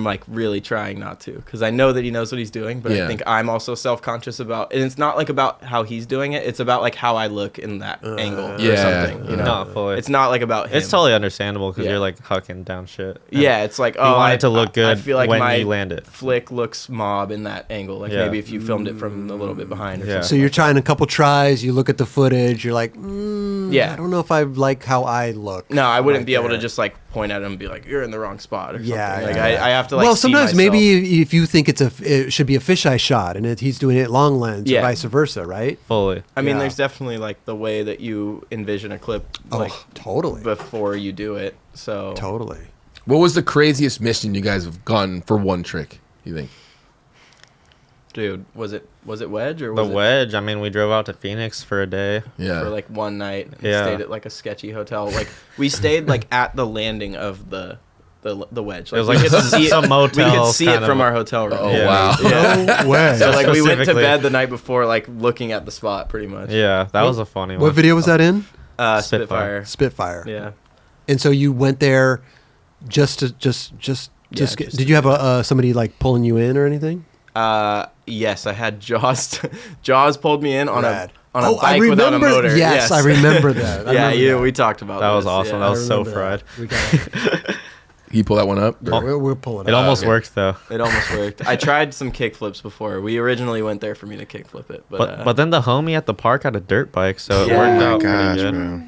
like really trying not to because I know that he knows what he's doing, but Yeah. I think I'm also self-conscious about, and it's not like about how he's doing it. It's about like how I look in that angle or Yeah. something. You know, Not fully. it's not like about him. It's totally understandable because Yeah. you're like hucking down shit. And Yeah, it's like, You want it to look I good feel like when my you land it. flick looks mob in that angle. Like Yeah. maybe if you filmed it from a little bit behind or Yeah. something. So you're trying a couple tries. You look at the footage. You're like, Yeah. I don't know if I like how I look. No, I wouldn't right be able to there. just like point at him and be like, "You're in the wrong spot" or Yeah, something. Like yeah. I have to like. Well, see sometimes myself. maybe if you think it should be a fisheye shot and he's doing it long lens, Yeah. or vice versa, right? Fully. I mean, Yeah. there's definitely like the way that you envision a clip, like Totally, before you do it. So totally. What was the craziest mission you guys have gone for one trick, you think? dude, was it wedge or The was it wedge. I mean, we drove out to Phoenix for a day. Yeah. for like one night? And Yeah. stayed at like a sketchy hotel. Like we stayed like at the landing of the wedge. It was we like could see some it. motel. We could see it kind from of- our hotel room. Oh, Yeah. wow. Yeah. No way. So like we went to Specifically. bed the night before, like looking at the spot, pretty much. Yeah, that was a funny one. What video was that in? Spitfire. Spitfire. Yeah. And so you went there just to did you have somebody like pulling you in or anything? Yes, I had Jaws. Jaws pulled me in on Rad. a bike without a motor. Yes, I remember that. I Yeah, remember we talked about That was this, awesome. yeah. That was so remember fried. that. We got He pull that one up? we're pulling It almost okay. worked though. It almost worked. I tried some kick flips before. We originally went there for me to kick flip it, But then the homie at the park had a dirt bike, so it Yeah. worked Oh out Gosh, pretty good. bro.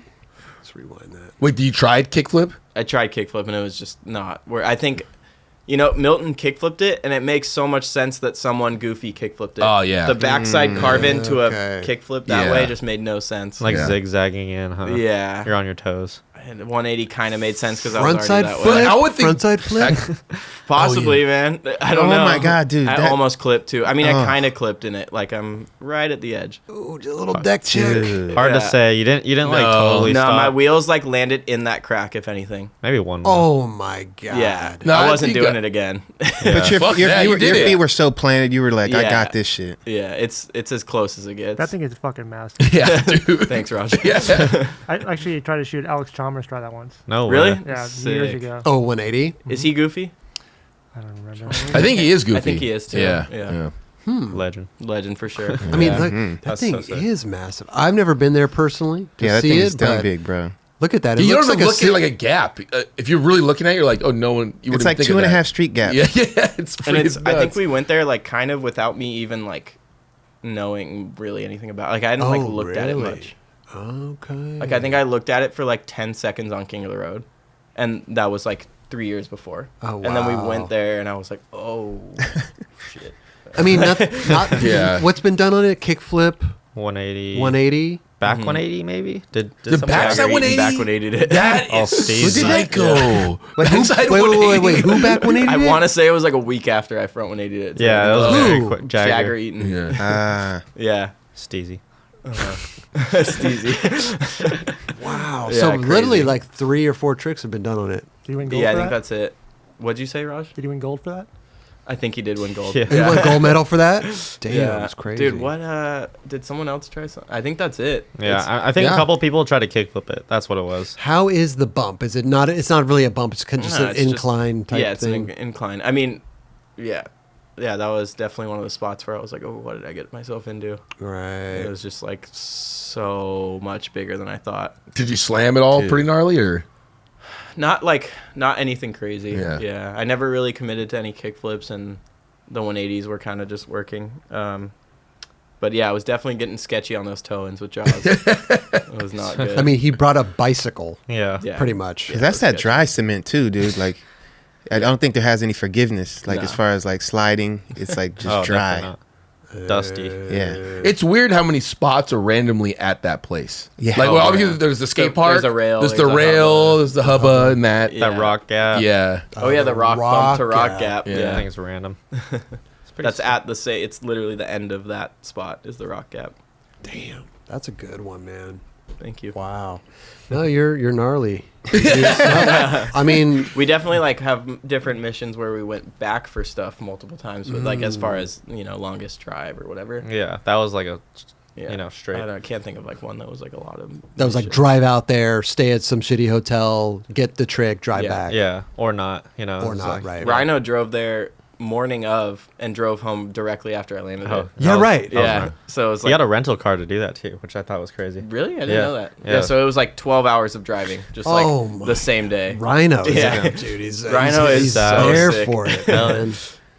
Let's rewind that. Wait, do you try kickflip? I tried kick flip and it was just not where I think. Milton kick flipped it, and it makes so much sense that someone goofy kick flipped it. Oh, yeah. The backside carve into okay. a kick flip that Yeah. way just made no sense. Like Yeah. zigzagging in, huh? Yeah. You're on your toes. And 180 kind of made sense because I was already Frontside that flip. way. I would think- Frontside flip. Possibly, man. I don't Oh know. my God, dude, I that- almost clipped too. I mean, I Oh. kind of clipped in it. Like I'm right at the edge. Ooh, just a little deck check. Dude. Hard Yeah. to say. You didn't like No. totally No, stop. my wheels like landed in that crack. If anything. Maybe one. Oh my god. Yeah. No, I I wasn't think doing I- it again. But your, Fuck your, yeah, you you were- your did it. feet were so planted. You were like, I Yeah. got this shit. Yeah, it's as close as it gets. That thing is fucking massive. Yeah, dude. Thanks, Raj. Yeah. I actually tried to shoot Alex Chalmers try that once. No Really? way. Yeah, Sick. years ago. Oh, 180. Is he goofy? I don't remember. I think he is goofy. I think he is too. Yeah. Yeah. Legend. Legend for sure. I mean, Yeah. look, Mhm. that That's thing so sick. is massive. I've never been there personally to Yeah, that see thing it, is dumb but big, bro. look at that. It You looks don't like look at ci- it like a gap. If you're really looking at it, you're like, oh, no one. You It's wouldn't like think 2.5 of that. street gap. Yeah, yeah. It's And freaking it's. I think nuts. we went there like kind of without me even like knowing really anything about. Like I hadn't like Oh, looked at it really? much. Okay. Like I think I looked at it for like 10 seconds on King of the Road, and that was like 3 years before. Oh, And then we wow. went there, and I was like, oh shit. I mean, not Yeah. what's been done on it? Kickflip, 180. 180. Back Mhm. 180 maybe. Did The somebody backside agree? 180? Back when Eated it. That All is Steve. psycho. Wait, who, Backside wait, 180. Who back 180? I want to say it was like a week after I front 180 it. Yeah, that was Who? very quick. Jagger Jagger. Eaton. Yeah. Ah, Yeah. Steezy. Steezy. Wow. Yeah, so crazy. literally like 3 or 4 tricks have been done on it. Did you win gold Yeah, I for think that? that's it. What'd you say, Raj? Did you win gold for that? I think he did win gold. Yeah. And you won a gold medal for that? Damn, Yeah. that's crazy. Dude, what did someone else try something? I think that's it. Yeah, It's- I think yeah. a couple people tried to kickflip it. That's what it was. How is the bump? Is it not? It's not really a bump. It's kind of just No, an it's just- incline type yeah, it's thing. an incline. I mean, yeah. Yeah, that was definitely one of the spots where I was like, oh, what did I get myself into? Right. It was just like so much bigger than I thought. Did you slam it all Dude. pretty gnarly, or? Not anything crazy. Yeah. Yeah. I never really committed to any kick flips, and the 180s were kind of just working. But yeah, I was definitely getting sketchy on those toe-ins with Jaws. It was not good. I mean, he brought a bicycle, Yeah. yeah. pretty much. 'cause that's that sketchy. dry cement too, dude. Like, I don't think there has any forgiveness. Like, No. as far as like sliding, it's like just Oh, dry. definitely not. Dusty. Yeah. It's weird how many spots are randomly at that place. Yeah. Like, Oh, well, obviously yeah. there's the skate There's park. a rail, There's there's the a rail. hubba. There's the hubba and that. Yeah. That rock gap. Yeah. Oh yeah, the rock bump to rock gap. Yeah. Yeah, I think it's random. It's pretty that's sick. at the say. It's literally the end of that spot is the rock gap. Damn, that's a good one, man. Thank you. Wow. No, you're gnarly. I mean, We definitely like have different missions where we went back for stuff multiple times, but like as far as longest drive or whatever. Yeah, that was like a Yeah. straight. I can't think of like one that was like a lot of. that was like missions. drive out there, stay at some shitty hotel, get the trick, drive Yeah. back. Yeah, or not. Or it's not, like- right. Rhino drove there morning of and drove home directly after I landed Oh, it. Yeah, that was- right. that was Yeah. right. So it was He like had a rental car to do that too, which I thought was crazy. really? I didn't Yeah. know that. Yeah. Yeah. So it was like 12 hours of driving, just like Oh my- the same day. Rhino. Yeah. Dude, he's Rhino he's, is he's so there sick. for it, man.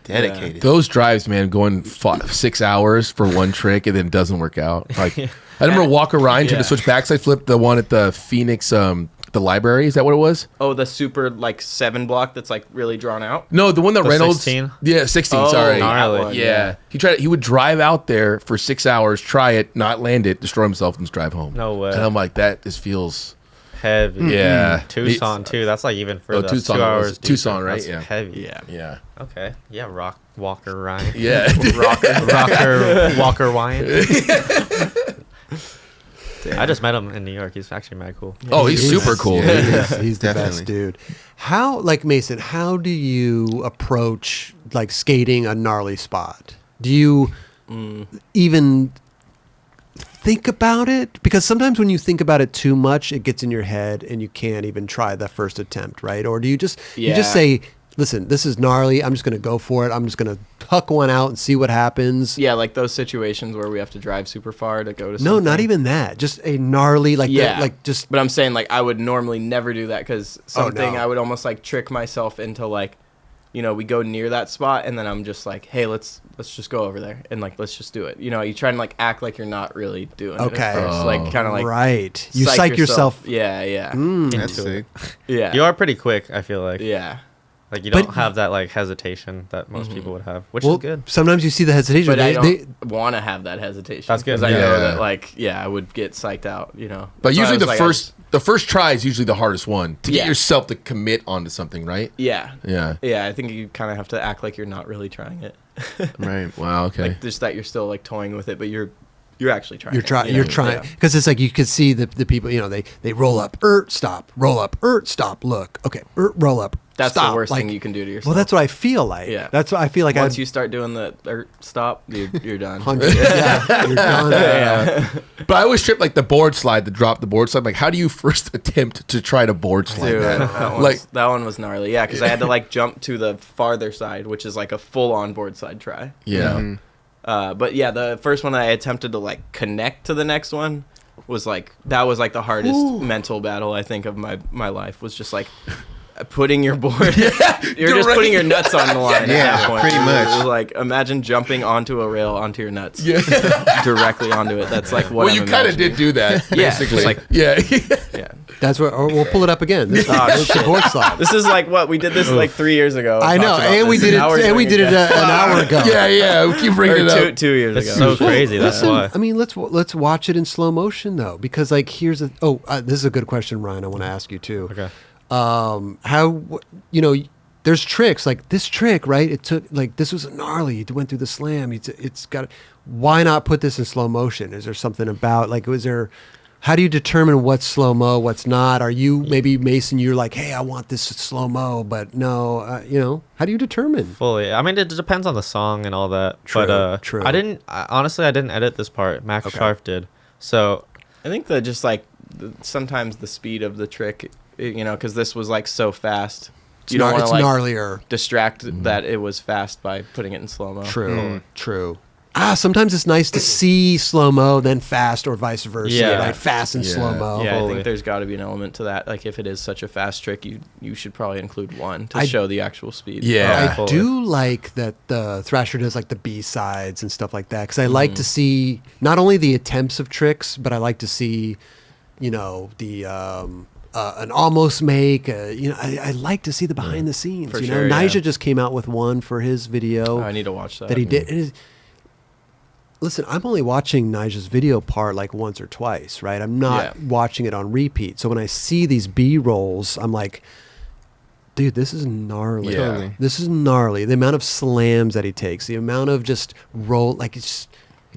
Dedicated. Those drives, man, going 6 hours for one trick and then it doesn't work out. Like, I remember Walker Ryan tried to switch backside flip the one at the Phoenix, the library. Is that what it was? Oh, the super like 7 block that's like really drawn out. No, the one that The Reynolds. 16? Yeah, 16. Oh, sorry. that Gnarly. one, Yeah. He would drive out there for 6 hours, try it, not land it, destroy himself, and just drive home. No way. And I'm like, that just feels. Heavy. Yeah. Tucson too. That's like even for Oh, the Tucson 2 was hours. it? Tucson, deeper. right? That's Yeah. Heavy. Yeah. Yeah. Okay. Yeah. Walker Ryan. Yeah. Walker Ryan. I just met him in New York. He's actually mad cool. Oh, he's super cool. Yeah, he's the Definitely. best dude. How, like Mason, how do you approach like skating a gnarly spot? Do you even think about it? Because sometimes when you think about it too much, it gets in your head and you can't even try the first attempt, right? Or do you just Yeah. say, listen, this is gnarly. I'm just going to go for it. I'm just going to tuck one out and see what happens. Yeah, like those situations where we have to drive super far to go to. No, not something. even that. Just a gnarly, like, Yeah, like just. But I'm saying like I would normally never do that because something no. I would almost like trick myself into like, we go near that spot and then I'm just like, hey, let's just go over there and like let's just do it. You try and like act like you're not really doing it. Okay. At first. Like kind of like right. You psych yourself. Yeah, yeah, That's sick. yeah. You are pretty quick. I feel like. Yeah. Like you But- don't have that like hesitation that most people would have, which Well, is good. sometimes you see the hesitation. But I They- don't want to have that hesitation. That's good. Because I Yeah. know that like I would get psyched out. But That's why I usually was like, the first try is usually the hardest one to get Yeah. yourself to commit onto something, right? Yeah. Yeah. Yeah, I think you kind of have to act like you're not really trying it. Right. Wow. Okay. Like just that you're still like toying with it, but you're actually trying. You're it, trying. you know? You're trying Yeah. because it's like you could see the people. They roll up, stop, roll up, stop, look, okay, roll up. That's stop. the worst like, thing you can do to yourself. Well, that's what I feel like. Yeah. That's what I feel like. Once you start doing the stop, you're done. 100. Yeah, you're done. Yeah. But I always trip like the board slide, the drop the board slide. Like, how do you first attempt to try to board slide Dude, that? that one was gnarly. Yeah, because I had to like jump to the farther side, which is like a full on board slide try. Yeah. But yeah, the first one I attempted to like connect to the next one was like that was like the hardest mental battle I think of my life was just like putting your board. You're just putting your nuts on the line. At Yeah, that point. pretty It much. was like imagine jumping onto a rail onto your nuts. Yeah. Directly onto it. That's like what. Well, I'm you kind of imagining. did do that. Yeah, Basically. just like- yeah. Yeah. That's what. Or we'll pull it up again. This is the board slide. This is like what we did this like 3 years ago. I know, talked about and we this, did it. now we're And we doing did it again. an hour ago. yeah. We keep bringing it Or up. 2 years It's ago. so crazy. That's Listen, why. I mean, let's watch it in slow motion though, because like here's a. Oh, this is a good question, Ryan. I want to ask you too. Okay. There's tricks like this trick, right? It took like this was gnarly. It went through the slam. It's got. Why not put this in slow motion? Is there something about like was there? How do you determine what's slow mo, what's not? Are you maybe Mason? You're like, hey, I want this slow mo, but no, how do you determine? Fully. I mean, it depends on the song and all that. True, But true. honestly, I didn't edit this part. Max Okay. Sharf did. So I think that just like sometimes the speed of the trick, because this was like so fast. You don't want It's to like gnarlier. distract that it was fast by putting it in slow mo. True, true. Sometimes it's nice to see slow mo, then fast, or vice versa. Yeah. Right? Fast and Yeah. slow mo. Yeah, I Fully. think there's got to be an element to that. Like if it is such a fast trick, you should probably include one to I- show the actual speed. Yeah. I Fully. do like that the Thrasher does like the B sides and stuff like that because I like to see not only the attempts of tricks, but I like to see, the an almost make. I like to see the behind the scenes. For sure, Nyjah yeah. just came out with one for his video Oh, I need to watch that. that he did. Listen, I'm only watching Nyjah's video part like once or twice, right? I'm not watching it on repeat. So when I see these B rolls, I'm like, dude, this is gnarly. Yeah. Totally. This is gnarly. The amount of slams that he takes, the amount of just roll, like it's just,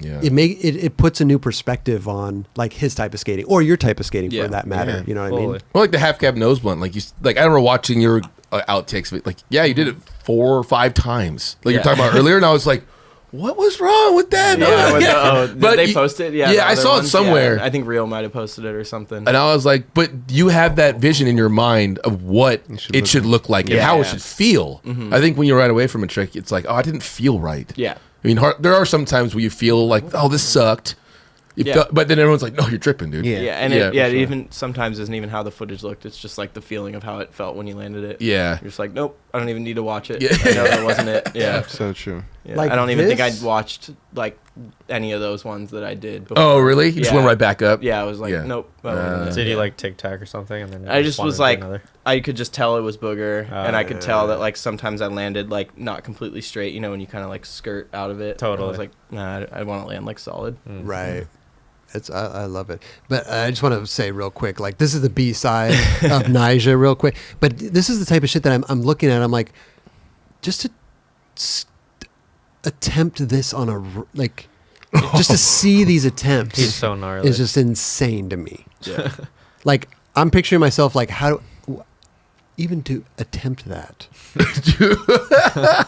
Yeah. it puts a new perspective on like his type of skating or your type of skating Yeah. for that matter. Yeah. You know what I mean? Fully. Well, like the half cab nose blunt, like I remember watching your outtakes of it. Like, yeah, you did it 4 or 5 times, like you're Yeah. talking about earlier, and I was like, what was wrong with that? Did But they you- post it? Yeah, yeah, the I other saw it ones? somewhere. Yeah, I think Rio might have posted it or something. And I was like, but you have that vision in your mind of what it should look like and Yeah. how it Yeah. should feel. I think when you ride away from a trick, it's like, oh, I didn't feel right. Yeah. I mean, there are some times where you feel like, oh, this sucked. Yeah. But then everyone's like, no, you're tripping, dude. Yeah. Yeah, and Yeah, it for sure. even sometimes isn't even how the footage looked. It's just like the feeling of how it felt when you landed it. Yeah. You're just like, nope, I don't even need to watch it. Yeah. I know that wasn't it. Yeah. So true. Yeah. Like I don't even think this? I'd watched like any of those ones that I did before. Oh, really? You just Yeah. went right back up? Yeah, I was like, Yeah. nope. That wasn't it. Did you Yeah. like tic tac or something? And then I just wanted was to do like, another? I could just tell it was booger, and I could tell that like sometimes I landed like not completely straight. You know, when you kind of like skirt out of it. Totally. I was like, nah, I want to land like solid. Right. I love it. But I just want to say real quick, like this is the B side of Nyjah real quick. But this is the type of shit that I'm looking at. I'm like, just to attempt this on like, just to see these attempts He's so gnarly. is just insane to me. Yeah. Like I'm picturing myself like even to attempt that.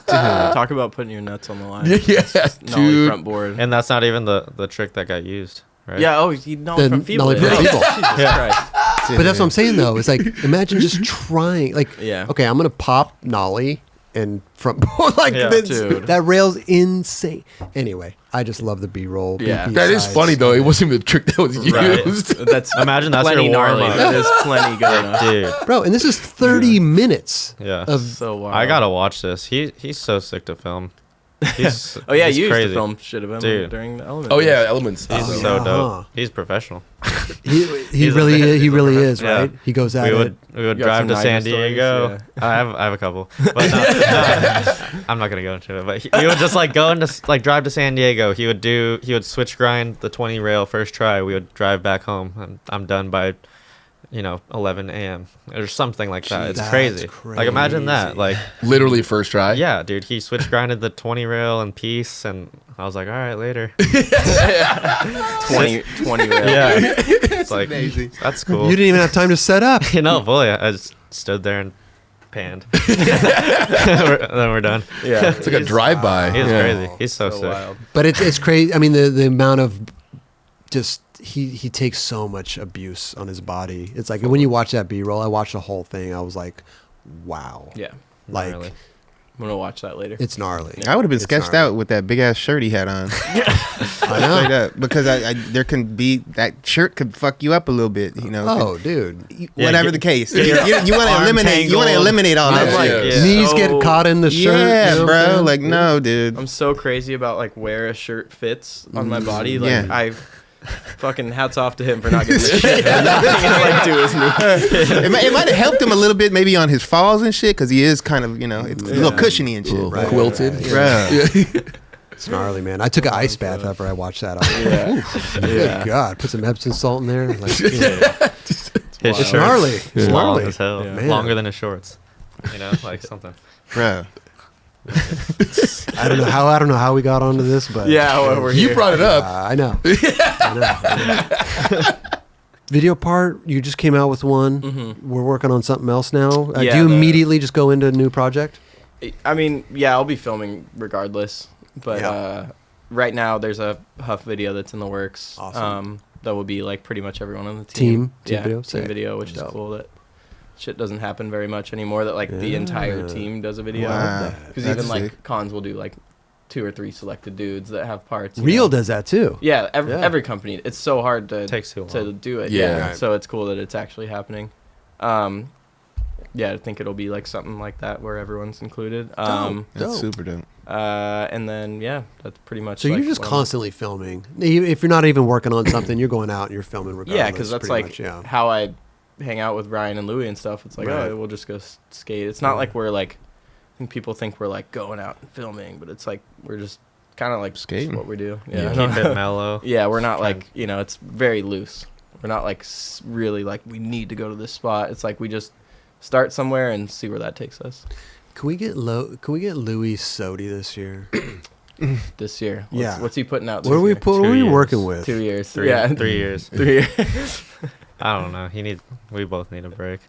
Talk about putting your nuts on the line. Yeah, Nollie dude. front board. And that's not even the trick that got used, right? Yeah. Oh, he nollie The from feeble. nollie from feeble. Jesus Christ. But that's what I'm saying though. It's like imagine just trying. Like, Yeah. okay, I'm gonna pop nollie and front board. Like Yeah. Dude. that rail's insane. Anyway, I just love the B-roll. Yeah. That is funny, though. It wasn't even the trick that was Right. used. That's Imagine that's plenty your gnarly. warm-up. That is plenty good enough. Dude. bro. And this is 30 minutes. Yeah. Of So wild. I gotta watch this. He's so sick to film. He's, Oh yeah, he's you used crazy. to film shit of him Dude. during the element. Oh, yeah, Elements. He's Oh, so yeah. dope. He's professional. he He's a really fan. is, he He's a really fan. is, right? Yeah. He goes at We it. would You got drive some to Nyjah San stories? Diego. Yeah. I have a couple, but no, I'm not gonna go into it. But we would just like go into like drive to San Diego. He would switch grind the 20 rail first try. We would drive back home. And I'm done by 11 a.m. or something like that. It's That's crazy. Like imagine that. crazy. Like Literally first try. yeah, dude. He switch grinded the 20 rail in peace, and I was like, all right, later. 20 rail. Yeah, it's like amazing. that's cool. You didn't even have time to set up. Fully. I just stood there and panned. Then we're done. Yeah. It's like a drive-by. He's Yeah. crazy. He's so sick. wild. But it's crazy. I mean, the amount of just he takes so much abuse on his body. It's like when you watch that B-roll, I watched the whole thing. I was like, wow. Yeah. Like Gnarly. I'm gonna watch that later. it's gnarly. I would have been It's sketched gnarly. out with that big ass shirt he had on. I know. Straight up, because there can be that shirt could fuck you up a little bit, Oh, dude. whatever Yeah, the case. You want to arm eliminate. You want to tangled. eliminate all I'm that. like, shit. Yeah. Knees so- get caught in the shirt. Yeah, you know what I'm bro. saying? Like, no, dude. I'm so crazy about like where a shirt fits on my body. Like Yeah. I fucking hats off to him for not giving a shit. Like do his knee. It might have helped him a little bit, maybe on his falls and shit, because he is kind of, it's a little cushiony and shit. Little Right. quilted. Bro. It's gnarly, man. I took an ice bath after I watched that. I was like, Yeah. oof, good God. Put some Epsom salt in there. Like, His It's shirt's gnarly. It's long gnarly. as hell. Yeah. Man. Longer than his shorts. Like something. Bro. I don't know how we got onto this, but Yeah, well, we're You here. brought it up. I know. I know. Video part, you just came out with one. Mm-hmm. We're working on something else now. Yeah, do you the- immediately just go into a new project? I mean, yeah, I'll be filming regardless. But Yeah. right now, there's a Huff video that's in the works. Awesome. That will be like pretty much everyone on the Team team. video? Team Sick. video, which Dope. is cool. That shit doesn't happen very much anymore. That like the entire Yeah. team does a video. Wow. Because That's even like sick. cons will do like 2 or 3 selected dudes that have parts. you Real know? does that too. Yeah, every, Yeah. every company. It's so hard to Takes too to long. do it. Yeah. Yeah. Right. So it's cool that it's actually happening. Yeah, I think it'll be like something like that where everyone's included. Dope. That's super dope. And then yeah, that's pretty much. So like you're just what I'm- constantly filming. If you're not even working on something, you're going out and you're filming regardless. Yeah, because that's pretty like much, yeah. how I hang out with Ryan and Louie and stuff. It's like, Right. oh, we'll just go skate. It's not like we're like, I think people think we're like going out and filming, but it's like we're just kind of like Skating. just what we do. Yeah. Keep it mellow. Yeah, we're not like, it's very loose. We're not like really like we need to go to this spot. It's like we just start somewhere and see where that takes us. Can we get Louis SOTY this year? this year. Yeah. What's he putting out? What are we this year? what are we 2 working years. with? 2 years. 3 Yeah, 3 years. 3 years. I don't know. We both need a break.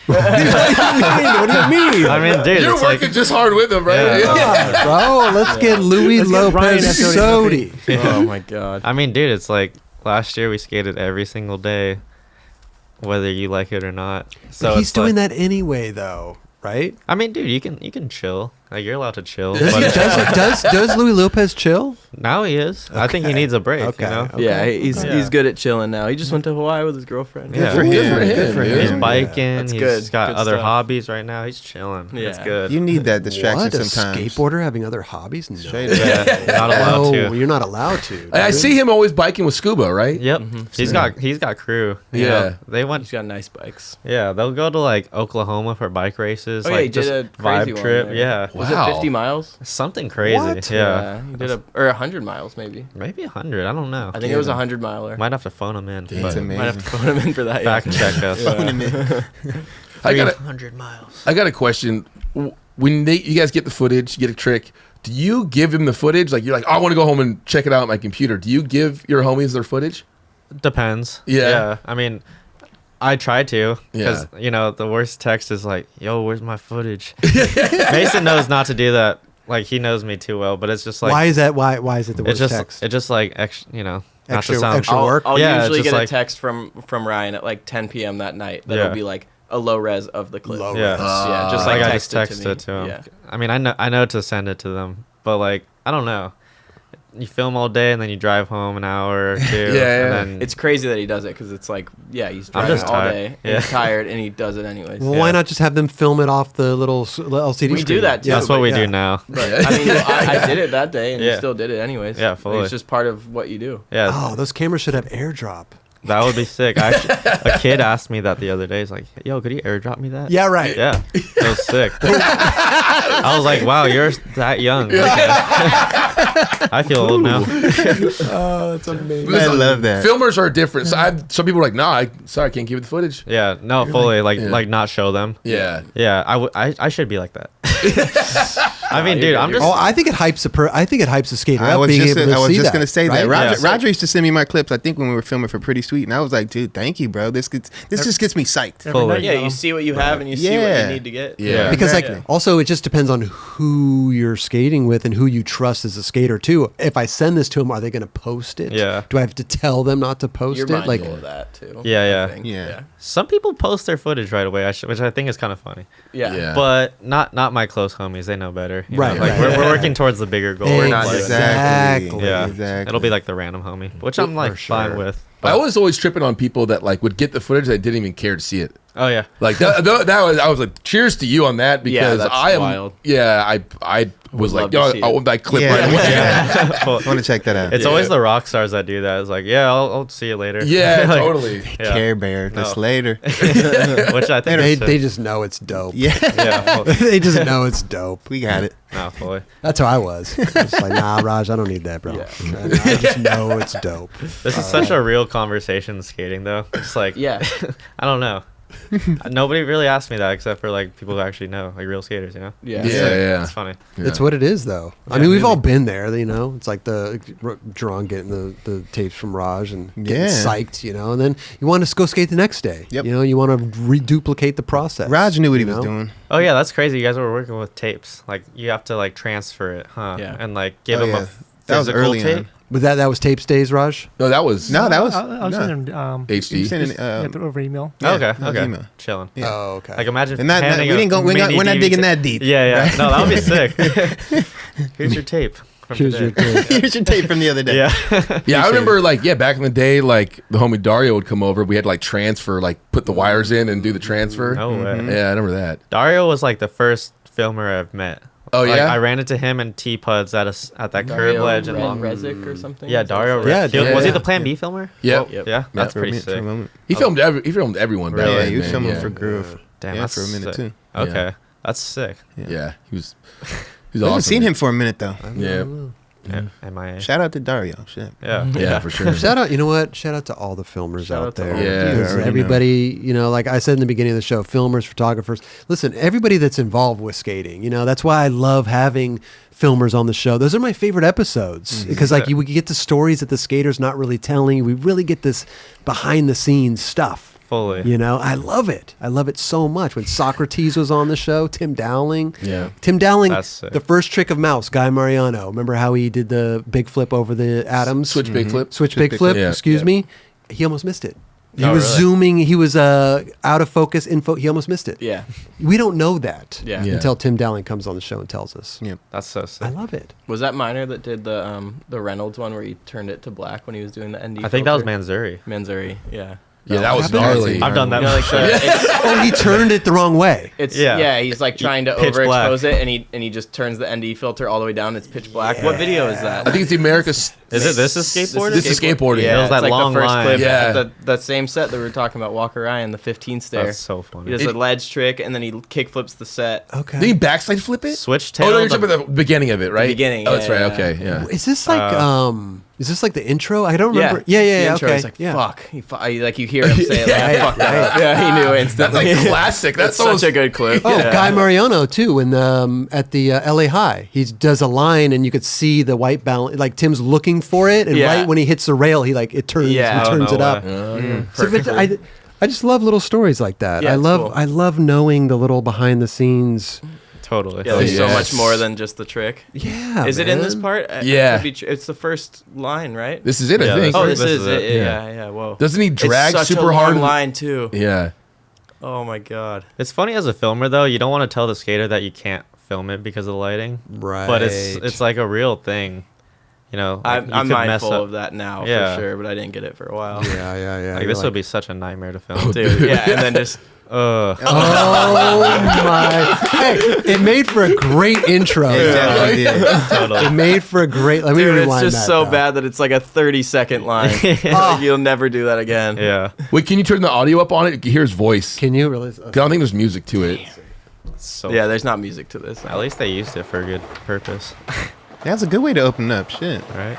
What do you mean? I mean, dude, You're it's working like, just hard with him, right? Yeah. Bro, let's get Louie Let's get Ryan Lopez SOTY. SOTY. Oh my god. I mean, dude, it's like last year we skated every single day, whether you like it or not. So He's it's doing like, that anyway, though, right? I mean, dude, you can chill. Like you're allowed to chill. Does, but does Louie Lopez chill? now he is. I think he needs a break. Okay. You know. Okay. Yeah, he's Yeah. good at chilling now. He just went to Hawaii with his girlfriend. Yeah. for him. Good for him. He's Yeah. biking. That's He's good. got Good other stuff. hobbies right now. He's chilling. Yeah. It's good. You need that distraction What, a sometimes. skateboarder having other hobbies? No. Straight up. Yeah, not allowed No, to. you're not allowed to. I dude. see him always biking with scuba, right? Yep. Mhm. He's got crew. you Yeah. know. They went. He's got nice bikes. Yeah, they'll go to like Oklahoma for bike races. Oh, yeah, like he did just a crazy vibe one trip. there. Yeah. Was Wow. it 50 miles? Something crazy. What? Yeah. He did or 100 miles maybe. Maybe 100. I don't know. I think it was a 100 miler. Might have to phone him in. That's But amazing. Might have to phone him in for that. fact check us. I got a, 300 miles. I got a question. When you guys get the footage, you get a trick. Do you give him the footage? Like you're like, I want to go home and check it out on my computer. Do you give your homies their footage? Depends. Yeah. I mean, I try to because Yeah. you know the worst text is like, "Yo, where's my footage?" Mason knows not to do that. Like he knows me too well, but it's just like why is that? Why is it the it's worst just text? it's just like you know, not Extra- to sound extra work? I'll Yeah, usually just get a like- text from Ryan at like 10 p.m. that night. That'll Yeah. be like a low res of the clip. Low Yeah. res. Yeah, just like like I just text it to him. Yeah. I mean, I know to send it to them, but like I don't know. You film all day and then you drive home an hour or two. Yeah. And then It's crazy that he does it because it's like, yeah, he's I'm driving just all tired. day. And Yeah. he's tired and he does it anyways. Well, why not just have them film it off the little LCD We screen? do that, too. that's what we yeah. do now. But I mean, I did it that day and Yeah. he still did it anyways. Yeah, Like, fully. It's just part of what you do. Yeah. Oh, those cameras should have airdrop. That would be sick. A kid asked me that the other day. He's like, "Yo, could you airdrop me that?" Yeah, right. Yeah, it was sick. I was like, "Wow, you're that young." I feel old now. Oh, that's amazing. I love that. Filmers are different. So some people are like, nah, sorry, I can't give you the footage. Yeah, no, fully like yeah. like not show them. Yeah. Yeah, I should be like that. I mean, dude, I'm just Oh, I think it hypes a skater I up was being just, able to I was see just that, gonna say right? that. Roger, Yeah. Roger used to send me my clips. I think when we were filming for Pretty Sweet, and I was like, dude, thank you, bro. This just gets me psyched. Every Fully. night, Yeah, though. you see what you have and you see what Yeah. you need to get. Yeah. Because Exactly. like also it just depends on who you're skating with and who you trust as a skater too. If I send this to them, are they going to post it? Yeah. Do I have to tell them not to post You're it? mindful Like, of that too. Yeah, I yeah. think. Yeah. some people post their footage right away, which I think is kind of funny. Yeah. Yeah. But not my close homies. They know better. you Right, know? Like right. we're working towards the bigger goal. We're not Like, doing Exactly. Yeah, Exactly. it'll be like the random homie, which I'm like sure. fine with. I was always tripping on people that like would get the footage that didn't even care to see it. Oh yeah, Like that was I was like, cheers to you on that because that's I am wild. Yeah, I was Would like, love to yo, see I it. want that clip Yeah. right away. Yeah. Well, I want to check that out. it's Yeah. always the rock stars that do that. It's like, yeah, I'll see you later. Yeah, Like, totally. yeah. Care Bear. No. This later. Which I think they, is sick. they just know it's dope. Yeah. yeah, They just know it's dope. We got it. no, fully. That's how I was. It's like, nah, Raj, I don't need that, bro. Yeah. I just know it's dope. This is such a real conversation skating, though. It's like, Yeah. I don't know. Nobody really asked me that except for like people who actually know, like real skaters, you know? Yeah. Yeah. It's funny. It's what it is, though. I mean, we've all been there, you know. It's like the Jerron getting the tapes from Raj and getting Yeah. psyched, you know. And then you want to go skate the next day. Yep. You know, you want to reduplicate the process. Raj knew what he you was know? doing. Oh yeah, that's crazy. You guys were working with tapes. Like you have to like transfer it, huh? Yeah. And like give Oh, them yeah. a That was physical early tape. on. But that was tapes days, Raj. No, that was No, that was I was no. sending him, You HD. sending, yeah, over email. Yeah, Okay, that was okay. email. Chilling. Yeah. Oh, okay. Like imagine And that we handing a didn't go. We're mini not DVD digging tape. that deep. Yeah, yeah. right? No, that would be sick. Here's your tape. From Here's your today. tape. Here's your tape from the other day. Yeah. Yeah, I remember like back in the day, like the homie Dario would come over. We had to like transfer, like put the wires in and do the transfer. No way. Yeah, I remember that. Dario was like the first filmer I've met. Oh, Like, yeah? I ran into him and T-Puds at that curb ledge in Long. Rezic or something. Yeah, Dario. Yeah, He- was he yeah. the Plan B filmer? Yep. Yep. Yeah, that's For a pretty minute, for a sick. moment. He filmed everyone back Really? Yeah, then, he was man. filming Yeah. for Groove. Damn, Yeah, that's for a minute sick. too. Okay, Yeah. that's sick. Yeah, he was I awesome. haven't seen him for a minute though. Yeah. MIA. Shout out to Dario. Shit. Yeah. Yeah, for sure. Shout out, you know what? Shout out to all the filmers Shout out out to there. all of you. Because Yeah, I already everybody, you know, like I said in the beginning of the show, filmers, photographers. Listen, everybody that's involved with skating, you know, that's why I love having filmers on the show. Those are my favorite episodes because like we get the stories that the skater's not really telling. We really get this behind the scenes stuff. Fully. You know, I love it. I love it so much. When Socrates was on the show, Tim Dowling. Yeah. Tim Dowling, That's sick. the first trick of Mouse, Guy Mariano. Remember how he did the big flip over the atoms? Switch big flip. Switch big flip, Yeah. excuse me. He almost missed it. He Oh, was really? zooming. He was out of focus. He almost missed it. Yeah. We don't know that Yeah. Yeah. until Tim Dowling comes on the show and tells us. Yeah. That's so sick. I love it. Was that Miner that did the Reynolds one where he turned it to black when he was doing the ND? I think that was filter? Manzuri. Manzuri. Yeah. Yeah, that was happened? gnarly. I've done that. You know, like the, Oh, he turned it the wrong way. it's Yeah. yeah. He's like trying to Pitch black. overexpose it, and he just turns the ND filter all the way down. It's pitch black. What video is that? I think it's the America's. Is it this is skateboarding? This is skateboarding. Yeah, It was it's that like long the first line. clip. Yeah. The same set that we were talking about, Walker Ryan, the 15 stair. That's so He funny. does a ledge trick, and then he kick flips the set. Okay. Did he backside flip it? Switch Oh, tail. no, you're talking about the beginning of it, right? beginning, Oh, that's yeah, right. yeah. Okay, yeah. Is this like is this like the intro? I don't remember. Yeah, Yeah, The intro, okay. He's like, yeah. fuck. Like you hear him say it. Like, Yeah, I fucked that up. Yeah, he knew That's instantly. like classic. That's That's almost such a good clip. Oh, Yeah. Guy Mariano too. When at the LA High, he does a line, and you could see the white balance. Like Tim's looking for it, and Yeah. right when he hits the rail, he like it turns. Yeah. He Oh, turns no it up. way. So, but I just love little stories like that. Yeah, I it's love cool. I love knowing the little behind the scenes. Totally. Yeah, there's so yes. much more than just the trick. Yeah, Is it in this man. part? Yeah. It could be it's the first line, right? This is it, Yeah, I think. Oh, this this is is it. it. Yeah. Yeah, whoa. Doesn't he drag it's such super a long hard? line too. Yeah. Oh my god. It's funny as a filmer though. You don't want to tell the skater that you can't film it because of the lighting. Right. But it's like a real thing. You know, like, I'm you could mess mindful up. of that now Yeah. for sure, but I didn't get it for a while. yeah. Like You're this would be such a nightmare to film. Dude, yeah, and then just Oh my! Hey, it made for a great intro. It definitely did. It Totally. made for a great. Let me dude, it's rewind just that, so though. bad that it's like a 30-second line. Like, you'll never do that again. Yeah. Wait, can you turn the audio up on it? You can hear his voice. Can you really? 'Cause I don't think there's music to it. So Yeah, there's not music to this. at least they used it for a good purpose, That's a good way to open up. Shit. right?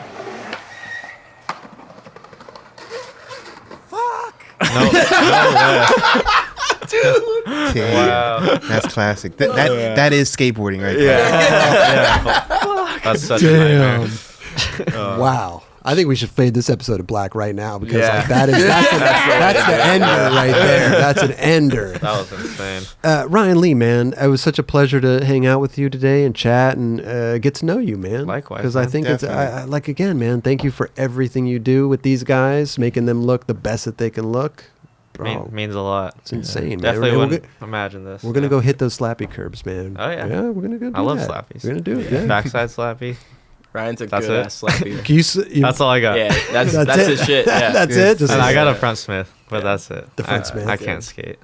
No way. Damn. Wow. That's classic. That is skateboarding right there. Yeah. That's such a nightmare. Wow. I think we should fade this episode to black right now because Yeah. like, that's the ender right there. That's an ender. That was insane. Ryan Lee, man, it was such a pleasure to hang out with you today and chat and get to know you, man. Likewise, because I man. think it's Definitely. like again, man. Thank you for everything you do with these guys, making them look the best that they can look. Bro, Means a lot. it's insane, man. Definitely We're wouldn't gonna- imagine this. We're gonna go hit those slappy curbs, man. Oh, yeah. yeah. We're gonna go. Do I love that. slappies. We're gonna do it. Yeah. Backside slappy. Ryan's a That's good it? ass slapper. Can you, That's all I got. Yeah, that's That's it. his shit. Yeah. That's Yeah. it. Just And I got a Yeah. front smith, but that's it. The front smith. I can't skate.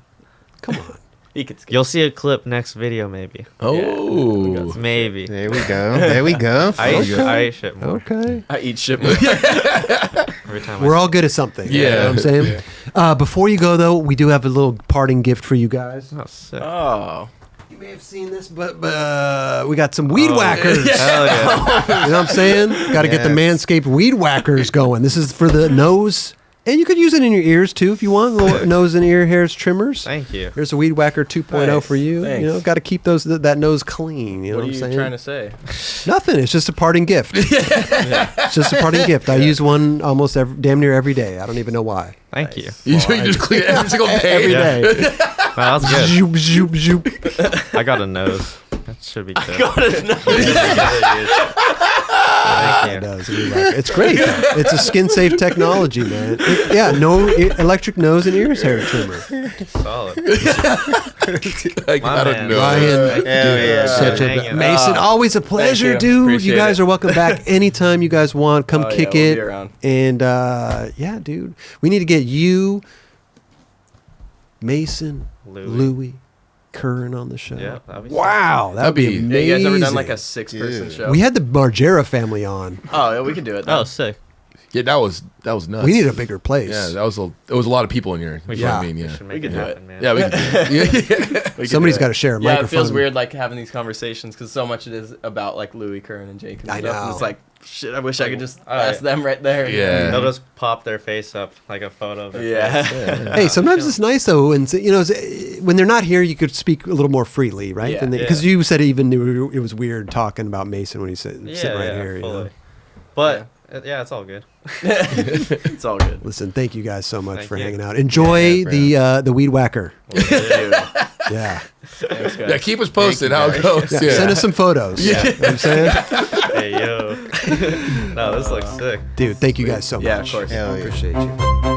come on. He could skate. You'll see a clip next video, maybe. Oh. Maybe. There we go. There we go. I eat shit more Okay. I eat shit. every time. We're all good at something. You know what I'm saying? Before you go, though, we do have a little parting gift for you guys. Oh, sick. Oh. You may have seen this, but we got some weed whackers. Hell yeah. You know what I'm saying? Got to get the Yes. Manscaped weed whackers going. This is for the nose. And you could use it in your ears, too, if you want. Little nose and ear hairs trimmers. Thank you. Here's a Weed Whacker 2.0 Nice. for you. Thanks. You know, got to keep that nose clean. You know What are what I'm you saying? trying to say? Nothing. It's just a parting gift. It's just a parting gift. I use one almost damn near every day. I don't even know why. Thank you. You just clean it every single day. Every Yeah. day. Wow, that's good. Zoop, zoop, zoop. I got a nose. That should be good. It Thank you. does. Weed Whacker. It's great. It's a skin safe technology, man. Electric nose and ears hair trimmer. Solid. Like, My I don't man. know. Ryan, Hell yeah. such a Hanging Mason. out. Always a pleasure, you. dude. Appreciate You guys it. are welcome back anytime you guys want. Come Oh, yeah, kick we'll it. be around. And yeah, dude, we need to get you, Mason, Louie Curren on the show. Yeah, that'd be Wow, that'd be That'd be- amazing. Yeah, you guys ever done like a 6-person Dude. show? We had the Margera family on. Oh, yeah, we could do it. Oh, Then. sick. Yeah, that was nuts. We need a bigger place. Yeah, there was a lot of people in here. We You know what I should- mean, We yeah. should make could it do happen, it. man. Yeah, we could do it. Yeah. Somebody's got to share a Yeah, microphone. it feels weird like having these conversations because so much it is about like Louie Curren and Jake and I stuff. And know. it's like shit. I wish I could just Alright. ask them right there. Yeah. They'll just pop their face up like a photo of their Yeah. face. Hey, sometimes it's nice though when when they're not here, you could speak a little more freely, right? Yeah. Because you said even knew it was weird talking about Mason when he's sitting right here. You fully. know? But yeah, it's all good. It's all good. Listen, thank you guys so much Thank for you. hanging out. Enjoy the weed whacker. Dude. Yeah. Thanks, guys. Yeah, keep us posted how it goes. Yeah. Yeah. Send us some photos. Yeah. You know what I'm saying? Hey, yo. No, this looks sick. Dude, thank you guys so much. Yeah, of course. Hell yeah. Appreciate you.